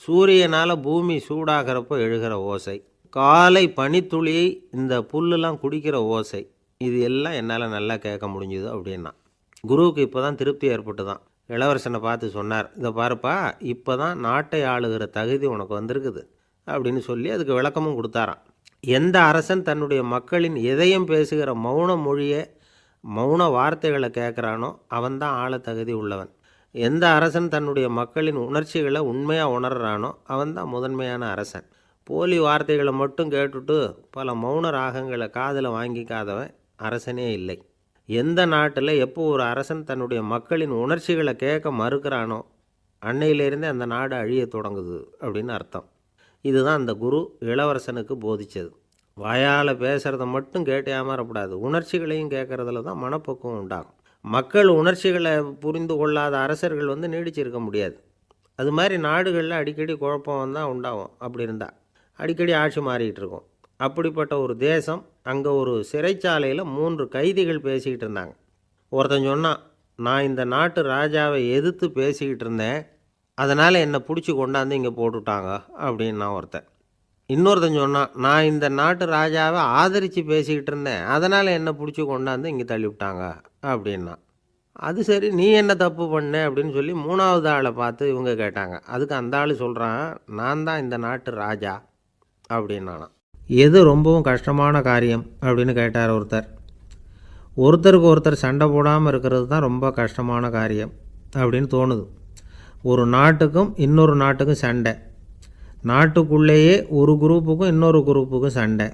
சூரியனால் பூமி சூடாகிறப்போ எழுகிற ஓசை, காலை பனித்துளியை இந்த புல்லுலாம் குடிக்கிற ஓசை, இது எல்லாம் என்னால் நல்லா கேட்க முடிஞ்சுது அப்படின்னா. குருவுக்கு இப்போ தான் திருப்தி ஏற்பட்டு தான். இளவரசனை பார்த்து சொன்னார், இதை பாருப்பா, இப்போ தான் நாட்டை ஆளுகிற தகுதி உனக்கு வந்திருக்குது அப்படின்னு சொல்லி அதுக்கு விளக்கமும் கொடுத்தாராம். எந்த அரசன் தன்னுடைய மக்களின் இதயம் பேசுகிற மௌன மொழியை, மௌன வார்த்தைகளை கேட்குறானோ அவன்தான் ஆள தகுதி உள்ளவன். எந்த அரசன் தன்னுடைய மக்களின் உணர்ச்சிகளை உண்மையாக உணர்றானோ அவன்தான் முதன்மையான அரசன். போலி வார்த்தைகளை மட்டும் கேட்டுட்டு பல மௌன ராகங்களை காதில் வாங்கிக்காதவன் அரசனே இல்லை. எந்த நாட்டில் எப்போ ஒரு அரசன் தன்னுடைய மக்களின் உணர்ச்சிகளை கேட்க மறுக்கிறானோ அன்னையிலேருந்தே அந்த நாடு அழிய தொடங்குது அப்படின்னு அர்த்தம். இதுதான் அந்த குரு இளவரசனுக்கு போதித்தது. வாயால் பேசுகிறத மட்டும் கேட்டு ஏமாறக்கூடாது, உணர்ச்சிகளையும் கேட்குறதுல தான் மனப்பக்குவம் உண்டாகும். மக்கள் உணர்ச்சிகளை புரிந்து கொள்ளாத அரசர்கள் நீடிச்சிருக்க முடியாது. அது மாதிரி நாடுகளில் அடிக்கடி குழப்பம் தான் உண்டாகும். அப்படி இருந்தால் அடிக்கடி ஆட்சி மாறிக்கிட்டு இருக்கும். அப்படிப்பட்ட ஒரு தேசம், அங்கே ஒரு சிறைச்சாலையில் 3 கைதிகள் பேசிக்கிட்டு இருந்தாங்க. ஒருத்தன் சொன்னான், நான் இந்த நாட்டு ராஜாவை எதிர்த்து பேசிக்கிட்டு இருந்தேன், அதனால் என்னை பிடிச்சி கொண்டாந்து இங்கே போட்டுவிட்டாங்க அப்படின்னா ஒருத்தன். இன்னொருத்தன் சொன்னான், நான் இந்த நாட்டு ராஜாவை ஆதரித்து பேசிக்கிட்டு இருந்தேன், அதனால் என்னை பிடிச்சி கொண்டாந்து இங்கே தள்ளிவிட்டாங்க அப்படின்னா. அது சரி, நீ என்ன தப்பு பண்ண அப்படின்னு சொல்லி 3வது ஆளை பார்த்து இவங்க கேட்டாங்க. அதுக்கு அந்த ஆள் சொல்கிறான், நான் தான் இந்த நாட்டு ராஜா அப்படின்னானா. எது ரொம்பவும் கஷ்டமான காரியம் அப்படின்னு கேட்டார் ஒருத்தர். ஒருத்தருக்கு ஒருத்தர் சண்டை போடாமல் இருக்கிறது தான் ரொம்ப கஷ்டமான காரியம் அப்படின்னு தோணுது. ஒரு நாட்டுக்கும் இன்னொரு நாட்டுக்கும் சண்டை, நாட்டுக்குள்ளேயே ஒரு குரூப்புக்கும் இன்னொரு குரூப்புக்கும் சண்டை.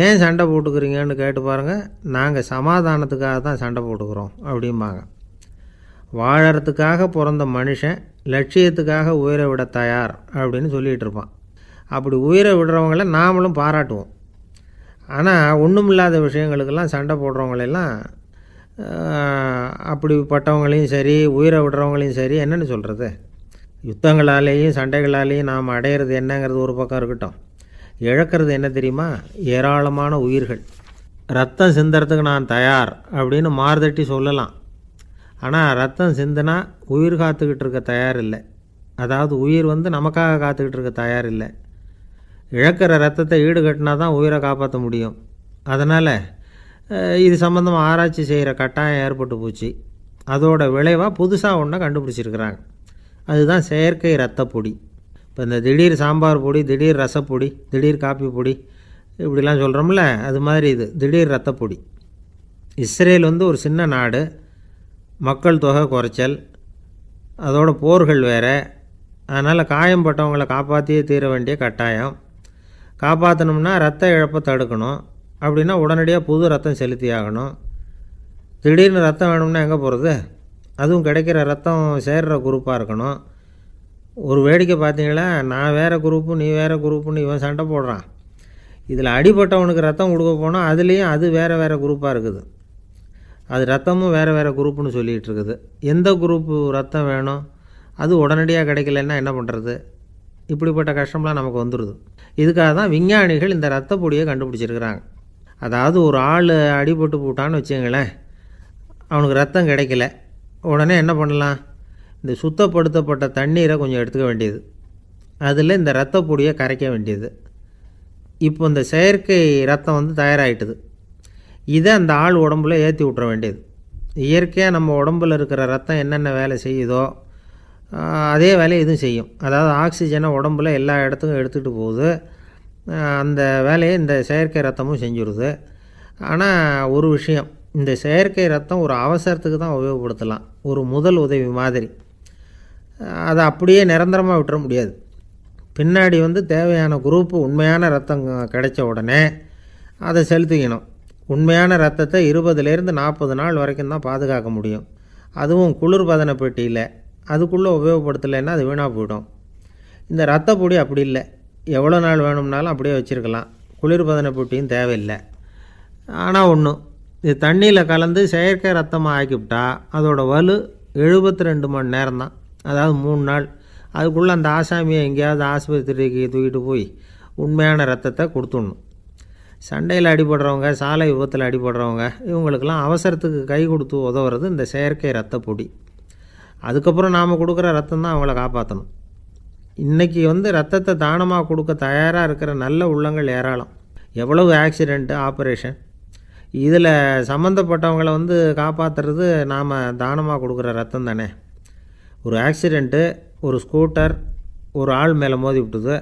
ஏன் சண்டை போட்டுக்கிறீங்கன்னு கேட்டு பாருங்கள். நாங்கள் சமாதானத்துக்காக தான் சண்டை போட்டுக்கிறோம் அப்படிம்பாங்க. வாழறதுக்காக பிறந்த மனுஷன் லட்சியத்துக்காக உயிரை விட தயார் அப்படின்னு சொல்லிகிட்டு இருப்பான். அப்படி உயிரை விடுறவங்கள நாமளும் பாராட்டுவோம். ஆனால் ஒன்றுமில்லாத விஷயங்களுக்கெல்லாம் சண்டை போடுறவங்களெல்லாம், அப்படிப்பட்டவங்களையும் சரி உயிரை விடுறவங்களையும் சரி என்னென்னு சொல்கிறது, யுத்தங்களாலேயும் சண்டைகளாலேயும் நாம் அடையிறது என்னங்கிறது ஒரு பக்கம் இருக்கட்டும், இழக்கிறது என்ன தெரியுமா? ஏராளமான உயிர்கள். ரத்தம் சிந்துறதுக்கு நான் தயார் அப்படின்னு மார்தட்டி சொல்லலாம். ஆனால் ரத்தம் சிந்தினா உயிர் காத்துக்கிட்டு இருக்க தயார் இல்லை. அதாவது உயிர் நமக்காக காத்துக்கிட்டு இருக்க தயார் இல்லை. இழக்கிற ரத்தத்தை ஈடுகட்டினா தான் உயிரை காப்பாற்ற முடியும். அதனால் இது சம்மந்தமாக ஆராய்ச்சி செய்கிற கட்டாயம் ஏற்பட்டு போச்சு. அதோட விளைவாக புதுசாக ஒன்றை கண்டுபிடிச்சிருக்கிறாங்க. அதுதான் செயற்கை ரத்த பொடி. இப்போ இந்த திடீர் சாம்பார் பொடி, திடீர் ரசப்பொடி, திடீர் காப்பி பொடி இப்படிலாம் சொல்கிறோம்ல, அது மாதிரி இது திடீர் ரத்த பொடி. இஸ்ரேல் ஒரு சின்ன நாடு, மக்கள் தொகை குறைச்சல், அதோட போர்கள் வேறு. அதனால் காயம்பட்டவங்களை காப்பாற்றியே தீர வேண்டிய கட்டாயம். காப்பாற்றணும்னா ரத்த இழப்பை தடுக்கணும். அப்படின்னா உடனடியாக புது ரத்தம் செலுத்தி ஆகணும். திடீர்னு ரத்தம் வேணும்னா எங்கே போகிறது? அதுவும் கிடைக்கிற ரத்தம் சேர்கிற குரூப்பாக இருக்கணும். ஒரு வேடிக்கை பார்த்தீங்களா, நான் வேறு குரூப்பு நீ வேறு குரூப்புன்னு இவன் சண்டை போடுறான். இதில் அடிபட்டவனுக்கு ரத்தம் கொடுக்க போனால் அதுலேயும் அது வேறு வேறு குரூப்பாக இருக்குது. அது ரத்தமும் வேறு வேறு குரூப்புன்னு சொல்லிகிட்டு இருக்குது. எந்த குரூப்பு ரத்தம் வேணும், அது உடனடியாக கிடைக்கலன்னா என்ன பண்ணுறது? இப்படிப்பட்ட கஷ்டம்லாம் நமக்கு வந்துடுது. இதுக்காக தான் விஞ்ஞானிகள் இந்த ரத்த பொடியை கண்டுபிடிச்சிருக்கிறாங்க. அதாவது ஒரு ஆள் அடிபட்டு போட்டான்னு வச்சுங்களேன், அவனுக்கு ரத்தம் கிடைக்கல, உடனே என்ன பண்ணலாம்? இந்த சுத்தப்படுத்தப்பட்ட தண்ணீரை கொஞ்சம் எடுத்துக்க வேண்டியது, அதில் இந்த ரத்த பொடியை கரைக்க வேண்டியது. இப்போ இந்த செயற்கை ரத்தம் தயாராகிட்டுது. இதை அந்த ஆள் உடம்புல ஏற்றி விட்ற வேண்டியது. இயற்கையாக நம்ம உடம்பில் இருக்கிற ரத்தம் என்னென்ன வேலை செய்யுதோ அதே வேலையை இதுவும் செய்யும். அதாவது ஆக்சிஜனை உடம்புல எல்லா இடத்துக்கும் எடுத்துகிட்டு போகுது. அந்த வேலையை இந்த செயற்கை ரத்தமும் செஞ்சுருது. ஆனால் ஒரு விஷயம், இந்த செயற்கை ரத்தம் ஒரு அவசரத்துக்கு தான் உபயோகப்படுத்தலாம், ஒரு முதல் உதவி மாதிரி. அதை அப்படியே நிரந்தரமாக விட்டுற முடியாது. பின்னாடி தேவையான குரூப்பு உண்மையான ரத்தம் கிடைச்ச உடனே அதை செலுத்திக்கணும். உண்மையான ரத்தத்தை 20லேருந்து 40 நாள் வரைக்கும் தான் பாதுகாக்க முடியும். அதுவும் குளிர்பதன பெட்டியில். அதுக்குள்ளே உபயோகப்படுத்தலைன்னா அது வீணாக போயிடும். இந்த ரத்த பொடி அப்படி இல்லை, எவ்வளோ நாள் வேணும்னாலும் அப்படியே வச்சுருக்கலாம். குளிர்பதன பெட்டியும் தேவையில்லை. ஆனால் ஒன்று, இது தண்ணியில் கலந்து செயற்கை ரத்தமாக ஆக்கிவிட்டா அதோட வலு 72 மணி நேரம் தான், அதாவது 3 நாள். அதுக்குள்ளே அந்த ஆசாமியை எங்கேயாவது ஆஸ்பத்திரிக்கு தூக்கிட்டு போய் உண்மையான ரத்தத்தை கொடுத்துடணும். சண்டையில் அடிபடுறவங்க, சாலை விபத்தில் அடிபடுறவங்க, இவங்களுக்கெல்லாம் அவசரத்துக்கு கை கொடுத்து உதவுறது இந்த செயற்கை ரத்த பொடி. அதுக்கப்புறம் நாம் கொடுக்குற ரத்தம் தான் அவங்கள காப்பாற்றணும். இன்றைக்கி ரத்தத்தை தானமாக கொடுக்க தயாராக இருக்கிற நல்ல உள்ளங்கள் ஏராளம். எவ்வளவு ஆக்சிடெண்ட்டு, ஆப்ரேஷன், இதில் சம்மந்தப்பட்டவங்களை காப்பாற்றுறது நாம் தானமாக கொடுக்குற ரத்தம் தானே. ஒரு ஆக்சிடெண்ட்டு, ஒரு ஸ்கூட்டர் ஒரு ஆள் மேலே மோதி விட்டுது.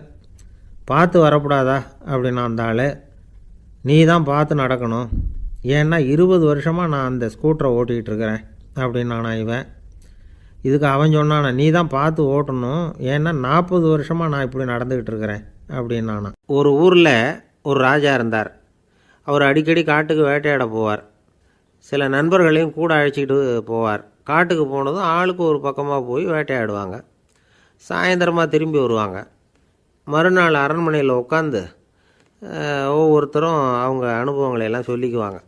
பார்த்து வரக்கூடாதா அப்படின்னா அந்த ஆள், நீ தான் பார்த்து நடக்கணும், ஏன்னா 20 வருஷமாக நான் அந்த ஸ்கூட்டரை ஓட்டிகிட்டு இருக்கிறேன் அப்படின்னானா இவன். இதுக்கு அவன் சொன்னானா, நீ தான் பார்த்து ஓட்டணும், ஏன்னா 40 வருஷமாக நான் இப்படி நடந்துக்கிட்டு இருக்கிறேன் அப்படின்னானா. ஒரு ஊரில் ஒரு ராஜா இருந்தார். அவர் அடிக்கடி காட்டுக்கு வேட்டையாட போவார். சில நண்பர்களையும் கூட அழைச்சிக்கிட்டு போவார். காட்டுக்கு போனதும் ஆளுக்கு ஒரு பக்கமாக போய் வேட்டையாடுவாங்க. சாயந்தரமாக திரும்பி வருவாங்க. மறுநாள் அரண்மனையில் உட்காந்து ஒவ்வொருத்தரும் அவங்க அனுபவங்களை எல்லாம் சொல்லிக்குவாங்க.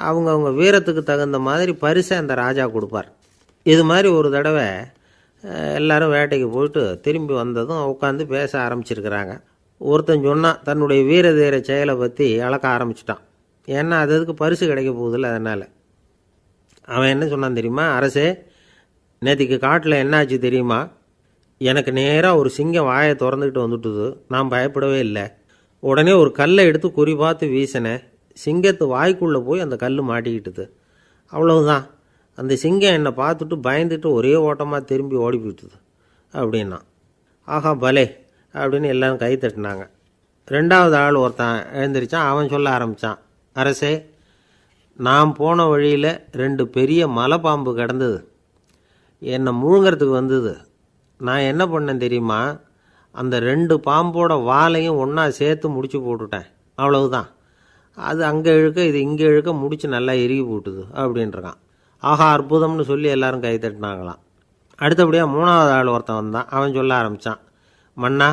அவங்க வீரத்துக்கு தகுந்த மாதிரி பரிசை அந்த ராஜா கொடுப்பார். இது மாதிரி ஒரு தடவை எல்லோரும் வேட்டைக்கு போயிட்டு திரும்பி வந்ததும் உட்காந்து பேச ஆரம்பிச்சிருக்கிறாங்க. ஒருத்தன் சொன்னான், தன்னுடைய வீர தீர செயலை பற்றி அளக்க ஆரம்பிச்சிட்டான். ஏன்னா அதுக்கு பரிசு கிடைக்க போகுதில்ல, அதனால். அவன் என்ன சொன்னான் தெரியுமா? அரசே, நேற்றுக்கு காட்டில் என்னாச்சு தெரியுமா? எனக்கு நேராக ஒரு சிங்கம் வாயை திறந்துக்கிட்டு வந்துட்டுது. நான் பயப்படவே இல்லை. உடனே ஒரு கல்லை எடுத்து குறி பார்த்து வீசினேன். சிங்கத்து வாய்க்குள்ளே போய் அந்த கல் மாட்டிக்கிட்டுது. அவ்வளவுதான். அந்த சிங்கம் என்னை பார்த்துட்டு பயந்துட்டு ஒரே ஓட்டமாக திரும்பி ஓடி போயிட்டுது அப்படின்னா. ஆஹா பலே அப்படின்னு எல்லாரும் கை தட்டினாங்க. 2வது ஆள் ஒருத்தன் எழுந்திரிச்சான். அவன் சொல்ல ஆரம்பித்தான், அரசே, நான் போன வழியில் 2 பெரிய மலைப்பாம்பு கிடந்தது. என்னை முழுங்கிறதுக்கு வந்தது. நான் என்ன பண்ணேன் தெரியுமா? அந்த 2 பாம்போட வாலையும் ஒன்றா சேர்த்து முடிச்சு போட்டுட்டேன். அவ்வளவுதான். அது அங்கே இழுக்க, இது இங்கே இழுக்க, முடிச்சு நல்லா இறுகி போட்டுது அப்படின்றான். ஆஹா அற்புதம்னு சொல்லி எல்லாரும் கை தட்டினாங்களாம். அடுத்தபடியாக 3வது ஆள் ஒருத்தன் வந்தான். அவன் சொல்ல ஆரம்பித்தான், மன்னா,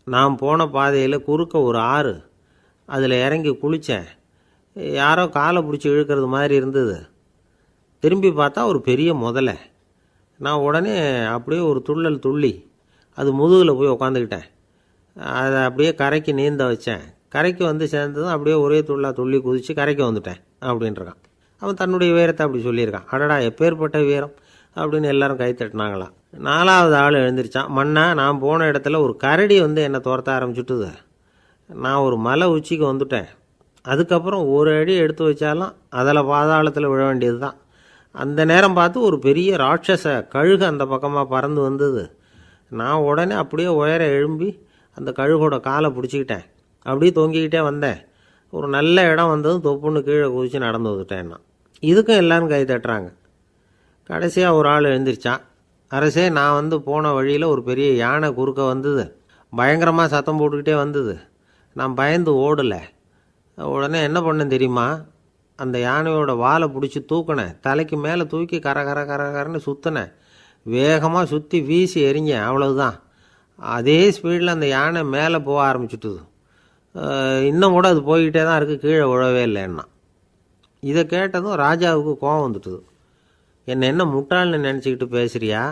நான் போன பாதையில் குறுக்க ஒரு ஆறு, அதில் இறங்கி குளித்தேன். யாரோ காலை பிடிச்சி இழுக்கிறது மாதிரி இருந்தது. திரும்பி பார்த்தா ஒரு பெரிய முதலை. நான் உடனே அப்படியே ஒரு துள்ளல் துள்ளி அது முதுகில் போய் உக்காந்துக்கிட்டேன். அதை அப்படியே கரைக்கு நீந்த வச்சேன். கரைக்கு சேர்ந்ததும் அப்படியே ஒரே துள்ளி குதித்து கரைக்கு வந்துட்டேன் அப்படின்றான். அவன் தன்னுடைய வீரத்தை அப்படி சொல்லியிருக்கான். அடடா எப்பேற்பட்ட வீரம் அப்படின்னு எல்லாரும் கை தட்டினாங்களாம். 4வது ஆள் எழுந்திரிச்சான். மன்னா, நான் போன இடத்துல ஒரு கரடி என்னை துரத்த ஆரம்பிச்சுட்டுது. நான் ஒரு மலை உச்சிக்கு வந்துட்டேன். அதுக்கப்புறம் ஒரு அடி எடுத்து வச்சாலும் அதில் பாதாளத்தில் விழ வேண்டியது தான். அந்த நேரம் பார்த்து ஒரு பெரிய ராட்சச கழுகு அந்த பக்கமாக பறந்து வந்தது. நான் உடனே அப்படியே உயர எழும்பி அந்த கழுகோட காலை பிடிச்சிக்கிட்டேன். அப்படியே தொங்கிக்கிட்டே வந்தேன். ஒரு நல்ல இடம் வந்ததும் தொப்புன்னு கீழே குதித்து நடந்து வந்துட்டேன்னா. இதுக்கும் எல்லோரும் கை தட்டுறாங்க. கடைசியாக ஒரு ஆள் எழுந்திரிச்சான். அரசே, நான் போன வழியில் ஒரு பெரிய யானை குறுக்க வந்தது. பயங்கரமாக சத்தம் போட்டுக்கிட்டே வந்தது. நான் பயந்து ஓடலை. உடனே என்ன பண்ணேன் தெரியுமா? அந்த யானையோட வாலை பிடிச்சி தூக்கினேன். தலைக்கு மேலே தூக்கி கரன்னு சுற்றினேன். வேகமாக சுற்றி வீசி எறிஞ்சேன். அவ்வளவுதான். அதே ஸ்பீடில் அந்த யானை மேலே போக ஆரம்பிச்சுட்டுது. இன்னும் கூட அது போய்கிட்டே தான் இருக்குது, கீழே விழவே இல்லைன்னா. இதை கேட்டதும் ராஜாவுக்கு கோபம் வந்துட்டுது. என்ன முட்டாள்னு நினச்சிக்கிட்டு பேசுகிறியா?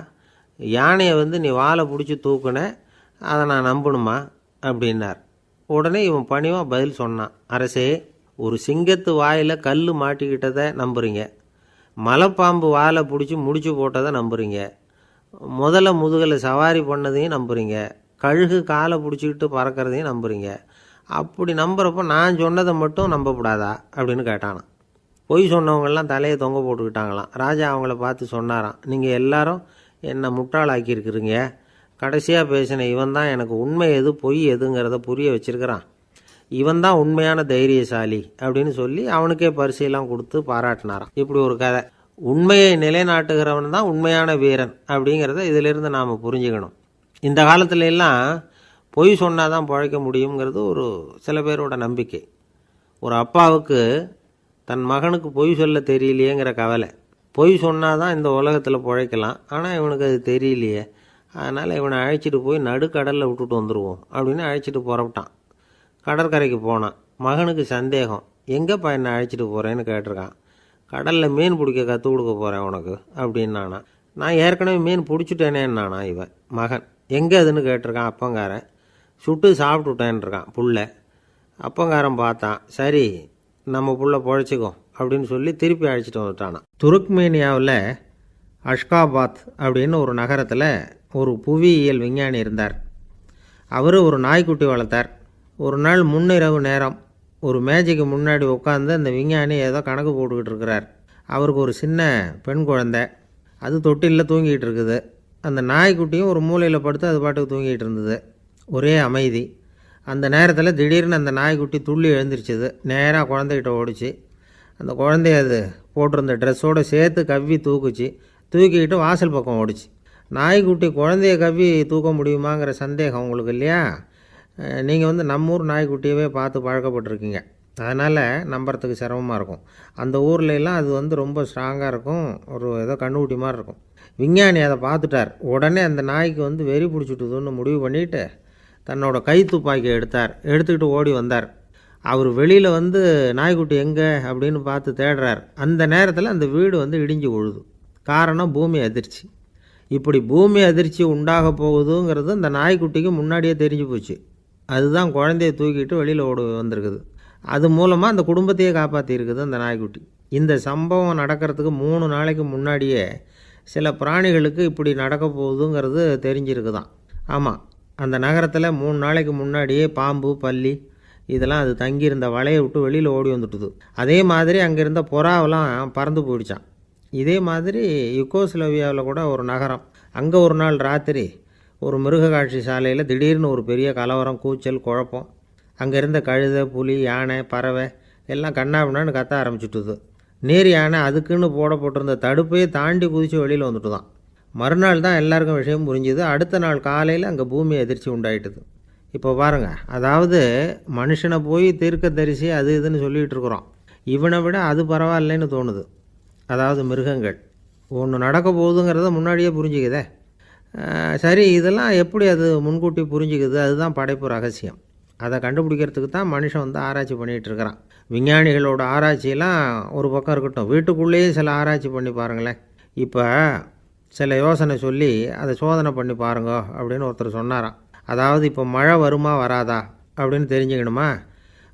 யானையை நீ வாலை பிடிச்சி தூக்குன, அதை நான் நம்பணுமா அப்படின்னார். உடனே இவன் பணிவாக பதில் சொன்னான். அரசே, ஒரு சிங்கத்து வாயில் கல் மாட்டிக்கிட்டதை நம்புறீங்க, மலைப்பாம்பு வாலை பிடிச்சி முடிச்சு போட்டதை நம்புறீங்க, முதல்ல முதுகில் சவாரி பண்ணதையும் நம்புறீங்க, கழுகு காலை பிடிச்சிக்கிட்டு பறக்கிறதையும் நம்புறீங்க. அப்படி நம்புறப்போ நான் சொன்னதை மட்டும் நம்பக்கூடாதா அப்படின்னு கேட்டானான். பொய் சொன்னவங்கெல்லாம் தலையை தொங்க போட்டுக்கிட்டாங்களாம். ராஜா அவங்கள பார்த்து சொன்னாராம், நீங்கள் எல்லாரும் என்னை முட்டாளாக்கியிருக்குறீங்க. கடைசியாக பேசின இவன் தான் எனக்கு உண்மை எது பொய் எதுங்கிறத புரிய வச்சிருக்கிறான். இவன் தான் உண்மையான தைரியசாலி அப்படின்னு சொல்லி அவனுக்கே பரிசெல்லாம் கொடுத்து பாராட்டினாராம். இப்படி ஒரு கதை. உண்மையை நிலைநாட்டுகிறவன் தான் உண்மையான வீரன் அப்படிங்கிறத இதிலிருந்து நாம் புரிஞ்சுக்கணும். இந்த காலத்துல எல்லாம் பொய் சொன்னால் தான் பிழைக்க முடியுங்கிறது ஒரு சில பேரோட நம்பிக்கை. ஒரு அப்பாவுக்கு தன் மகனுக்கு பொய் சொல்ல தெரியலையேங்கிற கவலை. பொய் சொன்னால் தான் இந்த உலகத்தில் பிழைக்கலாம், ஆனால் இவனுக்கு அது தெரியலையே, அதனால் இவனை அழைச்சிட்டு போய் நடுக்கடலில் விட்டுட்டு வந்துடுவோம் அப்படின்னு அழைச்சிட்டு புறப்பட்டான். கடற்கரைக்கு போனான். மகனுக்கு சந்தேகம். எங்கேப்பா என்னை அழைச்சிட்டு போகிறேன்னு கேட்டிருக்கான். கடலில் மீன் பிடிக்க கற்றுக் கொடுக்க போகிறேன் உனக்கு அப்படின்னானா. நான் ஏற்கனவே மீன் பிடிச்சிட்டேனேன்னானா இவன் மகன். எங்கே அதுன்னு கேட்டிருக்கான். அப்பங்காரன். சுட்டு சாப்பிட்டுட்டேன்ருக்கான் புள்ள. அப்பங்காரன் பார்த்தான். சரி நம்ம புள்ள பொழைச்சிக்கோ அப்படின்னு சொல்லி திருப்பி அழைச்சிட்டு வந்துட்டானா. துருக்மேனியாவில் அஷ்காபாத் அப்படின்னு ஒரு நகரத்தில் ஒரு புவியியல் விஞ்ஞானி இருந்தார். அவர் ஒரு நாய்க்குட்டி வளர்த்தார். ஒரு நாள் முன்னிரவு நேரம் ஒரு மேஜைக்கு முன்னாடி உட்காந்து அந்த விஞ்ஞானி ஏதோ கணக்கு போட்டுக்கிட்டு இருக்கிறார். அவருக்கு ஒரு சின்ன பெண் குழந்தை, அது தொட்டிலில் தூங்கிட்டு இருக்குது. அந்த நாய்க்குட்டியும் ஒரு மூலையில் படுத்து அது பாட்டுக்கு தூங்கிட்டு இருந்தது. ஒரே அமைதி. அந்த நேரத்தில் திடீர்னு அந்த நாய்க்குட்டி துள்ளி எழுந்திரிச்சிது. நேராக குழந்தைகிட்ட ஓடிச்சு. அந்த குழந்தைய அது போட்டிருந்த ட்ரெஸ்ஸோடு சேர்த்து கவ்வி தூக்குச்சு. தூக்கிக்கிட்டு வாசல் பக்கம் ஓடிச்சு. நாய்க்குட்டி குழந்தைய கவ்வி தூக்க முடியுமாங்கிற சந்தேகம் உங்களுக்கு இல்லையா? நீங்கள் நம்ம ஊர் நாய்க்குட்டியவே பார்த்து பழக்கப்பட்டிருக்கீங்க, அதனால் நம்புறதுக்கு சிரமமாக இருக்கும். அந்த ஊர்லெலாம் அது ரொம்ப ஸ்ட்ராங்காக இருக்கும், ஒரு ஏதோ கண்ணுக்குட்டி மாதிரி இருக்கும். விஞ்ஞானி அதை பார்த்துட்டார். உடனே அந்த நாய்க்கு வெறி பிடிச்சிட்டுதுன்னு முடிவு பண்ணிவிட்டு தன்னோட கை துப்பாக்கி எடுத்துக்கிட்டு ஓடி வந்தார். அவர் வெளியில் நாய்க்குட்டி எங்கே அப்படின்னு பார்த்து தேடுறார். அந்த நேரத்தில் அந்த வீடு இடிஞ்சு விழுது. காரணம் பூமி அதிர்ச்சி. இப்படி பூமி அதிர்ச்சி உண்டாக போகுதுங்கிறது அந்த நாய்க்குட்டிக்கு முன்னாடியே தெரிஞ்சு போச்சு. அதுதான் குழந்தைய தூக்கிட்டு வெளியில் ஓடி வந்திருக்குது. அது மூலமாக அந்த குடும்பத்தையே காப்பாற்றிருக்குது அந்த நாய்க்குட்டி. இந்த சம்பவம் நடக்கிறதுக்கு 3 நாளைக்கு முன்னாடியே சில பிராணிகளுக்கு இப்படி நடக்க போகுதுங்கிறது தெரிஞ்சிருக்குதான். ஆமாம், அந்த நகரத்தில் 3 நாளைக்கு முன்னாடியே பாம்பு, பல்லி இதெல்லாம் அது தங்கியிருந்த வலையை விட்டு வெளியில் ஓடி வந்துட்டுது. அதே மாதிரி அங்கே இருந்த புறாவெல்லாம் பறந்து போயிடுச்சான். இதே மாதிரி யுகோஸ்லோவியாவில் கூட ஒரு நகரம், அங்கே ஒரு நாள் ராத்திரி ஒரு மிருக காட்சி சாலையில் திடீர்னு ஒரு பெரிய கலவரம், கூச்சல், குழப்பம். அங்கே இருந்த கழுதை, புலி, யானை, பறவை எல்லாம் கண்ணாபின்னான்னு கத்த ஆரம்பிச்சுட்டுது. நீர் யானை அதுக்குன்னு போடப்பட்டிருந்த தடுப்பையே தாண்டி குதித்து வெளியில் வந்துட்டு தான். மறுநாள் தான் எல்லாருக்கும் விஷயம் புரிஞ்சுது. அடுத்த நாள் காலையில் அங்கே பூமி அதிர்ச்சி உண்டாயிட்டுது. இப்போ பாருங்கள், அதாவது மனுஷனை போய் தீர்க்கதரிசி அது இதுன்னு சொல்லிகிட்டு இருக்கிறோம். இவனை விட அது பரவாயில்லைன்னு தோணுது. அதாவது மிருகங்கள் ஒன்று நடக்க போகுதுங்கிறத முன்னாடியே புரிஞ்சுக்குதே. சரி, இதெல்லாம் எப்படி அது முன்கூட்டி புரிஞ்சுக்குது? அதுதான் படைப்பு ரகசியம். அதை கண்டுபிடிக்கிறதுக்கு தான் மனுஷன் ஆராய்ச்சி பண்ணிகிட்டு இருக்கிறான். விஞ்ஞானிகளோட ஆராய்ச்சியெல்லாம் ஒரு பக்கம் இருக்கட்டும், வீட்டுக்குள்ளேயே சில ஆராய்ச்சி பண்ணி பாருங்களேன். இப்போ சில யோசனை சொல்லி அதை சோதனை பண்ணி பாருங்க அப்படின்னு ஒருத்தர் சொன்னாராம். அதாவது இப்போ மழை வருமா வராதா அப்படின்னு தெரிஞ்சுக்கணுமா,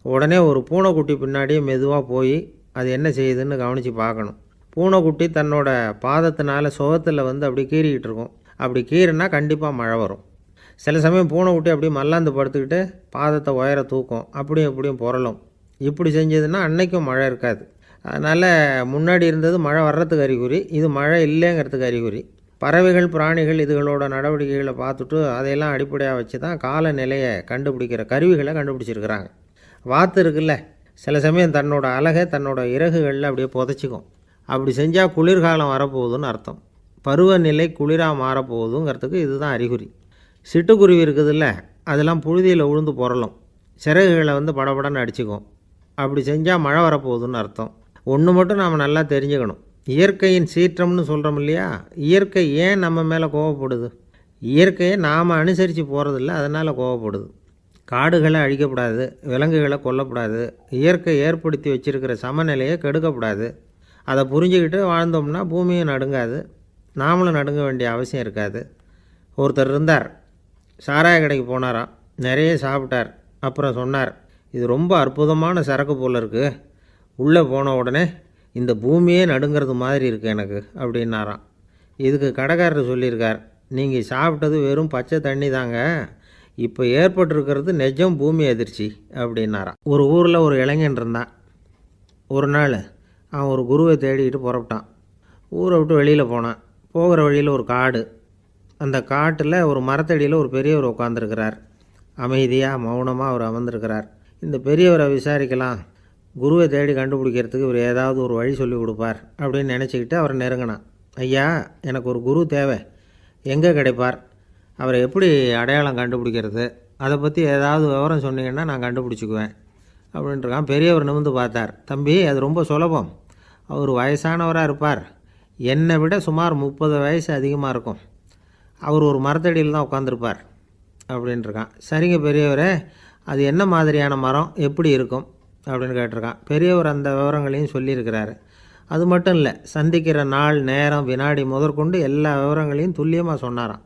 உடனே ஒரு பூனைக்குட்டி பின்னாடியே மெதுவாக போய் அது என்ன செய்யுதுன்னு கவனித்து பார்க்கணும். பூனைக்குட்டி தன்னோட பாதத்தினால சுகத்தில் அப்படி கீறிக்கிட்டு இருக்கும். அப்படி கீறினா கண்டிப்பாக மழை வரும். சில சமயம் பூனைக்குட்டி அப்படியே மல்லாந்து படுத்துக்கிட்டு பாதத்தை உயர தூக்கும், அப்படியும் இப்படியும் புரளும். இப்படி செஞ்சதுன்னா அன்னைக்கும் மழை இருக்காது. அதனால் முன்னாடி இருந்தது மழை வர்றதுக்கு அறிகுறி, இது மழை இல்லைங்கிறதுக்கு அறிகுறி. பறவைகள், பிராணிகள் இதுகளோட நடவடிக்கைகளை பார்த்துட்டு அதையெல்லாம் அடிப்படையாக வச்சு தான் காலநிலையை கண்டுபிடிக்கிற கருவிகளை கண்டுபிடிச்சிருக்கிறாங்க. வாத்து இருக்குல்ல, சில சமயம் தன்னோட அழகை தன்னோட இறகுகளில் அப்படியே புதைச்சிக்கும். அப்படி செஞ்சால் குளிர்காலம் வரப்போகுதுன்னு அர்த்தம். பருவநிலை குளிராக மாறப்போகுதுங்கிறதுக்கு இதுதான் அறிகுறி. சிட்டுக்குருவி இருக்குதுல்ல, அதெல்லாம் புழுதியில் உழுந்து புரளும், சிறகுகளை படபடன்னு அடிச்சுக்கும். அப்படி செஞ்சால் மழை வரப்போகுதுன்னு அர்த்தம். ஒன்று மட்டும் நாம் நல்லா தெரிஞ்சுக்கணும், இயற்கையின் சீற்றம்னு சொல்கிறோம் இல்லையா, இயற்கை ஏன் நம்ம மேலே கோவப்படுது? இயற்கையை நாம் அனுசரித்து போகிறதில்ல, அதனால் கோவப்படுது. காடுகளை அழிக்கப்படாது, விலங்குகளை கொல்லக்கூடாது, இயற்கை ஏற்படுத்தி வச்சுருக்கிற சமநிலையை கெடுக்கக்கூடாது. அதை புரிஞ்சுக்கிட்டு வாழ்ந்தோம்னா பூமியும் நடுங்காது, நாமளும் நடுங்க வேண்டிய அவசியம் இருக்காது. ஒருத்தர் இருந்தார், சாராய கடைக்கு போனாராம், நிறைய சாப்பிட்டார். அப்புறம் சொன்னார், இது ரொம்ப அற்புதமான சரக்கு போல் இருக்குது, உள்ளே போன உடனே இந்த பூமியே நடுங்கிறது மாதிரி இருக்குது எனக்கு அப்படின்னாராம். இதுக்கு கடைக்காரர் சொல்லியிருக்கார், நீங்கள் சாப்பிட்டது வெறும் பச்சை தண்ணி தாங்க, இப்போ ஏற்பட்டிருக்கிறது நிஜம் பூமி அதிர்ச்சி அப்படின்னாராம். ஒரு ஊரில் ஒரு இளைஞன் இருந்தான். ஒரு நாள் அவன் ஒரு குருவை தேடிக்கிட்டு புறப்பட்டான். ஊரை விட்டு வெளியில் போனான். போகிற வழியில் ஒரு காடு, அந்த காட்டில் ஒரு மரத்தடியில் ஒரு பெரியவர் உட்காந்துருக்கிறார். அமைதியாக மௌனமாக அவர் அமர்ந்திருக்கிறார். இந்த பெரியவரை விசாரிக்கலாம், குருவை தேடி கண்டுபிடிக்கிறதுக்கு இவர் ஏதாவது ஒரு வழி சொல்லி கொடுப்பார் அப்படின்னு நினச்சிக்கிட்டு அவரை நெருங்கினான். ஐயா, எனக்கு ஒரு குரு தேவை, எங்கே கிடைப்பார், அவரை எப்படி அடையாளம் கண்டுபிடிக்கிறது, அதை பற்றி ஏதாவது விவரம் சொன்னீங்கன்னா நான் கண்டுபிடிச்சிக்குவேன் அப்படின்ட்டுருக்கான். பெரியவர் நிமிர்ந்து பார்த்தார். தம்பி, அது ரொம்ப சுலபம். அவர் வயசானவராக இருப்பார், என்னை விட சுமார் 30 வயசு அதிகமாக இருக்கும். அவர் ஒரு மரத்தடியில் தான் உட்காந்துருப்பார் அப்படின்ட்டுருக்கான். சரிங்க பெரியவரே, அது என்ன மாதிரியான மரம், எப்படி இருக்கும் அப்படின்னு கேட்டிருக்கான். பெரியவர் அந்த விவரங்களையும் சொல்லியிருக்கிறாரு. அது மட்டும் இல்லை, சந்திக்கிற நாள், நேரம், வினாடி முதற்கொண்டு எல்லா விவரங்களையும் துல்லியமாக சொன்னாராம்.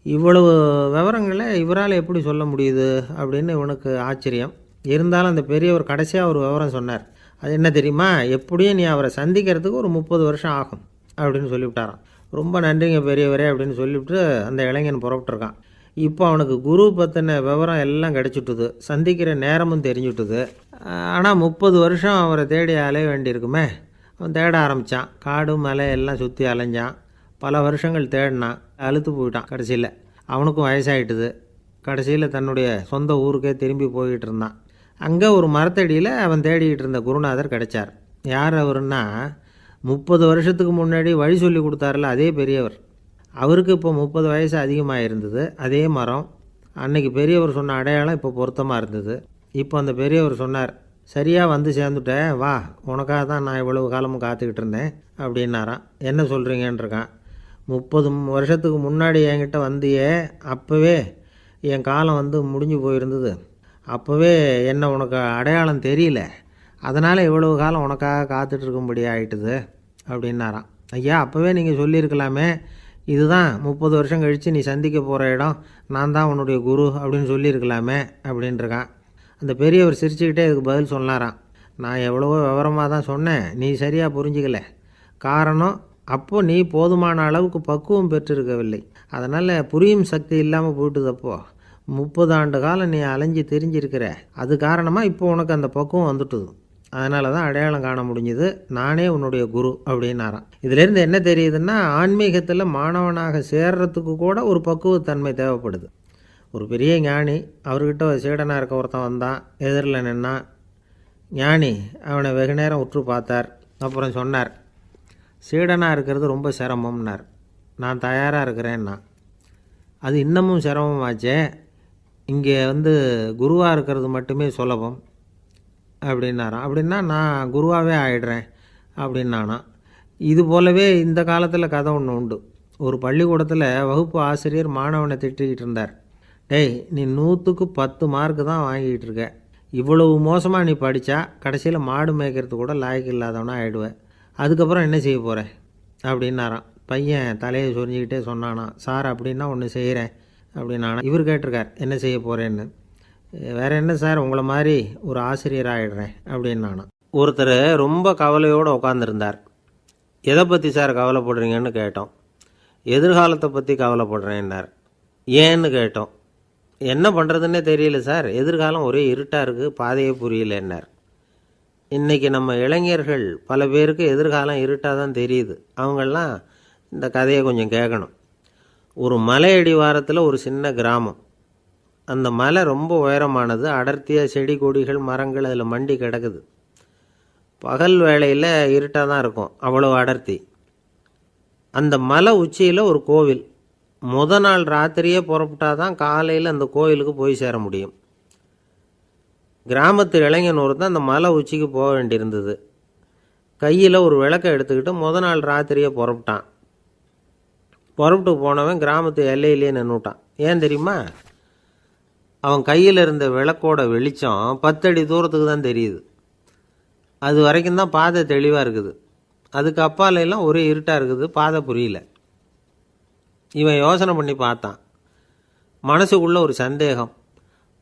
இவ்வளவு விவரங்களை இவரால் எப்படி சொல்ல முடியுது அப்படின்னு இவனுக்கு ஆச்சரியம். இருந்தாலும் அந்த பெரியவர் கடைசியாக ஒரு விவரம் சொன்னார். அது என்ன தெரியுமா, எப்படியும் நீ அவரை சந்திக்கிறதுக்கு ஒரு 30 வருஷம் ஆகும் அப்படின்னு சொல்லிவிட்டாராம். ரொம்ப நன்றிங்க பெரியவரே அப்படின்னு சொல்லிவிட்டு அந்த இளைஞன் புறப்பட்டுருக்கான். இப்போ அவனுக்கு குரு பற்றின விவரம் எல்லாம் கிடச்சிட்டுது, சந்திக்கிற நேரமும் தெரிஞ்சுட்டுது. ஆனால் 30 வருஷம் அவரை தேடி அலைய வேண்டியிருக்குமே. அவன் தேட ஆரம்பித்தான். காடு மலை எல்லாம் சுற்றி அலைஞ்சான். பல வருஷங்கள் தேடினான், அழுத்து போயிட்டான். கடைசியில் அவனுக்கும் வயசாகிட்டுது. கடைசியில் தன்னுடைய சொந்த ஊருக்கே திரும்பி போய்கிட்டு இருந்தான். அங்கே ஒரு மரத்தடியில் அவன் தேடிக்கிட்டு இருந்த குருநாதர் கிடைச்சார். யார் அவருன்னா, 30 வருஷத்துக்கு முன்னாடி வழி சொல்லி கொடுத்தாருல அதே பெரியவர். அவருக்கு இப்போ 30 வயசு அதிகமாக இருந்தது. அதே மரம், அன்னைக்கு பெரியவர் சொன்ன அடையாளம் இப்போ பொருத்தமாக இருந்தது. இப்போ அந்த பெரியவர் சொன்னார், சரியாக வந்து சேர்ந்துட்டேன், வா, உனக்காக தான் நான் இவ்வளவு காலமும் காத்துக்கிட்டு இருந்தேன் அப்படின்னாராம். என்ன சொல்கிறீங்கன்றிருக்கான். 30 வருஷத்துக்கு முன்னாடி என்கிட்ட வந்தியே, அப்போவே என் காலம் வந்து முடிஞ்சு போயிருந்தது. அப்போவே என்ன உனக்கு அடையாளம் தெரியல, அதனால் இவ்வளவு காலம் உனக்காக காத்துட்ருக்கும்படி ஆகிட்டுது அப்படின்னாராம். ஐயா, அப்போவே நீங்கள் சொல்லியிருக்கலாமே, இதுதான் 30 வருஷம் கழித்து நீ சந்திக்க போகிற இடம், நான் தான் உன்னுடைய குரு அப்படின்னு சொல்லியிருக்கலாமே அப்படின்ட்டுருக்கான். அந்த பெரியவர் சிரிச்சுக்கிட்டே இதுக்கு பதில் சொன்னாராம். நான் எவ்வளவோ விவரமாக தான் சொன்னேன், நீ சரியாக புரிஞ்சிக்கல. காரணம், அப்போது நீ போதுமான அளவுக்கு பக்குவம் பெற்றிருக்கவில்லை, அதனால் புரியும் சக்தி இல்லாமல் போயிட்டுது. அப்போது 30 ஆண்டு காலம் நீ அலைஞ்சி தெரிஞ்சிருக்கிற, அது காரணமாக இப்போ உனக்கு அந்த பக்குவம் வந்துட்டுது, அதனால தான் அடையாளம் காண முடிஞ்சுது, நானே உன்னுடைய குரு அப்படின்னாராம். இதிலேருந்து என்ன தெரியுதுன்னா, ஆன்மீகத்தில் மாணவனாக சேர்றதுக்கு கூட ஒரு பக்குவத்தன்மை தேவைப்படுது. ஒரு பெரிய ஞானி, அவர்கிட்ட ஒரு சீடனாக இருக்க ஒருத்தன் வந்தான், எதிரில் நின்னான். ஞானி அவனை வெகு நேரம் உற்று பார்த்தார். அப்புறம் சொன்னார், சீடனாக இருக்கிறது ரொம்ப சிரமம்னார். நான் தயாராக இருக்கிறேன்னா. அது இன்னமும் சிரமமாச்சே, இங்கே வந்து குருவாக இருக்கிறது மட்டுமே சுலபம் அப்படின்னாராம். அப்படின்னா நான் குருவாகவே ஆயிடுறேன் அப்படின்னானா. இது போலவே இந்த காலத்தில் கதை ஒன்று உண்டு. ஒரு பள்ளிக்கூடத்தில் வகுப்பு ஆசிரியர் மாணவனை திட்டிக்கிட்டு இருந்தார். டேய், நீ 100க்கு 10 மார்க்கு தான் வாங்கிக்கிட்டு இருக்க, இவ்வளவு மோசமாக நீ படித்தா கடைசியில் மாடு மேய்க்கிறது கூட லாய்க்கு இல்லாதவனா ஆகிடுவேன், அதுக்கப்புறம் என்ன செய்ய போகிறேன் அப்படின்னாராம். பையன் தலையை சொரிஞ்சிக்கிட்டே சொன்னானா, சார் அப்படின்னா ஒன்று செய்கிறேன் அப்படின்னானா. இவர் கேட்டிருக்கார், என்ன செய்ய போகிறேன்னு. வேறு என்ன சார், உங்களை மாதிரி ஒரு ஆசிரியர் ஆகிடுறேன் அப்படின்னானா. ஒருத்தர் ரொம்ப கவலையோடு உட்காந்துருந்தார். எதை பற்றி சார் கவலைப்படுறீங்கன்னு கேட்டோம். எதிர்காலத்தை பற்றி கவலைப்படுறேன்னார். ஏன்னு கேட்டோம். என்ன பண்ணுறதுன்னே தெரியல சார், எதிர்காலம் ஒரே இருட்டாக இருக்குது, பாதையே புரியலன்னார். இன்றைக்கி நம்ம இளைஞர்கள் பல பேருக்கு எதிர்காலம் இருட்டாக தான் தெரியுது. அவங்கெல்லாம் இந்த கதையை கொஞ்சம் கேட்கணும். ஒரு மலை அடிவாரத்தில் ஒரு சின்ன கிராமம். அந்த மலை ரொம்ப உயரமானது, அடர்த்தியாக செடி கொடிகள் மரங்கள் அதில் மண்டி கிடக்குது. பகல் வேளையில் இருட்டாக தான் இருக்கும், அவ்வளோ அடர்த்தி. அந்த மலை உச்சியில் ஒரு கோவில். நாள் ராத்திரியே புறப்பட்டால் தான் காலையில் அந்த கோவிலுக்கு போய் சேர முடியும். கிராமத்து இளைஞன் ஒருத்தன் அந்த மலை உச்சிக்கு போக வேண்டியிருந்தது. கையில் ஒரு விளக்கை எடுத்துக்கிட்டு நாள் ராத்திரியே புறப்பட்டான். புறப்பட்டு போனவன் கிராமத்து எல்லையிலேயே நின்றுட்டான். ஏன் தெரியுமா? அவன் கையில் இருந்த விளக்கோட வெளிச்சம் 10 அடி தூரத்துக்கு தான் தெரியுது. அது வரைக்கும் தான் பாதை தெளிவாக இருக்குது. அதுக்கு அப்பாலெல்லாம் ஒரே இருட்டாக இருக்குது, பாதை புரியல. இவன் யோசனை பண்ணி பார்த்தான். மனசுக்குள்ளே ஒரு சந்தேகம்.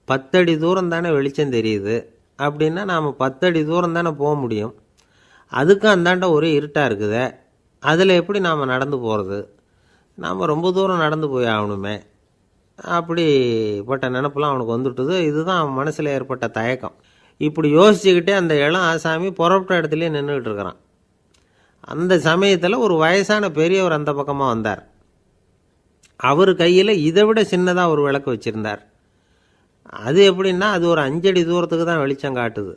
10 அடி தூரம் தானே வெளிச்சம் தெரியுது, அப்படின்னா நாம் 10 அடி தூரம் தானே போக முடியும். அதுக்கும் அந்தாண்ட ஒரே இருட்டாக இருக்குதே, அதில் எப்படி நாம் நடந்து போகிறது? நாம் ரொம்ப தூரம் நடந்து போய் ஆகணுமே. அப்படிப்பட்ட நினப்பெல்லாம் அவனுக்கு வந்துட்டுது. இதுதான் அவன் மனசில் ஏற்பட்ட தயக்கம். இப்படி யோசிச்சுக்கிட்டே அந்த இளம் ஆசாமி புறப்பட்ட இடத்துலேயே நின்றுக்கிட்டு இருக்கிறான். அந்த சமயத்தில் ஒரு வயசான பெரியவர் அந்த பக்கமாக வந்தார். அவர் கையில் இதை விட சின்னதாக ஒரு விளக்கு வச்சுருந்தார். அது எப்படின்னா அது ஒரு 5 அடி தூரத்துக்கு தான் வெளிச்சம் காட்டுது.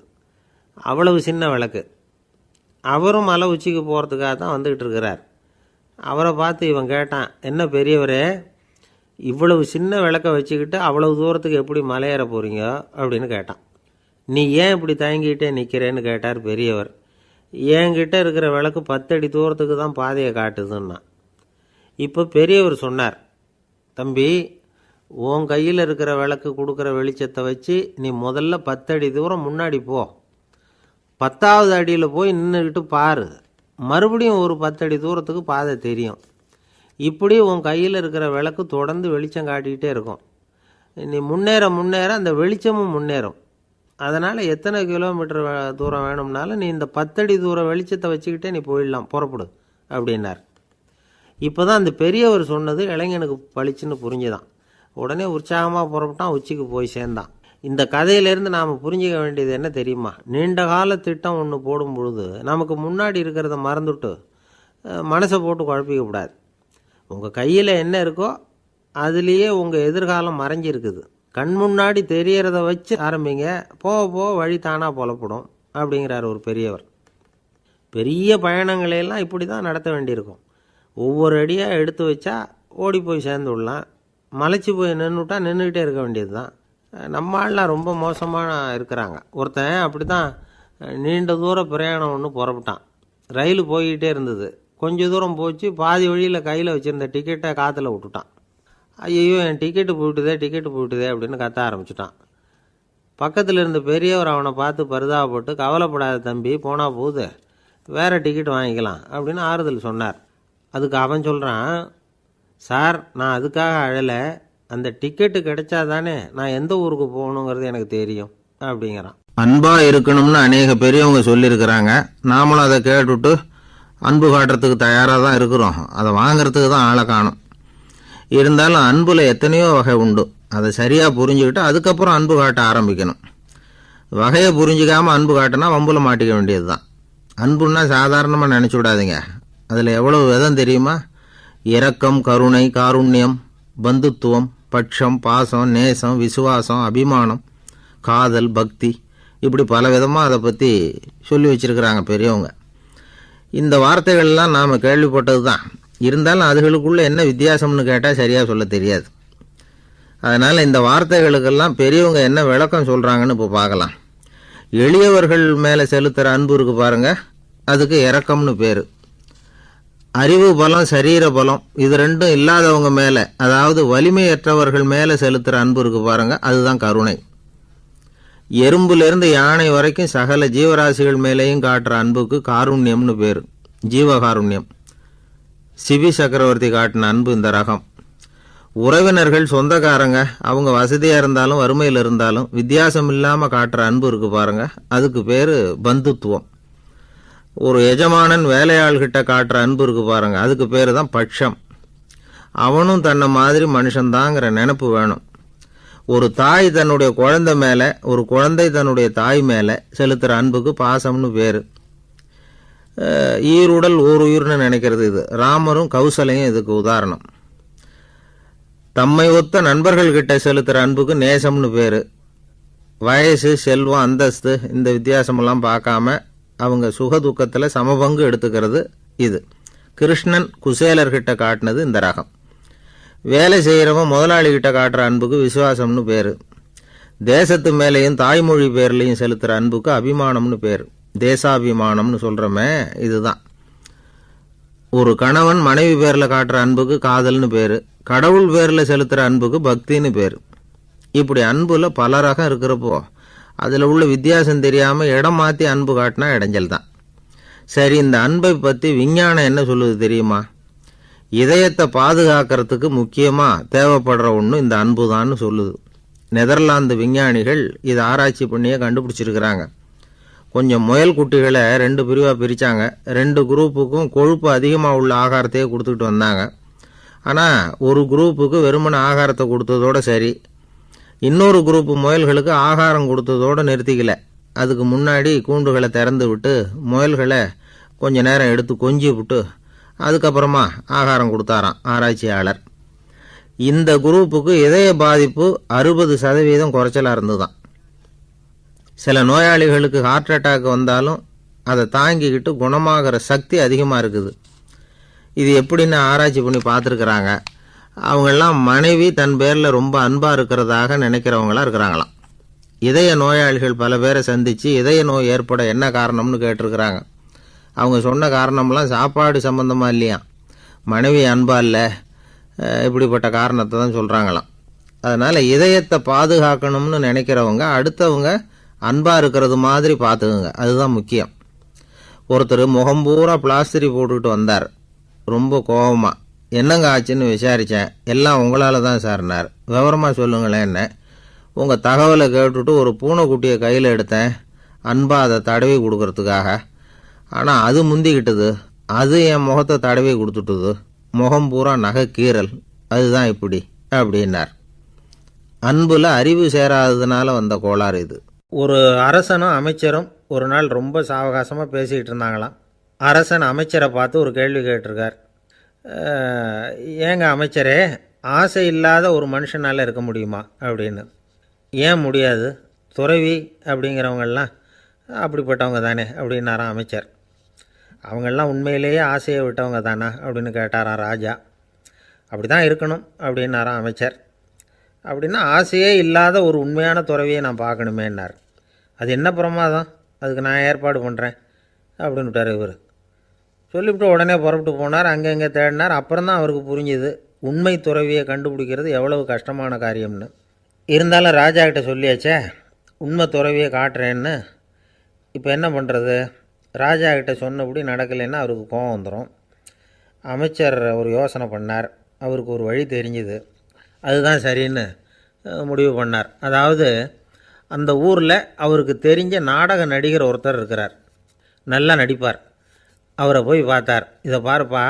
அவ்வளவு சின்ன விளக்கு. அவரும் மலை உச்சிக்கு போகிறதுக்காக தான் வந்துக்கிட்டு இருக்கிறார். அவரை பார்த்து இவன் கேட்டான், என்ன பெரியவரே, இவ்வளவு சின்ன விளக்கை வச்சுக்கிட்டு அவ்வளவு தூரத்துக்கு எப்படி மலையேற போகிறீங்க அப்படின்னு கேட்டான். நீ ஏன் இப்படி தயங்கிட்டே நிற்கிறேன்னு கேட்டார் பெரியவர். என்கிட்ட இருக்கிற விளக்கு 10 அடி தூரத்துக்கு தான் பாதையை காட்டுதுன்னா. இப்போ பெரியவர் சொன்னார், தம்பி, உன் கையில் இருக்கிற விளக்கு கொடுக்குற வெளிச்சத்தை வச்சு நீ முதல்ல 10 அடி தூரம் முன்னாடி போ. 10வது அடியில் போய் நின்றுக்கிட்டு பாரு. மறுபடியும் ஒரு 10 அடி தூரத்துக்கு பாதை தெரியும். இப்படி உன் கையில் இருக்கிற விளக்கு தொடர்ந்து வெளிச்சம் காட்டிக்கிட்டே இருக்கும். நீ முன்னேற முன்னேற அந்த வெளிச்சமும் முன்னேறும். அதனால் எத்தனை கிலோமீட்டர் தூரம் வேணும்னாலும் நீ இந்த 10 அடி தூரம் வெளிச்சத்தை வச்சுக்கிட்டே நீ போயிடலாம், புறப்படு அப்படின்னார். இப்போ தான் அந்த பெரியவர் சொன்னது இளைஞனுக்கு பளிச்சுன்னு புரிஞ்சுதான். உடனே உற்சாகமாக புறப்பட்டான், உச்சிக்கு போய் சேர்ந்தான். இந்த கதையிலேருந்து நாம் புரிஞ்சிக்க வேண்டியது என்ன தெரியுமா? நீண்ட கால திட்டம் ஒன்று போடும் பொழுது நமக்கு முன்னாடி இருக்கிறத மறந்துட்டு மனசை போட்டு குழப்பிக்கக்கூடாது. உங்கள் கையில் என்ன இருக்கோ அதுலேயே உங்கள் எதிர்காலம் மறைஞ்சிருக்குது. கண் முன்னாடி தெரியறத வச்சு ஆரம்பிங்க, போக போக வழி தானாக புலப்படும் அப்படிங்கிறார் ஒரு பெரியவர். பெரிய பயணங்களையெல்லாம் இப்படி தான் நடத்த வேண்டியிருக்கும். ஒவ்வொரு அடியாக எடுத்து வச்சா ஓடி போய் சேர்ந்து விடலாம். மலைச்சி போய் நின்றுட்டா நின்றுக்கிட்டே இருக்க வேண்டியது தான். நம்ம ஆள்லாம் ரொம்ப மோசமாக இருக்கிறாங்க. ஒருத்தன் அப்படி தான் நீண்ட தூர பிரயாணம் ஒன்று புறப்பட்டான். ரயில் போய்கிட்டே இருந்தது. கொஞ்சம் தூரம் போச்சு, பாதி வழியில் கையில் வச்சுருந்த டிக்கெட்டை காற்றுல விட்டுட்டான். ஐயோ, என் டிக்கெட்டு போயிட்டுதே அப்படின்னு கத்த ஆரம்பிச்சிட்டான். பக்கத்தில் இருந்த பெரியவர் அவனை பார்த்து பரிதாபப்பட்டு, கவலைப்படாத தம்பி, போனால் போகுது, வேறு டிக்கெட் வாங்கிக்கலாம் அப்படின்னு ஆறுதல் சொன்னார். அதுக்கு அவன் சொல்கிறான், சார், நான் அதுக்காக அழலை, அந்த டிக்கெட்டு கிடைச்சா தானே நான் எந்த ஊருக்கு போகணுங்கிறது எனக்கு தெரியும் அப்படிங்கிறான். அன்பாக இருக்கணும்னு அநேக பெரியவங்க சொல்லியிருக்கிறாங்க. நாமளும் அதை கேட்டுவிட்டு அன்பு காட்டுறதுக்கு தயாராக தான் இருக்கிறோம். அதை வாங்கிறதுக்கு தான் ஆளை காணும். இருந்தாலும் அன்பில் எத்தனையோ வகை உண்டு. அதை சரியாக புரிஞ்சுக்கிட்டு அதுக்கப்புறம் அன்பு காட்ட ஆரம்பிக்கணும். வகையை புரிஞ்சிக்காமல் அன்பு காட்டினா வம்பில் மாட்டிக்க வேண்டியது தான். அன்புன்னா சாதாரணமாக நினச்சி விடாதீங்க. அதில் எவ்வளோ விதம் தெரியுமா? இரக்கம், கருணை, காருண்யம், பந்துத்துவம், பட்சம், பாசம், நேசம், விசுவாசம், அபிமானம், காதல், பக்தி, இப்படி பல விதமாக அதை பற்றி சொல்லி வச்சுருக்கிறாங்க பெரியவங்க. இந்த வார்த்தைகள்லாம் நாம் கேள்விப்பட்டது தான். இருந்தாலும் அதுகளுக்குள்ளே என்ன வித்தியாசம்னு கேட்டால் சரியாக சொல்ல தெரியாது. அதனால் இந்த வார்த்தைகளுக்கெல்லாம் பெரியவங்க என்ன விளக்கம் சொல்கிறாங்கன்னு இப்போ பார்க்கலாம். எளியவர்கள் மேலே செலுத்துகிற அன்பு இருக்கு பாருங்கள், அதுக்கு இரக்கம்னு பேர். அறிவு பலம், சரீர பலம், இது ரெண்டும் இல்லாதவங்க மேலே, அதாவது வலிமையற்றவர்கள் மேலே செலுத்துகிற அன்பு இருக்கு பாருங்கள், அதுதான் கருணை. எறும்புலேருந்து யானை வரைக்கும் சகல ஜீவராசிகள் மேலேயும் காட்டுற அன்புக்கு காருண்யம்னு பேர், ஜீவகாருண்யம். சிபி சக்கரவர்த்தி காட்டின அன்பு இந்த ரகம். உறவினர்கள், சொந்தக்காரங்க, அவங்க வசதியாக இருந்தாலும் வறுமையில் இருந்தாலும் வித்தியாசம் இல்லாமல் காட்டுற அன்பு இருக்கு பாருங்க, அதுக்கு பேர் பந்துத்துவம். ஒரு எஜமானன் வேலையாள்கிட்ட காட்டுற அன்பு இருக்கு பாருங்க, அதுக்கு பேர் தான் பட்சம். அவனும் தன்னை மாதிரி மனுஷன்தாங்கிற நினப்பு வேணும். ஒரு தாய் தன்னுடைய குழந்தை மேலே, ஒரு குழந்தை தன்னுடைய தாய் மேலே செலுத்துகிற அன்புக்கு பாசம்னு பேர். ஈருடல் ஓர் உயிர்னு நினைக்கிறது இது. ராமரும் கௌசலையும் இதுக்கு உதாரணம். தம்மை ஒத்த நண்பர்கள்கிட்ட செலுத்துகிற அன்புக்கு நேசம்னு பேர். வயசு, செல்வம், அந்தஸ்து, இந்த வித்தியாசமெல்லாம் பார்க்காம அவங்க சுகதுக்கத்தில் சமபங்கு எடுத்துக்கிறது இது. கிருஷ்ணன் குசேலர்கிட்ட காட்டினது இந்த ரகம். வேலை செய்கிறவன் முதலாளிகிட்ட காட்டுற அன்புக்கு விசுவாசம்னு பேர். தேசத்து மேலேயும் தாய்மொழி பேர்லையும் செலுத்துகிற அன்புக்கு அபிமானம்னு பேர். தேசாபிமானம்னு சொல்கிறோமே, இதுதான். ஒரு கணவன் மனைவி பேரில் காட்டுற அன்புக்கு காதல்னு பேர். கடவுள் பேரில் செலுத்துகிற அன்புக்கு பக்தின்னு பேர். இப்படி அன்புல பல ரகம் இருக்கிறப்போ அதில் உள்ள வித்தியாசம் தெரியாமல் இடம் மாற்றி அன்பு காட்டினா இடைஞ்சல் தான். சரி, இந்த அன்பை பற்றி விஞ்ஞானம் என்ன சொல்லுது தெரியுமா? இதயத்தை பாதுகாக்கிறதுக்கு முக்கியமாக தேவைப்படுற ஒன்று இந்த அன்பு தான்னு சொல்லுது. நெதர்லாந்து விஞ்ஞானிகள் இதை ஆராய்ச்சி பண்ணியே கண்டுபிடிச்சிருக்கிறாங்க. கொஞ்சம் முயல் குட்டிகளை 2 பிரிவாக பிரித்தாங்க. 2 குரூப்புக்கும் கொழுப்பு அதிகமாக உள்ள ஆகாரத்தையே கொடுத்துக்கிட்டு வந்தாங்க. ஆனால் ஒரு குரூப்புக்கு வெறுமன ஆகாரத்தை கொடுத்ததோடு சரி, இன்னொரு குரூப்பு முயல்களுக்கு ஆகாரம் கொடுத்ததோடு நிறுத்திக்கல. அதுக்கு முன்னாடி கூண்டுகளை திறந்து விட்டு முயல்களை கொஞ்ச நேரம் எடுத்து கொஞ்சி விட்டு அதுக்கப்புறமா ஆகாரம் கொடுத்தாராம் ஆராய்ச்சியாளர். இந்த குரூப்புக்கு இதய பாதிப்பு 60% குறைச்சலாக இருந்துதான். சில நோயாளிகளுக்கு ஹார்ட் அட்டாக் வந்தாலும் அதை தாங்கிக்கிட்டு குணமாகிற சக்தி அதிகமாக இருக்குது. இது எப்படின்னு ஆராய்ச்சி பண்ணி பார்த்துருக்குறாங்க. அவங்கெல்லாம் மனைவி தன் பேரில் ரொம்ப அன்பாக இருக்கிறதாக நினைக்கிறவங்களாம் இருக்கிறாங்களாம். இதய நோயாளிகள் பல பேரை சந்தித்து இதய நோய் ஏற்பட என்ன காரணம்னு கேட்டிருக்கிறாங்க. அவங்க சொன்ன காரணம்லாம் சாப்பாடு சம்மந்தமாக இல்லையா, மனைவி அன்பா இல்லை, இப்படிப்பட்ட காரணத்தை தான் சொல்கிறாங்களாம். அதனால் இதயத்தை பாதுகாக்கணும்னு நினைக்கிறவங்க அடுத்தவங்க அன்பாக இருக்கிறது மாதிரி பார்த்துக்குங்க, அதுதான் முக்கியம். ஒருத்தர் முகம் பூரா பிளாஸ்டரி போட்டுக்கிட்டு வந்தார். ரொம்ப கோபமாக, என்னங்க ஆச்சுன்னு விசாரித்தேன். எல்லாம் உங்களால் தான் சார்னார். விவரமாக சொல்லுங்களேன். என்ன உங்கள் தகவலை கேட்டுட்டு ஒரு பூனைக்குட்டியை கையில் எடுத்தேன், அன்பாக அதை தடவி கொடுக்கறதுக்காக. ஆனால் அது முந்திக்கிட்டது, அது என் முகத்தை தடவி கொடுத்துட்டுது. முகம் பூரா நகை கீறல், அதுதான் இப்படி அப்படின்னார். அன்பில் அறிவு சேராததுனால வந்த கோளாறு இது. ஒரு அரசனும் அமைச்சரும் ஒரு நாள் ரொம்ப சாவகாசமாக பேசிக்கிட்டு இருந்தாங்களாம். அரசன் அமைச்சரை பார்த்து ஒரு கேள்வி கேட்டிருக்கார். ஏங்க அமைச்சரே, ஆசை இல்லாத ஒரு மனுஷனால் இருக்க முடியுமா அப்படின்னு. ஏன் முடியாது, துறவி அப்படிங்கிறவங்கெல்லாம் அப்படிப்பட்டவங்க தானே அப்படின்னாராம் அமைச்சர். அவங்கெல்லாம் உண்மையிலேயே ஆசையை விட்டவங்க தானா அப்படின்னு கேட்டாராம் ராஜா. அப்படி தான் இருக்கணும் அப்படின்னாராம் அமைச்சர். அப்படின்னா ஆசையே இல்லாத ஒரு உண்மையான துறவியை நான் பார்க்கணுமேன்னார். அது என்ன பிரமாதம், அதுக்கு நான் ஏற்பாடு பண்ணுறேன் அப்படின்னு விட்டார் இவர். சொல்லிவிட்டு உடனே புறப்பட்டு போனார். அங்கங்கே தேடினார். அப்புறம் தான் அவருக்கு புரிஞ்சுது உண்மை துறவியை கண்டுபிடிக்கிறது எவ்வளவு கஷ்டமான காரியம்னு. இருந்தாலும் ராஜா கிட்ட சொல்லியாச்சே உண்மை துறவியை காட்டுறேன்னு. இப்போ என்ன பண்ணுறது, ராஜா கிட்ட சொன்னபடி நடக்கலைன்னா அவருக்கு கோபம் வந்துடும். அமைச்சர் ஒரு யோசனை பண்ணார். அவருக்கு ஒரு வழி தெரிஞ்சுது. அதுதான் சரின்னு முடிவு பண்ணார். அதாவது அந்த ஊரில் அவருக்கு தெரிஞ்ச நாடக நடிகர் ஒருத்தர் இருக்கிறார், நல்லா நடிப்பார். அவரை போய் பார்த்தார். இதை பாருப்பா,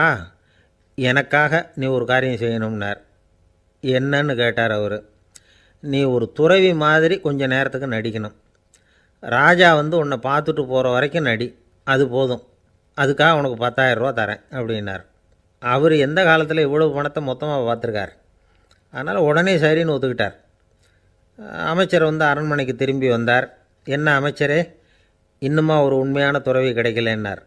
எனக்காக நீ ஒரு காரியம் செய்யணும்னார். என்னன்னு கேட்டார் அவர். நீ ஒரு துறவி மாதிரி கொஞ்சம் நேரத்துக்கு நடிக்கணும். ராஜா உன்னை பார்த்துட்டு போகிற வரைக்கும் நடி, அது போதும். அதுக்காக உனக்கு 10,000 ரூபா தரேன் அப்படின்னார். அவர் எந்த காலத்தில் இவ்வளவு பணத்தை மொத்தமாக பார்த்துருக்கார். அதனால் உடனே சரின்னு ஒத்துக்கிட்டார். அமைச்சர் அரண்மனைக்கு திரும்பி வந்தார். என்ன அமைச்சரே, இன்னுமா ஒரு உண்மையான துறவி கிடைக்கலன்னார்.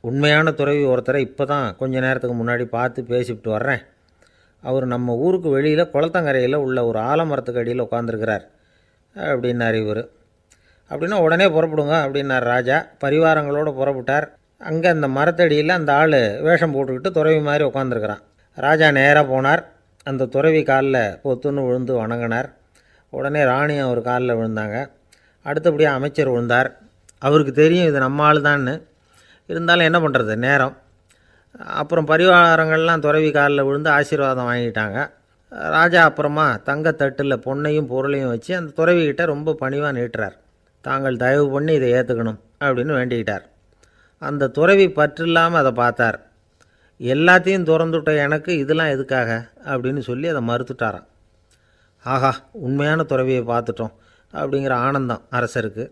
உண்மையான துறவி ஒருத்தரை இப்போ தான் கொஞ்ச நேரத்துக்கு முன்னாடி பார்த்து பேசிவிட்டு வர்றேன். அவர் நம்ம ஊருக்கு வெளியில் குளத்தங்கரையில் உள்ள ஒரு ஆலமரத்துக்கு அடியில் உட்காந்துருக்கிறார் அப்படின்னார் இவர். அப்படின்னா உடனே புறப்படுங்க அப்படின்னார் ராஜா. பரிவாரங்களோடு புறப்பட்டார். அங்கே அந்த மரத்தடியில் அந்த ஆள் வேஷம் போட்டுக்கிட்டு துறவி மாதிரி உட்காந்துருக்கிறான். ராஜா நேராக போனார். அந்த துறவி காலில் பொத்துன்னு விழுந்து வணங்கினார். உடனே ராணியும் அவர் காலில் விழுந்தாங்க. அடுத்தபடியாக அமைச்சர் விழுந்தார். அவருக்கு தெரியும் இது நம்ம ஆள் தான்னு. இருந்தாலும் என்ன பண்ணுறது, நேரம். அப்புறம் பரிவாரங்கள்லாம் துறவி காலில் விழுந்து ஆசீர்வாதம் வாங்கிட்டாங்க. ராஜா அப்புறமா தங்கத்தட்டில் பொன்னையும் பொருளையும் வச்சு அந்த துறவிக்கிட்ட ரொம்ப பணிவாக நீட்டுறார். தாங்கள் தயவு பண்ணி இதை ஏற்றுக்கணும் அப்படின்னு வேண்டிக்கிட்டார். அந்த துறவி பற்றில்லாமல் அதை பார்த்தார். எல்லாத்தையும் திறந்துவிட்ட எனக்கு இதெல்லாம் எதுக்காக அப்படின்னு சொல்லி அதை மறுத்துட்டாராம். ஆஹா, உண்மையான துறவியை பார்த்துட்டோம் அப்படிங்கிற ஆனந்தம் அரசருக்கு.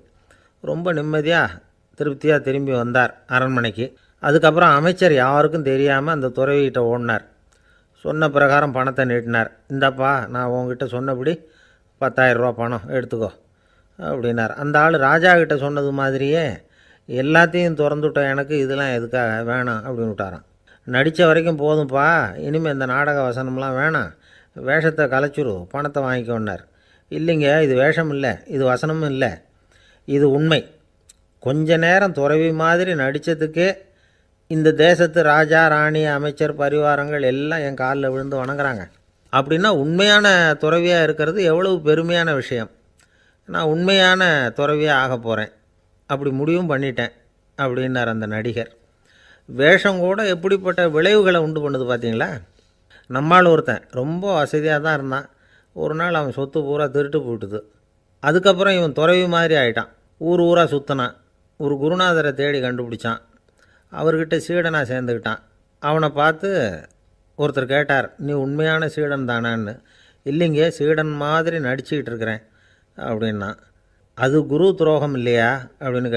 ரொம்ப நிம்மதியாக திருப்தியாக திரும்பி வந்தார் அரண்மனைக்கு. அதுக்கப்புறம் அமைச்சர் யாருக்கும் தெரியாமல் அந்த துறவிகிட்ட ஓடினார். சொன்ன பிரகாரம் பணத்தை நீட்டினார். இந்தாப்பா, நான் உங்ககிட்ட சொன்னபடி 10,000 ரூபா பணம் எடுத்துக்கோ அப்படின்னார். அந்த ஆள் ராஜா கிட்ட சொன்னது மாதிரியே எல்லாத்தையும் திறந்துவிட்ட எனக்கு இதெல்லாம் எதுக்காக வேணாம் அப்படின்னு விட்டாராம். நடித்த வரைக்கும் போதும்ப்பா, இனிமேல் இந்த நாடக வசனம்லாம் வேணாம், வேஷத்தை கலைச்சிரு, பணத்தை வாங்கிக்கோன்னார். இல்லைங்க, இது வேஷம் இல்லை, இது வசனமும் இல்லை, இது உண்மை. கொஞ்ச நேரம் துறவி மாதிரி நடித்ததுக்கே இந்த தேசத்து ராஜா, ராணி, அமைச்சர், பரிவாரங்கள் எல்லாம் என் காலில் விழுந்து வணங்குறாங்க. அப்படின்னா உண்மையான துறவியாக இருக்கிறது எவ்வளவு பெருமையான விஷயம். நான் உண்மையான துறவியாக ஆக போகிறேன், அப்படி முடிவும் பண்ணிட்டேன் அப்படின்னார் அந்த நடிகர். வேஷம் கூட எப்படிப்பட்ட விளைவுகளை உண்டு பண்ணுது பார்த்தீங்களா. நம்மால் ஒருத்தன் ரொம்ப வசதியாக தான் இருந்தான். ஒரு நாள் அவன் சொத்து பூரா திருட்டு போயிட்டுது. அதுக்கப்புறம் இவன் துறவி மாதிரி ஆகிட்டான். ஊர் ஊராக சுற்றினான். ஒரு குருநாதரை தேடி கண்டுபிடிச்சான். அவர்கிட்ட சீடனாக சேர்ந்துக்கிட்டான். அவனை பார்த்து ஒருத்தர் கேட்டார், நீ உண்மையான சீடன் தானான்னு. இல்லைங்க, சீடன் மாதிரி நடிச்சுக்கிட்டு இருக்கிறேன் அப்படின்னா. அது குரு துரோகம் இல்லையா அப்படின்னு கேட்டார்.